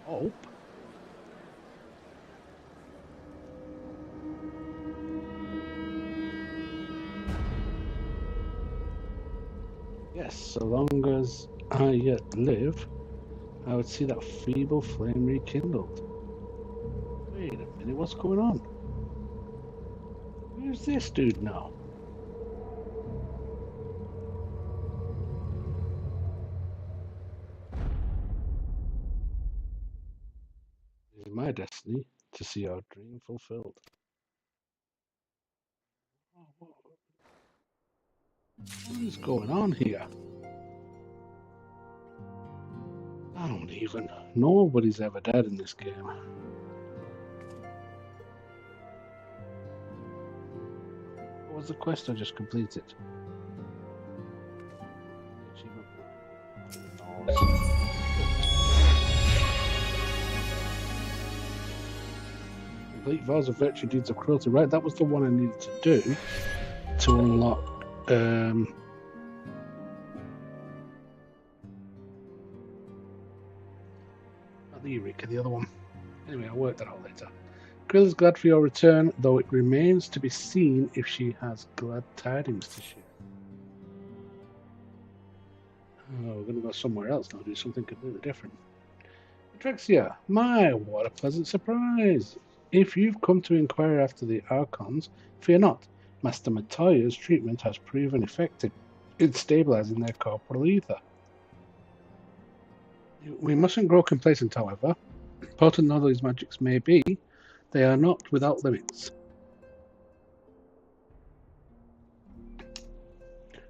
Hope? Yes, so long as I yet live, I would see that feeble flame rekindled. Wait a minute, what's going on? Who's this dude now? It is my destiny to see our dream fulfilled. What is going on here? I don't even. Nobody's ever dead in this game. What was the quest I just completed? Complete vows of virtue, deeds of cruelty. Right, that was the one I needed to do to unlock not the Eureka, the other one. Anyway, I'll work that out later. Krill is glad for your return, though it remains to be seen if she has glad tidings to share. Oh, we're going to go somewhere else now, do something completely different. Drexia, my, what a pleasant surprise! If you've come to inquire after the Archons, fear not. Master Matoya's treatment has proven effective in stabilizing their corporal ether. We mustn't grow complacent, however. Potent though these magics may be, they are not without limits.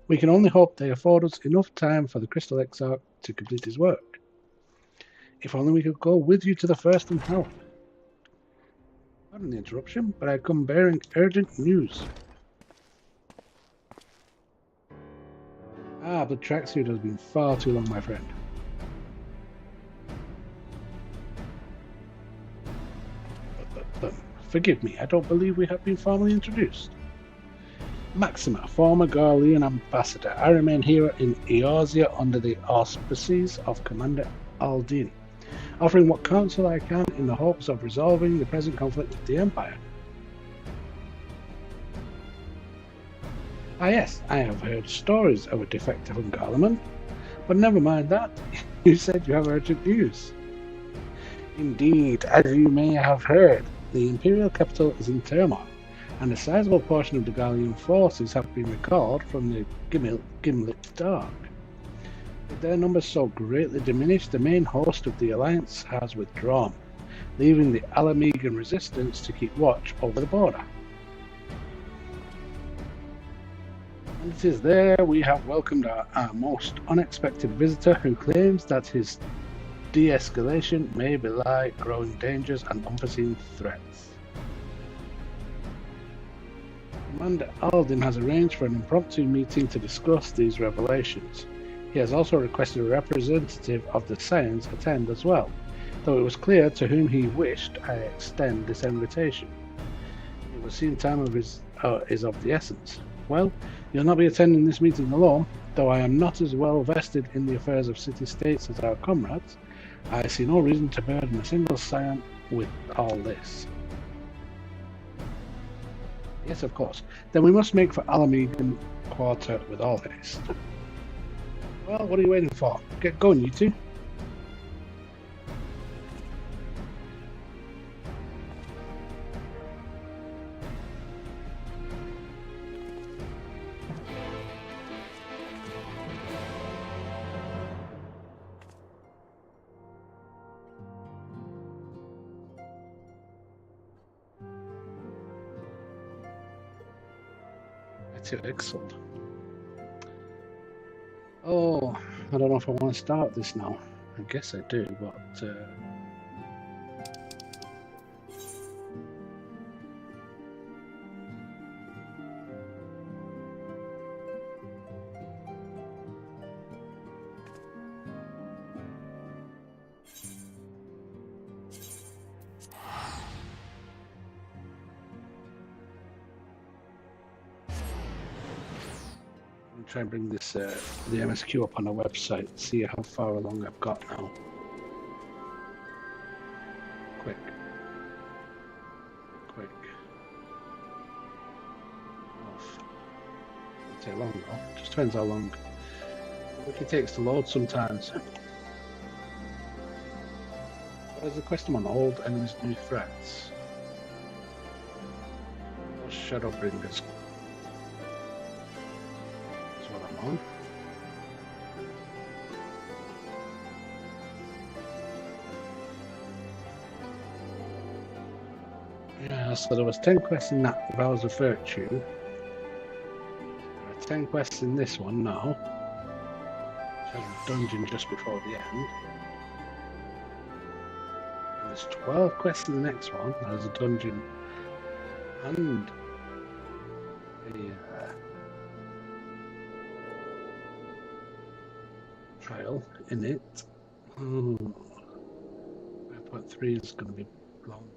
We can only hope they afford us enough time for the Crystal Exarch to complete his work. If only we could go with you to the first and help. Pardon the interruption, but I come bearing urgent news. Ah, the tracksuit has been far too long, my friend. But forgive me, I don't believe we have been formally introduced. Maxima, former Garlean ambassador. I remain here in Eorzea under the auspices of Commander Aldin, offering what counsel I can in the hopes of resolving the present conflict with the Empire. Ah yes, I have heard stories of a defector from Garlemald, but never mind that. You said you have urgent news. Indeed, as you may have heard, the Imperial capital is in turmoil, and a sizable portion of the Garlean forces have been recalled from the Gimlet Dark. With their numbers so greatly diminished, the main host of the Alliance has withdrawn, leaving the Alamegan resistance to keep watch over the border. And it is there we have welcomed our most unexpected visitor, who claims that his de-escalation may belie growing dangers and unforeseen threats. Commander Aldin has arranged for an impromptu meeting to discuss these revelations. He has also requested a representative of the Scions attend as well, though it was clear to whom he wished I extend this invitation. It would seem time is of the essence. Well, you'll not be attending this meeting alone, though I am not as well vested in the affairs of city-states as our comrades. I see no reason to burden a single Scion with all this. Yes, of course. Then we must make for Alamegan Quarter with all haste. Well, what are you waiting for? Get going, you two. Excellent. Oh, I don't know if I want to start this now. I guess I do, but try and bring this the MSQ up on our website, see how far along I've got now. Quick. Off. It'll take long though. Just depends how long it takes to load sometimes. What is the question on old enemies, new threats? Shadowbringers. On. Yeah, so there was 10 quests in that Vows of Virtue. There are 10 quests in this one now. Which has a dungeon just before the end. And there's 12 quests in the next one. There's a dungeon and a trial in it. 5.3 is going to be long.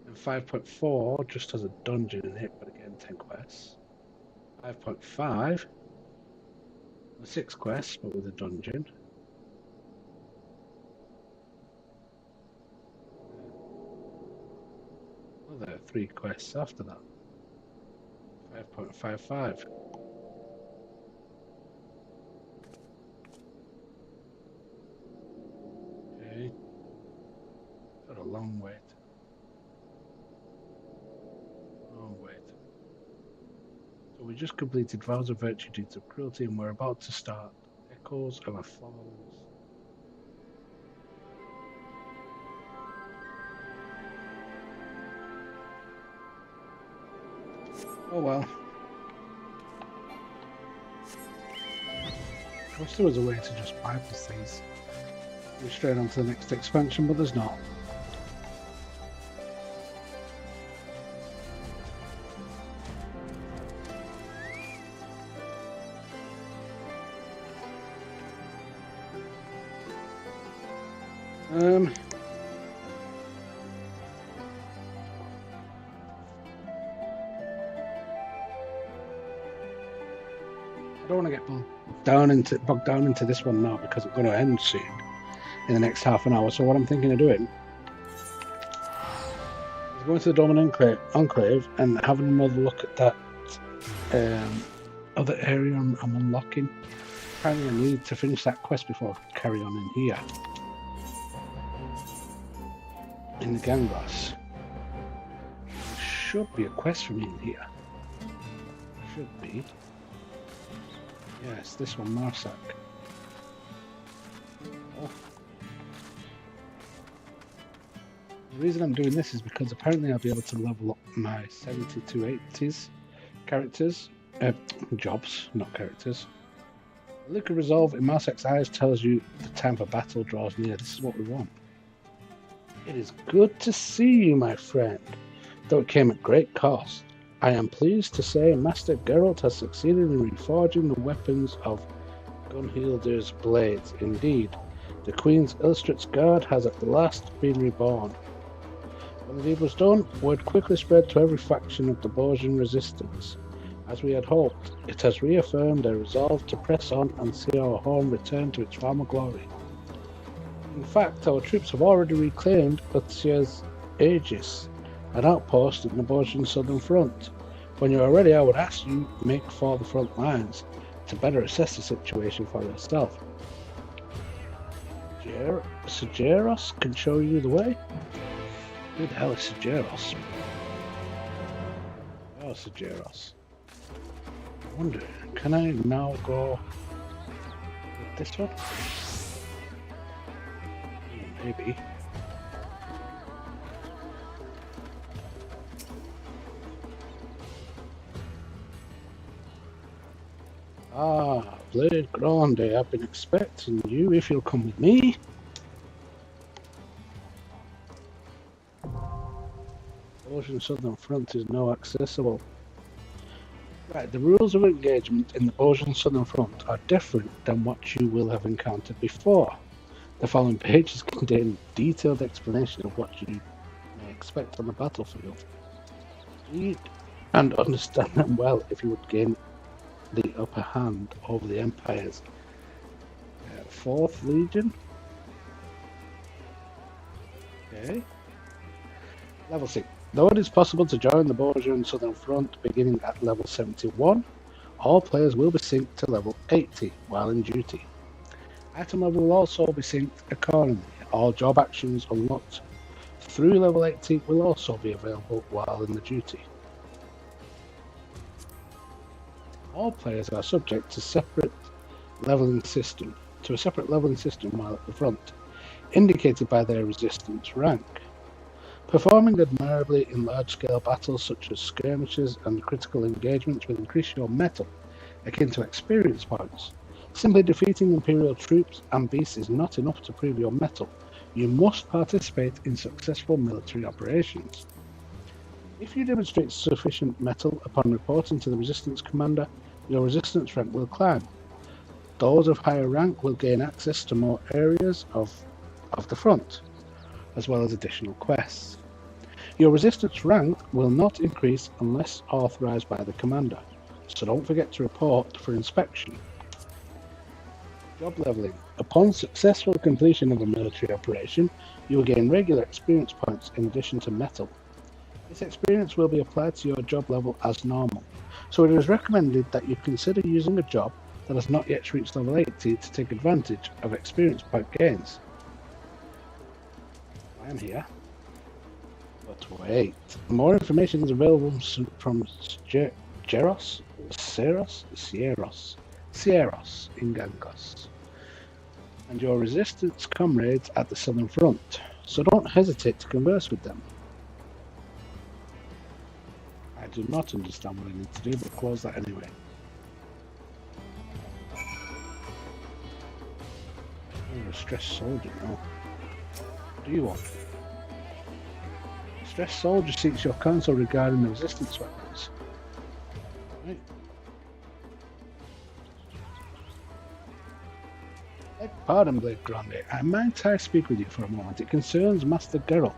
And 5.4 just has a dungeon in it, but again 10 quests. 5.5, 6 quests, but with a dungeon. Oh, there are 3 quests after that. 5.55. Got a long wait. So we just completed Vows of Virtue, Deeds of Cruelty, and we're about to start Echoes of a Falls. Oh well. I wish there was a way to just bypass these. We're straight on to the next expansion, but there's not. I don't want to get bogged down into this one now because it's going to end soon in the next half an hour. So what I'm thinking of doing is going to the Dominant Enclave and having another look at that other area I'm unlocking. Apparently I need to finish that quest before I carry on in here. In the Gangos. There should be a quest for me in here. Should be. Yes, this one, Marsak. Oh. The reason I'm doing this is because apparently I'll be able to level up my 70 to 80s characters. Jobs, not characters. The look of resolve in Marsak's eyes tells you the time for battle draws near. This is what we want. It is good to see you, my friend, though it came at great cost. I am pleased to say Master Geralt has succeeded in reforging the weapons of Gunhilder's blades. Indeed, the Queen's Illustrate's Guard has at last been reborn. When the deed was done, word quickly spread to every faction of the Borgian resistance. As we had hoped, it has reaffirmed their resolve to press on and see our home return to its former glory. In fact, our troops have already reclaimed Utsia's Aegis, an outpost in the Borgian southern front. When you are ready, I would ask you to make for the front lines to better assess the situation for yourself. Segeros can show you the way? Who the hell is Segeros? Oh, Segeros. I wonder, can I now go with this one? Maybe. Ah, Blade Grande, I've been expecting you if you'll come with me. Ocean Southern Front is now accessible. Right, the rules of engagement in the Ocean Southern Front are different than what you will have encountered before. The following pages contain a detailed explanation of what you may expect on the battlefield. Read and understand them well if you would gain the upper hand over the Empire's 4th Legion. Okay. Level 6. Though it is possible to join the Borgian Southern Front beginning at level 71, all players will be synced to level 80 while in duty. Item level will also be synced accordingly. All job actions unlocked through level 80 will also be available while in the duty. All players are subject to a separate leveling system while at the front, indicated by their resistance rank. Performing admirably in large-scale battles such as skirmishes and critical engagements will increase your mettle, akin to experience points. Simply defeating Imperial troops and beasts is not enough to prove your mettle. You must participate in successful military operations. If you demonstrate sufficient mettle upon reporting to the Resistance Commander, your resistance rank will climb. Those of higher rank will gain access to more areas of the front, as well as additional quests. Your resistance rank will not increase unless authorized by the Commander, so don't forget to report for inspection. Job leveling. Upon successful completion of a military operation, you will gain regular experience points in addition to mettle. This experience will be applied to your job level as normal, so it is recommended that you consider using a job that has not yet reached level 80 to take advantage of experience point gains. I am here. But wait, more information is available from Sierros in Gangos, and your resistance comrades at the Southern Front, so don't hesitate to converse with them. I do not understand what I need to do, but close that anyway. stressed soldier now. What do you want? A stressed soldier seeks your counsel regarding the resistance weapons. Right. Pardon, Blade Grande. Might I speak with you for a moment? It concerns Master Geralt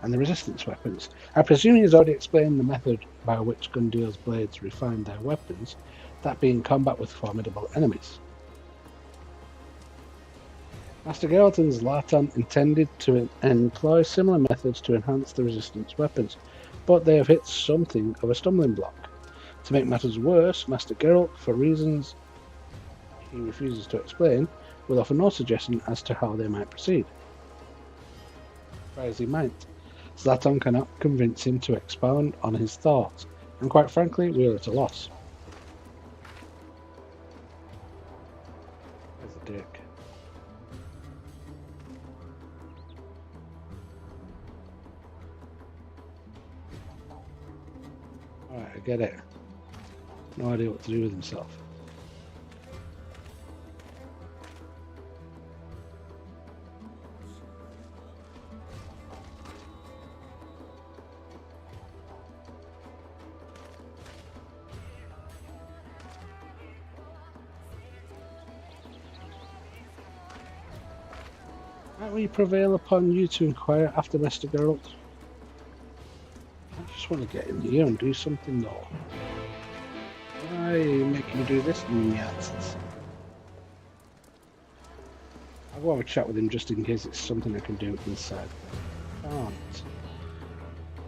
and the resistance weapons. I presume he has already explained the method by which Gundir's blades refine their weapons, that being combat with formidable enemies. Master Geralt and Zlatan intended to employ similar methods to enhance the resistance weapons, but they have hit something of a stumbling block. To make matters worse, Master Geralt, for reasons he refuses to explain, will offer no suggestion as to how they might proceed. Try as he might, Zlatan cannot convince him to expound on his thoughts, and quite frankly, we are at a loss. There's the dick. Alright, I get it. No idea what to do with himself. Might we prevail upon you to inquire after Master Geralt? I just want to get in here and do something though. Why are you making me do this nonsense? I'll go have a chat with him just in case it's something I can do inside. I can't.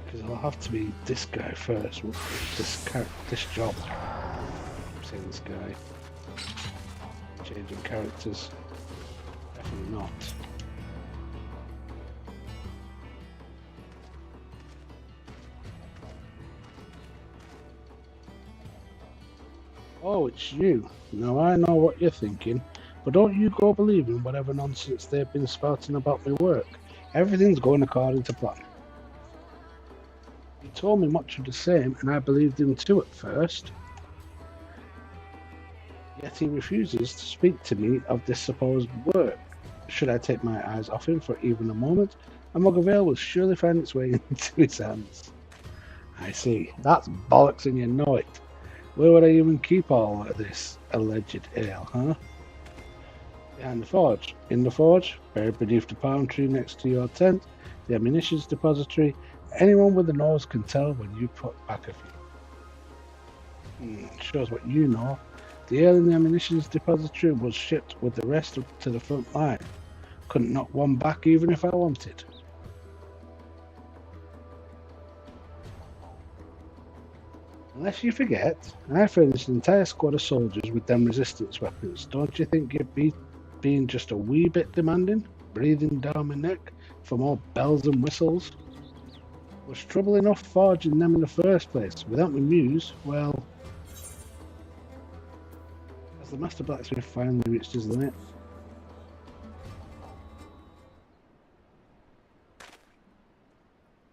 Because I'll have to be this guy first. This job. I'm saying this guy. Changing characters. Definitely not. Oh, it's you. Now I know what you're thinking, but don't you go believing whatever nonsense they've been spouting about my work. Everything's going according to plan. He told me much of the same, and I believed him too at first. Yet he refuses to speak to me of this supposed work. Should I take my eyes off him for even a moment, a mug of ale will surely find its way into his hands. I see. That's bollocks and you know it. Where would I even keep all of this alleged ale, huh? Behind the forge. In the forge, buried beneath the palm tree next to your tent, the ammunitions depository. Anyone with a nose can tell when you put back a few. Shows what you know. The ale in the ammunitions depository was shipped with the rest to the front line. Couldn't knock one back even if I wanted. Unless you forget, I furnished an entire squad of soldiers with them resistance weapons. Don't you think you'd be being just a wee bit demanding? Breathing down my neck for more bells and whistles? Was trouble enough forging them in the first place? Without my muse, well... Has the master blacksmith finally reached his limit?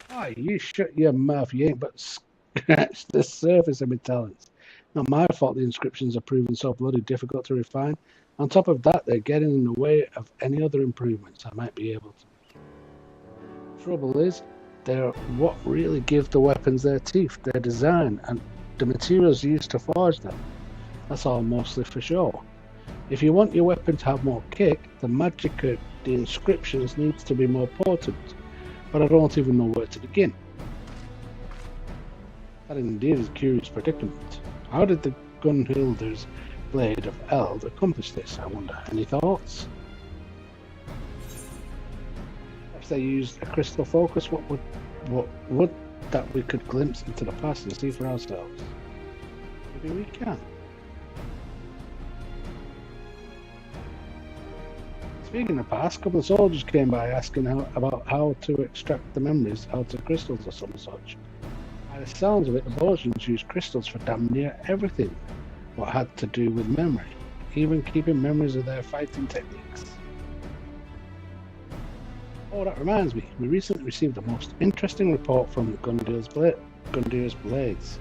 Oh, you shut your mouth, you ain't but scratch the surface of my talents. Not my fault the inscriptions are proving so bloody difficult to refine. On top of that, they're getting in the way of any other improvements I might be able to make. Trouble is, they're what really give the weapons their teeth, their design, and the materials used to forge them. That's all mostly for show. If you want your weapon to have more kick, the magic of the inscriptions needs to be more potent. But I don't even know where to begin. That indeed is a curious predicament. How did the Gunhilder's Blade of Eld accomplish this, I wonder? Any thoughts? If they used a crystal focus, what would that we could glimpse into the past and see for ourselves? Maybe we can. Speaking of past, a couple of soldiers came by asking about how to extract the memories out of crystals or some such. By the sounds of it, the Bosnians used crystals for damn near everything what had to do with memory, even keeping memories of their fighting techniques. Oh, that reminds me, we recently received a most interesting report from Gundir's Blades.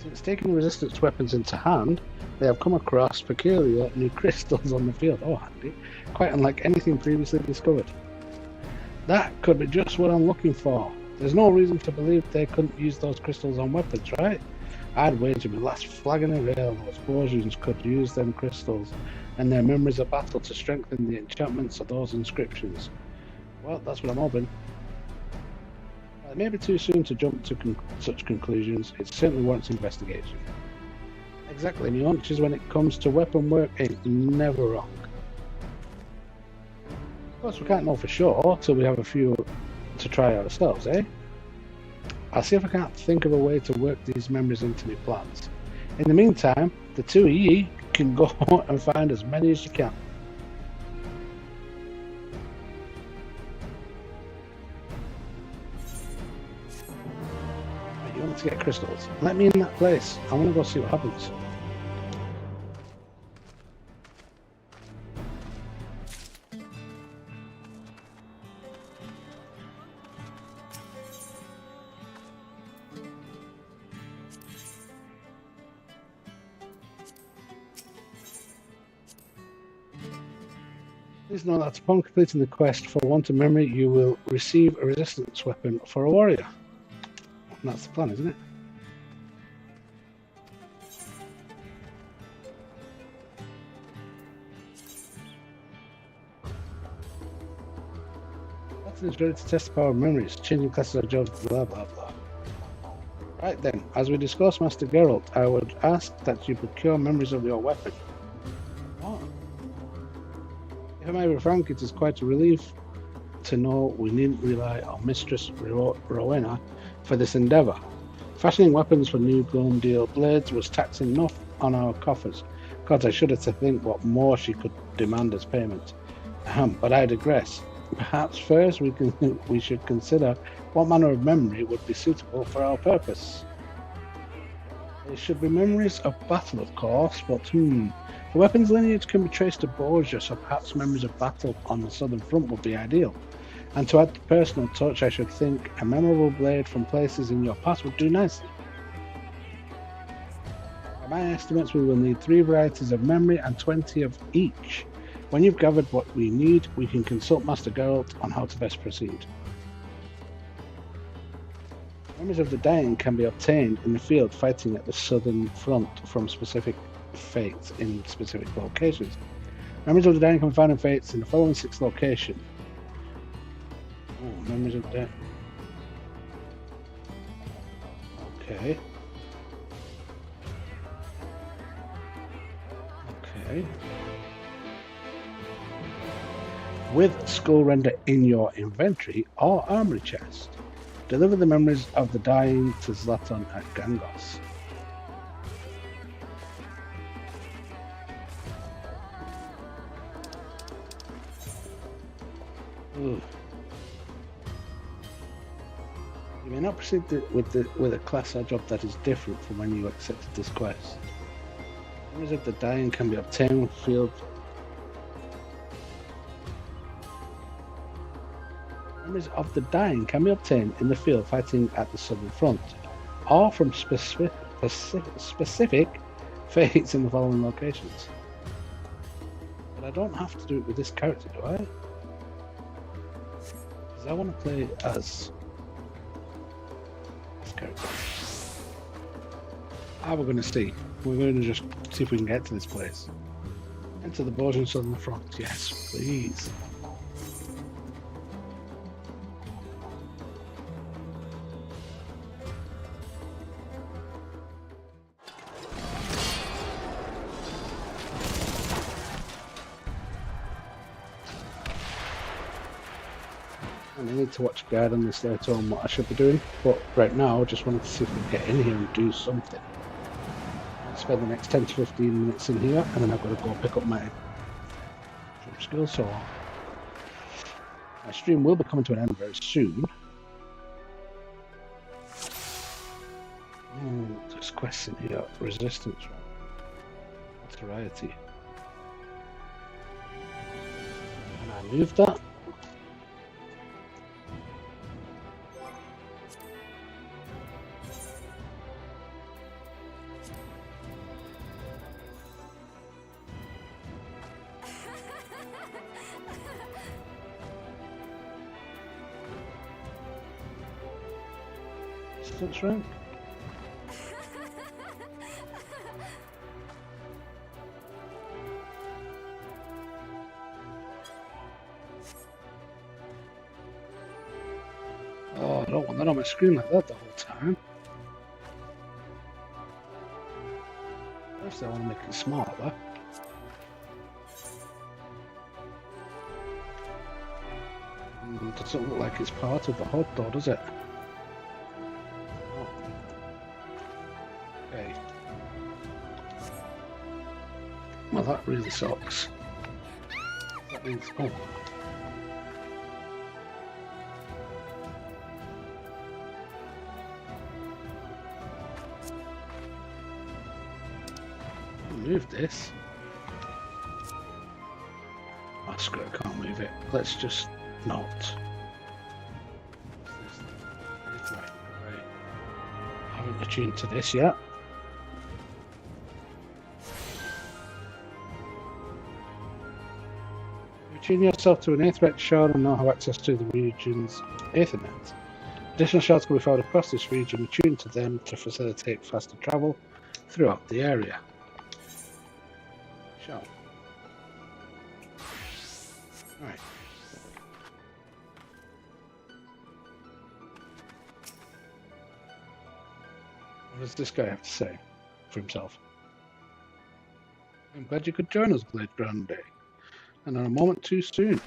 Since taking resistance weapons into hand, they have come across peculiar new crystals on the field. Oh, handy. Quite unlike anything previously discovered. That could be just what I'm looking for. There's no reason to believe they couldn't use those crystals on weapons, right? I'd wager my last flag in the rail those Borgians could use them crystals and their memories of battle to strengthen the enchantments of those inscriptions. Well, that's what I'm hoping. It may be too soon to jump to such conclusions. It certainly warrants investigation. Exactly, my hunches when it comes to weapon work ain't never wrong. Of course, we can't know for sure till we have a few to try ourselves, eh? I'll see if I can't think of a way to work these memories into my plans. In the meantime, the two of ye can go and find as many as you can. You want to get crystals? Let me in that place. I want to go see what happens. Please know that upon completing the quest for Wanted Memory, you will receive a resistance weapon for a warrior. And that's the plan, isn't it? Wanted is ready to test the power of memories, changing classes of jobs, blah blah blah. Right then, as we discussed, Master Geralt, I would ask that you procure memories of your weapon. If I may be frank, it is quite a relief to know we needn't rely on Mistress Rowena for this endeavour. Fashioning weapons for new Glomdale blades was taxing enough on our coffers. God, I shudder to think what more she could demand as payment. But I digress. Perhaps first we should consider what manner of memory would be suitable for our purpose. It should be memories of battle, of course, but the weapons lineage can be traced to Borgia, so perhaps memories of battle on the southern front would be ideal. And to add the personal touch, I should think a memorable blade from places in your past would do nicely. By my estimates, we will need 3 varieties of memory and 20 of each. When you've gathered what we need, we can consult Master Geralt on how to best proceed. Memories of the dying can be obtained in the field fighting at the southern front from specific fates in specific locations. Memories of the dying can be found in fates in the following 6 locations. Oh, memories of the dead. Okay. Okay. With Skull Render in your inventory or armory chest. Deliver the memories of the dying to Zlatan at Gangos. Ooh. You may not proceed with a class or job that is different from when you accepted this quest. Memories of the dying can be obtained with field. Memories of the dying can be obtained in the field fighting at the southern front, or from specific fates in the following locations. But I don't have to do it with this character, do I? Because I want to play as this character. We're going to see. We're going to just see if we can get to this place. Enter the Borgian southern front. Yes, please. I need to watch a guide on this later on what I should be doing, but right now I just wanted to see if we can get in here and do something. I'll spend the next 10 to 15 minutes in here and then I've got to go pick up my jump skill, so my stream will be coming to an end very soon. There's quests in here, resistance, notoriety. And I moved that. Resistance rank? Oh, I don't want that on my screen like that the whole time. First I want to make it smaller. It doesn't look like it's part of the HUD though, does it? Oh. Okay. Well, that really sucks. That means... oh. Move this. Oh, screw it, I can't move it. Let's just not. Right. I haven't attuned to this yet. Attune yourself to an Aethernet shard and now have access to the region's Aethernet. Additional shards can be found across this region. Attune to them to facilitate faster travel throughout the area. Shard. Right. What does this guy have to say for himself? I'm glad you could join us, Blade Grande, and on a moment too soon.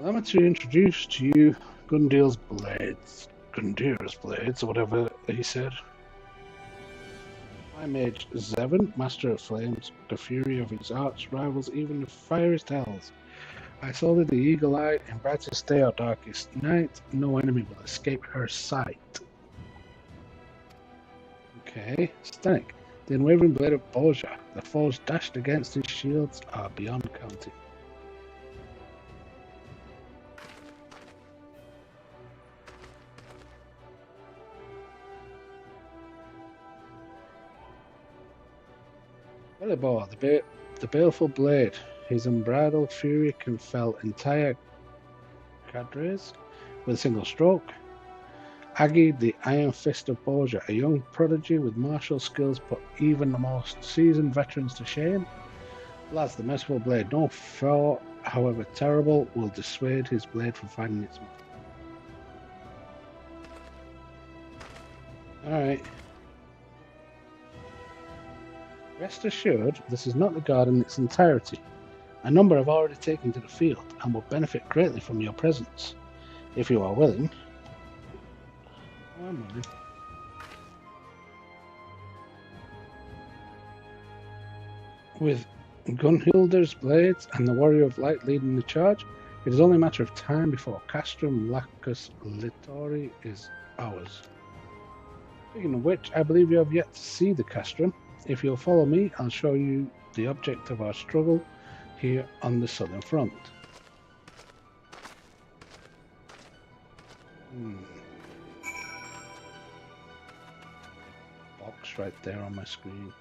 Allow me to introduce to you Gundir's blades, or whatever he said. I mage Zevon, Master of Flames, the fury of his arch rivals even the fiercest hells. I solid the eagle-eyed in brightest day or darkest night, no enemy will escape her sight. Okay, Stanek, the unwavering blade of Borgia, the foes dashed against his shields are beyond counting. Belibor, the baleful blade, his unbridled fury can fell entire cadres with a single stroke. Aggie, the iron fist of Borgia, a young prodigy with martial skills put even the most seasoned veterans to shame. Lads, the merciful blade, no foe, however terrible, will dissuade his blade from finding its mark. Alright. Rest assured, this is not the guard in its entirety. A number have already taken to the field and will benefit greatly from your presence, if you are willing. Oh, I'm willing. With Gunhilder's blades and the Warrior of Light leading the charge, it is only a matter of time before Castrum Lacus Litori is ours. Speaking of which, I believe you have yet to see the Castrum. If you'll follow me, I'll show you the object of our struggle here on the southern front. Box right there on my screen.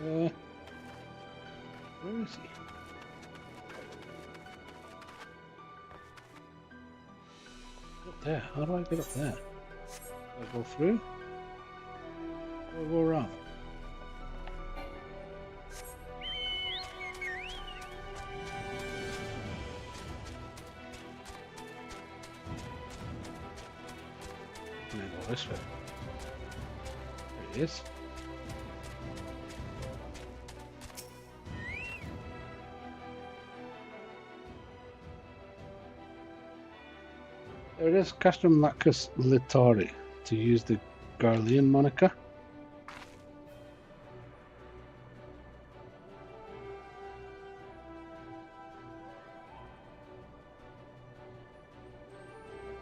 Where is he? Up there. How do I get up there? Do I go through? Or go around? Can I go this way? There he is. There it is, Castrum Lacus Litori, to use the Garlean moniker.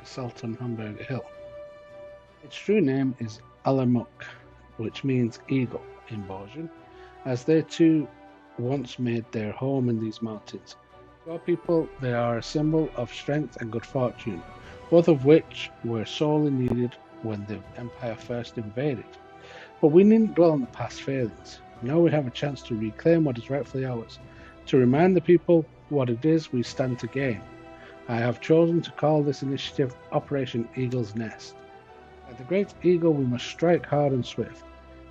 Sultan Hamburger Hill. Its true name is Alamuk, which means eagle in Borgian, as they too once made their home in these mountains. To our people, they are a symbol of strength and good fortune, both of which were sorely needed when the Empire first invaded. But we needn't dwell on the past failings. Now we have a chance to reclaim what is rightfully ours, to remind the people what it is we stand to gain. I have chosen to call this initiative Operation Eagle's Nest. Like the great eagle, we must strike hard and swift,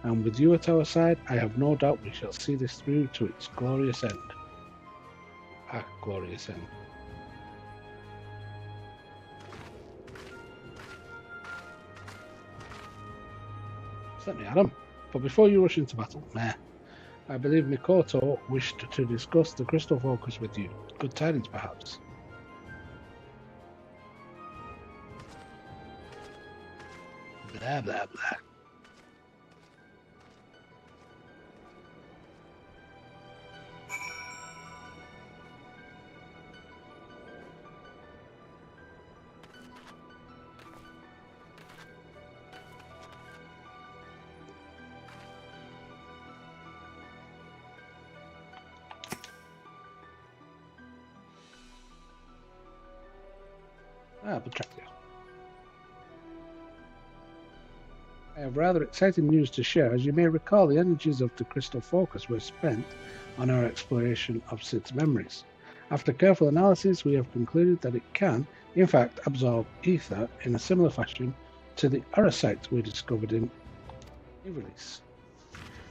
and with you at our side, I have no doubt we shall see this through to its glorious end. Ah, glorious end. Certainly, Adam. But before you rush into battle, I believe Mikoto wished to discuss the crystal focus with you. Good tidings, perhaps. Blah, blah, blah. Betrayal. I have rather exciting news to share. As you may recall, the energies of the crystal focus were spent on our exploration of Sid's memories. After careful analysis, we have concluded that it can, in fact, absorb ether in a similar fashion to the Arasite we discovered in release.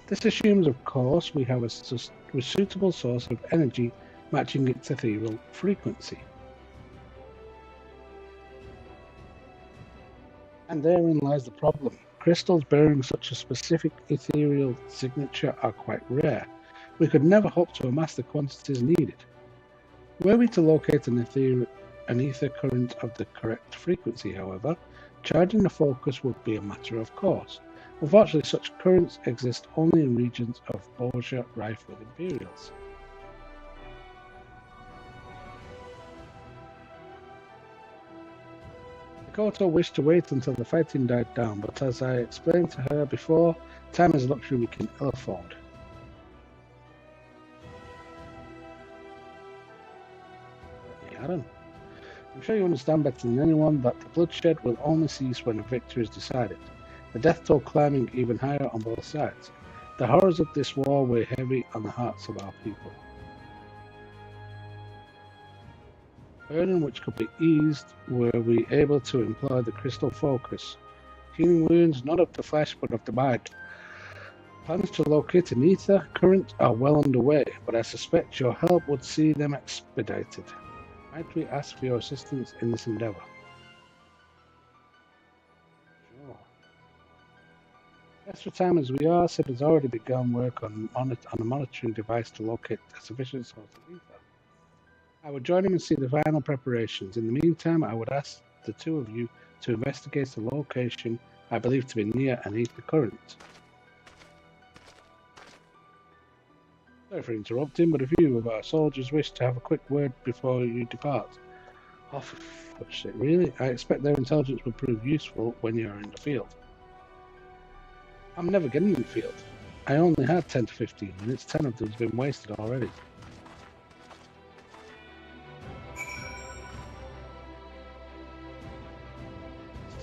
This assumes, of course, we have a suitable source of energy matching its ethereal frequency. And therein lies the problem. Crystals bearing such a specific ethereal signature are quite rare. We could never hope to amass the quantities needed. Were we to locate an ether current of the correct frequency, however, charging the focus would be a matter of course. Unfortunately, such currents exist only in regions of Borgia rife with Imperials. Mikoto wished to wait until the fighting died down, but as I explained to her before, time is a luxury we can ill afford. Aaron, I'm sure you understand better than anyone that the bloodshed will only cease when a victory is decided, the death toll climbing even higher on both sides. The horrors of this war weigh heavy on the hearts of our people. Burden which could be eased were we able to employ the crystal focus, healing wounds not of the flesh but of the mind. Plans to locate an ether current are well underway, but I suspect your help would see them expedited. Might we ask for your assistance in this endeavor? Sure. Extra time as we are, Sid has already begun work on a monitoring device to locate a sufficient source of ether. I would join him and see the final preparations. In the meantime, I would ask the two of you to investigate the location I believe to be near an ether current. Sorry for interrupting, but a few of our soldiers wish to have a quick word before you depart. Oh, for fuck's sake, really? I expect their intelligence will prove useful when you are in the field. I'm never getting in the field. I only had 10 to 15 minutes. 10 of them have been wasted already.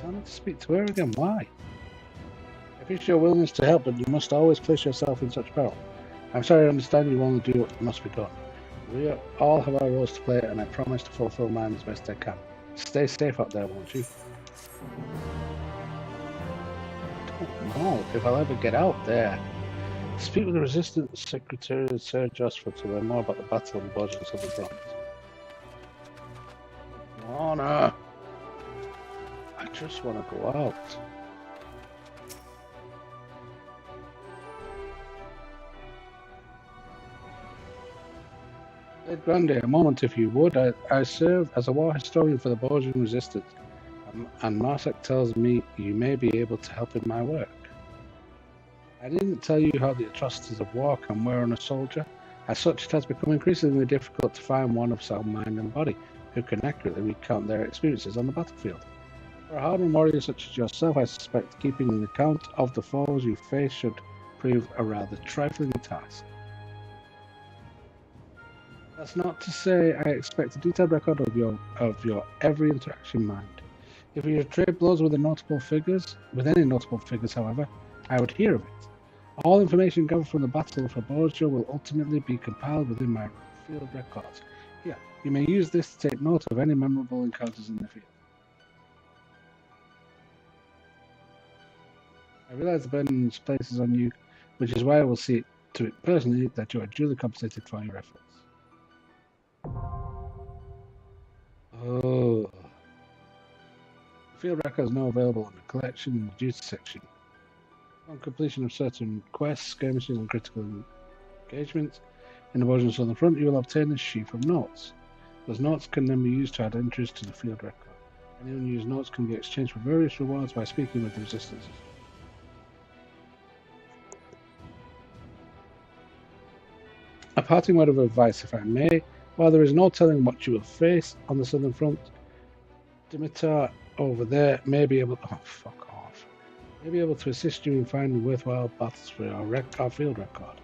Tell me to speak to her again. Why? I appreciate your willingness to help, but you must always place yourself in such peril. I'm sorry, I understand you only do what must be done. We all have our roles to play, and I promise to fulfill mine as best I can. Stay safe out there, won't you? I don't know if I'll ever get out there. Speak with the Resistance Secretary Sir Josphat to learn more about the battle on Borgia and Southern Front. Honor. I just want to go out. Lord Grande, a moment if you would. I serve as a war historian for the Borgian Resistance, and Marsak tells me you may be able to help in my work. I didn't tell you how the atrocities of war can wear on a soldier. As such, it has become increasingly difficult to find one of sound mind and body who can accurately recount their experiences on the battlefield. For a hardened warrior such as yourself, I suspect keeping an account of the foes you face should prove a rather trifling task. That's not to say I expect a detailed record of your every interaction, mind. If you trade blows with any notable figures, however, I would hear of it. All information gathered from the Battle for Borgia will ultimately be compiled within my field records. Here, you may use this to take note of any memorable encounters in the field. I realize the burden places on you, which is why I will see to it personally that you are duly compensated for your efforts. Oh. The field records now available in the collection in the duty section. On completion of certain quests, skirmishes, and critical engagements in the Borgian Southern Front, you will obtain a sheaf of notes. Those notes can then be used to add entries to the field record. Any unused notes can be exchanged for various rewards by speaking with the Resistance. A parting word of advice, if I may. While there is no telling what you will face on the Southern Front, Dimitar over there may be able to... Oh, fuck off. May be able to assist you in finding worthwhile battles for our field record.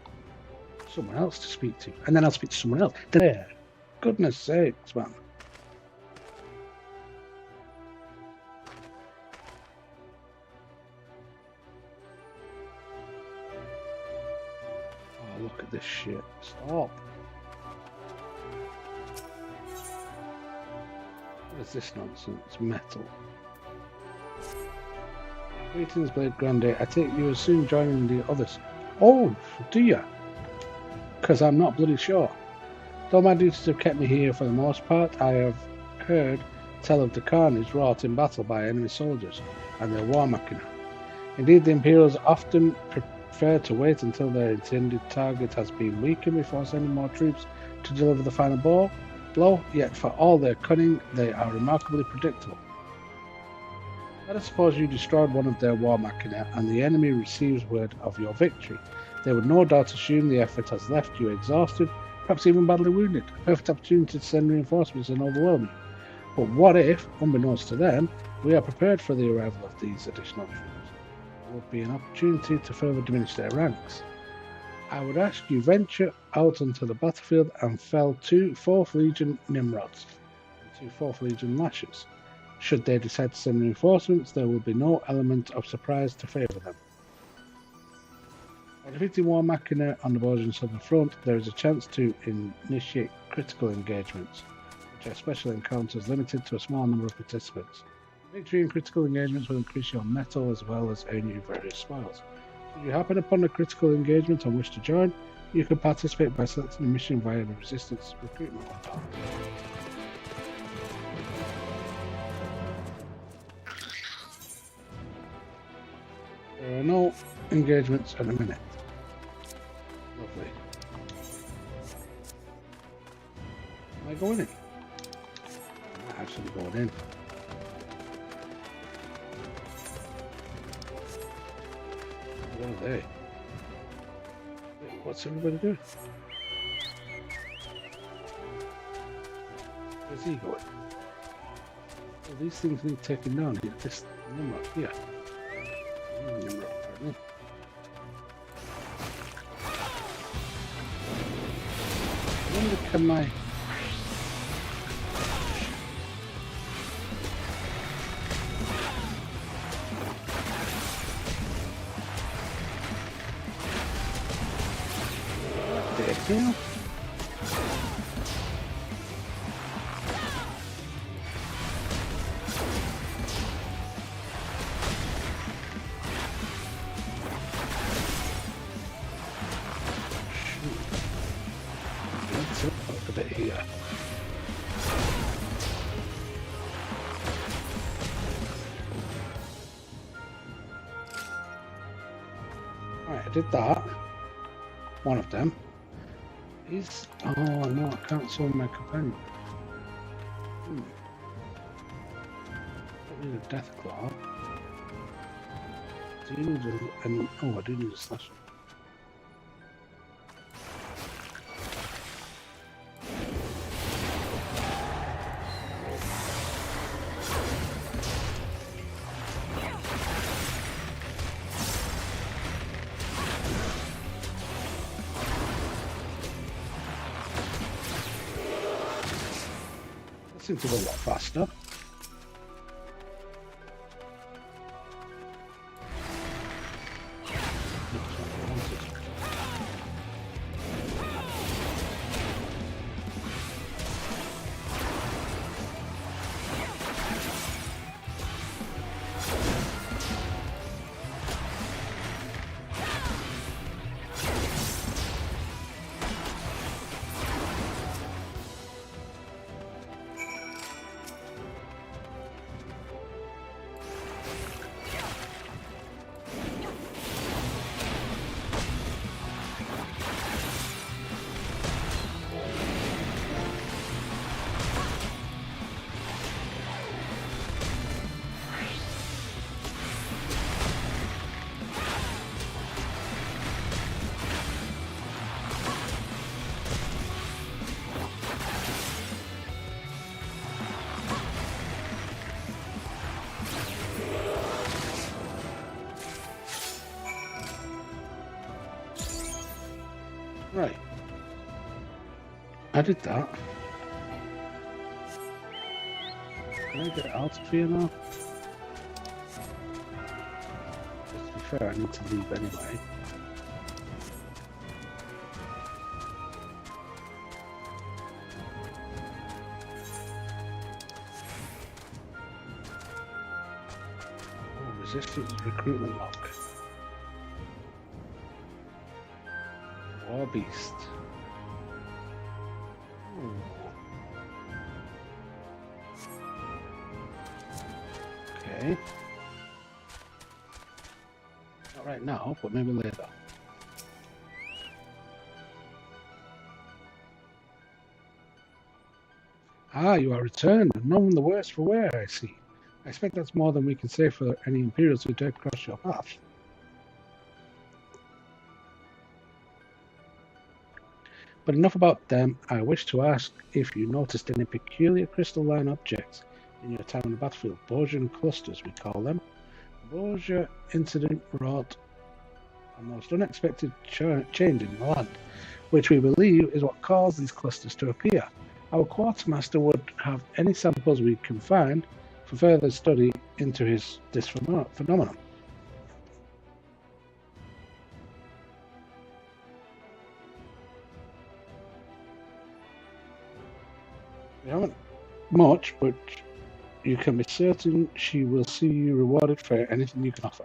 Someone else to speak to. And then I'll speak to someone else. There. Goodness sakes, man. Oh, look at this shit. Stop. What is this nonsense? Metal. Greetings, Blade Grande. I take you as soon joining the others. Oh, do you? Because I'm not bloody sure. Though my duties have kept me here for the most part, I have heard tell of the carnage wrought in battle by enemy soldiers and their war machina. Indeed, the Imperials often prefer to wait until their intended target has been weakened before sending more troops to deliver the final blow, yet for all their cunning, they are remarkably predictable. Let us suppose you destroyed one of their war machina and the enemy receives word of your victory. They would no doubt assume the effort has left you exhausted, perhaps even badly wounded. A perfect opportunity to send reinforcements and overwhelm you. But what if, unbeknownst to them, we are prepared for the arrival of these additional troops? It would be an opportunity to further diminish their ranks. I would ask you venture out onto the battlefield and fell 2 4th Legion Nimrods and 2 4th Legion Lashers. Should they decide to send reinforcements, there will be no element of surprise to favour them. By defeating War Machina on the Borgian Southern Front, there is a chance to initiate critical engagements, which are special encounters limited to a small number of participants. Victory in critical engagements will increase your metal as well as earn you various spoils. If you happen upon a critical engagement and wish to join, you can participate by selecting a mission via the Resistance recruitment portal. There are no engagements at the minute. Lovely. Am I going in? I'm not actually going in. What are they? Wait, what's everybody doing? Where's he going? Oh, these things need taken down here. This number here. Number, apparently. I wonder, can my... Yeah. Let's up a bit here. Alright, I did that. One of them. He's... Oh no, I can't summon my companion. I need a death claw. Do you need a... Oh, I do need a slasher. Seems to go a lot faster. I did that. Can I get out of here now? Just to be fair, I need to leave anyway. Oh, resistance recruitment lock. War beast. Okay. Not right now, but maybe later. Ah, you are returned, and none the worse for wear, I see. I expect that's more than we can say for any Imperials who dare cross your path. But enough about them. I wish to ask if you noticed any peculiar crystalline objects in your time on the battlefield. Borgian clusters, we call them. The Borgia incident wrought a most unexpected change in the land, which we believe is what caused these clusters to appear. Our quartermaster would have any samples we can find for further study into this phenomenon. We haven't much, but you can be certain she will see you rewarded for anything you can offer.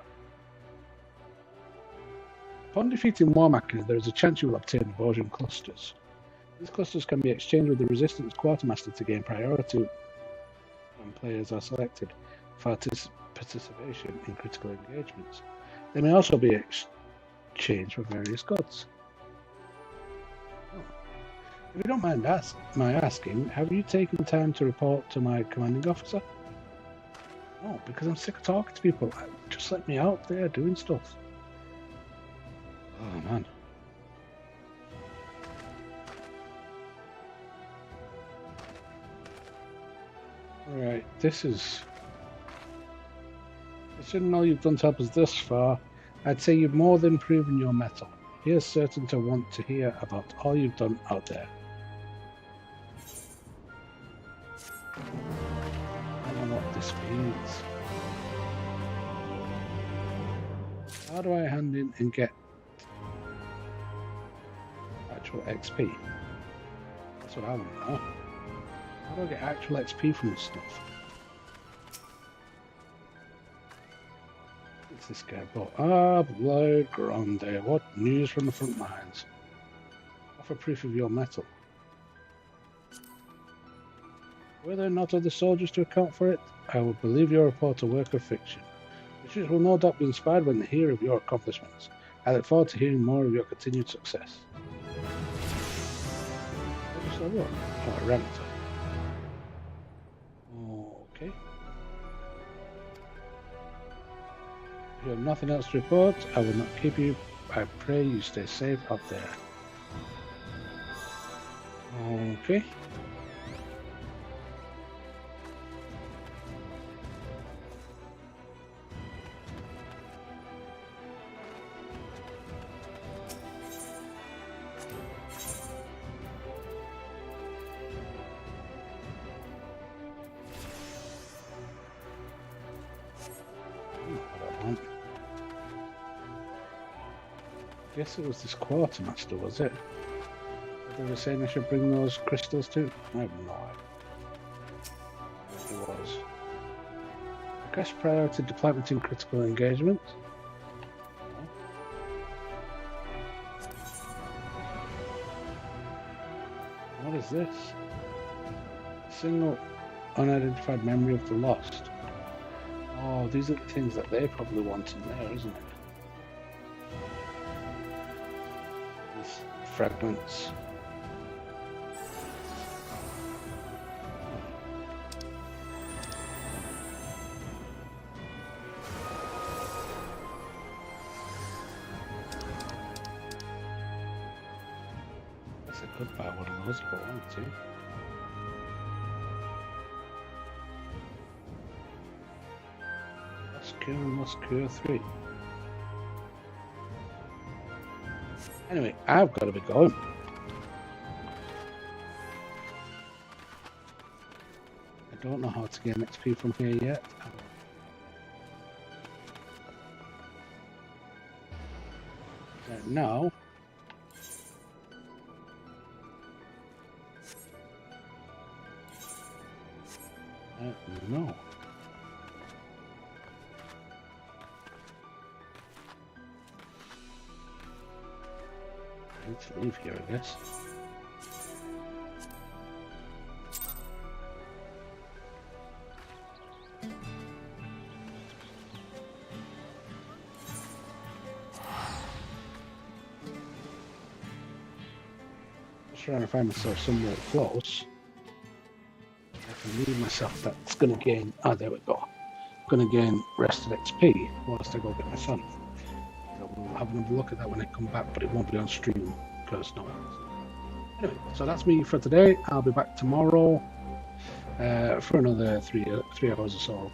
Upon defeating War Machina, there is a chance you will obtain the Borgian clusters. These clusters can be exchanged with the Resistance Quartermaster to gain priority when players are selected for participation in critical engagements. They may also be exchanged for various goods. If you don't mind my asking, have you taken time to report to my commanding officer? No, because I'm sick of talking to people. Just let me out there doing stuff. Oh, man. Alright, considering all you've done to help us this far, I'd say you've more than proven your mettle. Here's certain to want to hear about all you've done out there. I don't know what this means. How do I hand in and get actual XP? That's what I want to know. How do I get actual XP from this stuff? What's this guy bought? Ah, Blood Grande. What news from the front lines? Offer proof of your mettle. Were there not other soldiers to account for it? I would believe your report a work of fiction. Readers will no doubt be inspired when they hear of your accomplishments. I look forward to hearing more of your continued success. What was that? Oh, I ran it. Okay. If you have nothing else to report, I will not keep you. I pray you stay safe out there. Okay. Guess it was this quartermaster, was it? They were saying I should bring those crystals too? I have no idea. It was. Cash priority deployment in critical engagement. What is this? Single unidentified memory of the lost. Oh, these are the things that they probably want in there, isn't it? These fragments. That's a good buy one of those if I wanted to. Muscure 3. Anyway, I've got to be going. don't know how to gain XP from here yet. Now, no. I need to leave here, I guess. Trying to find myself somewhere close. I can leave myself that's gonna gain. Ah, there we go. Gonna gain rested XP whilst I go get my son. So we'll have another look at that when I come back, but it won't be on stream because no. Anyway, so that's me for today. I'll be back tomorrow for another three hours or so.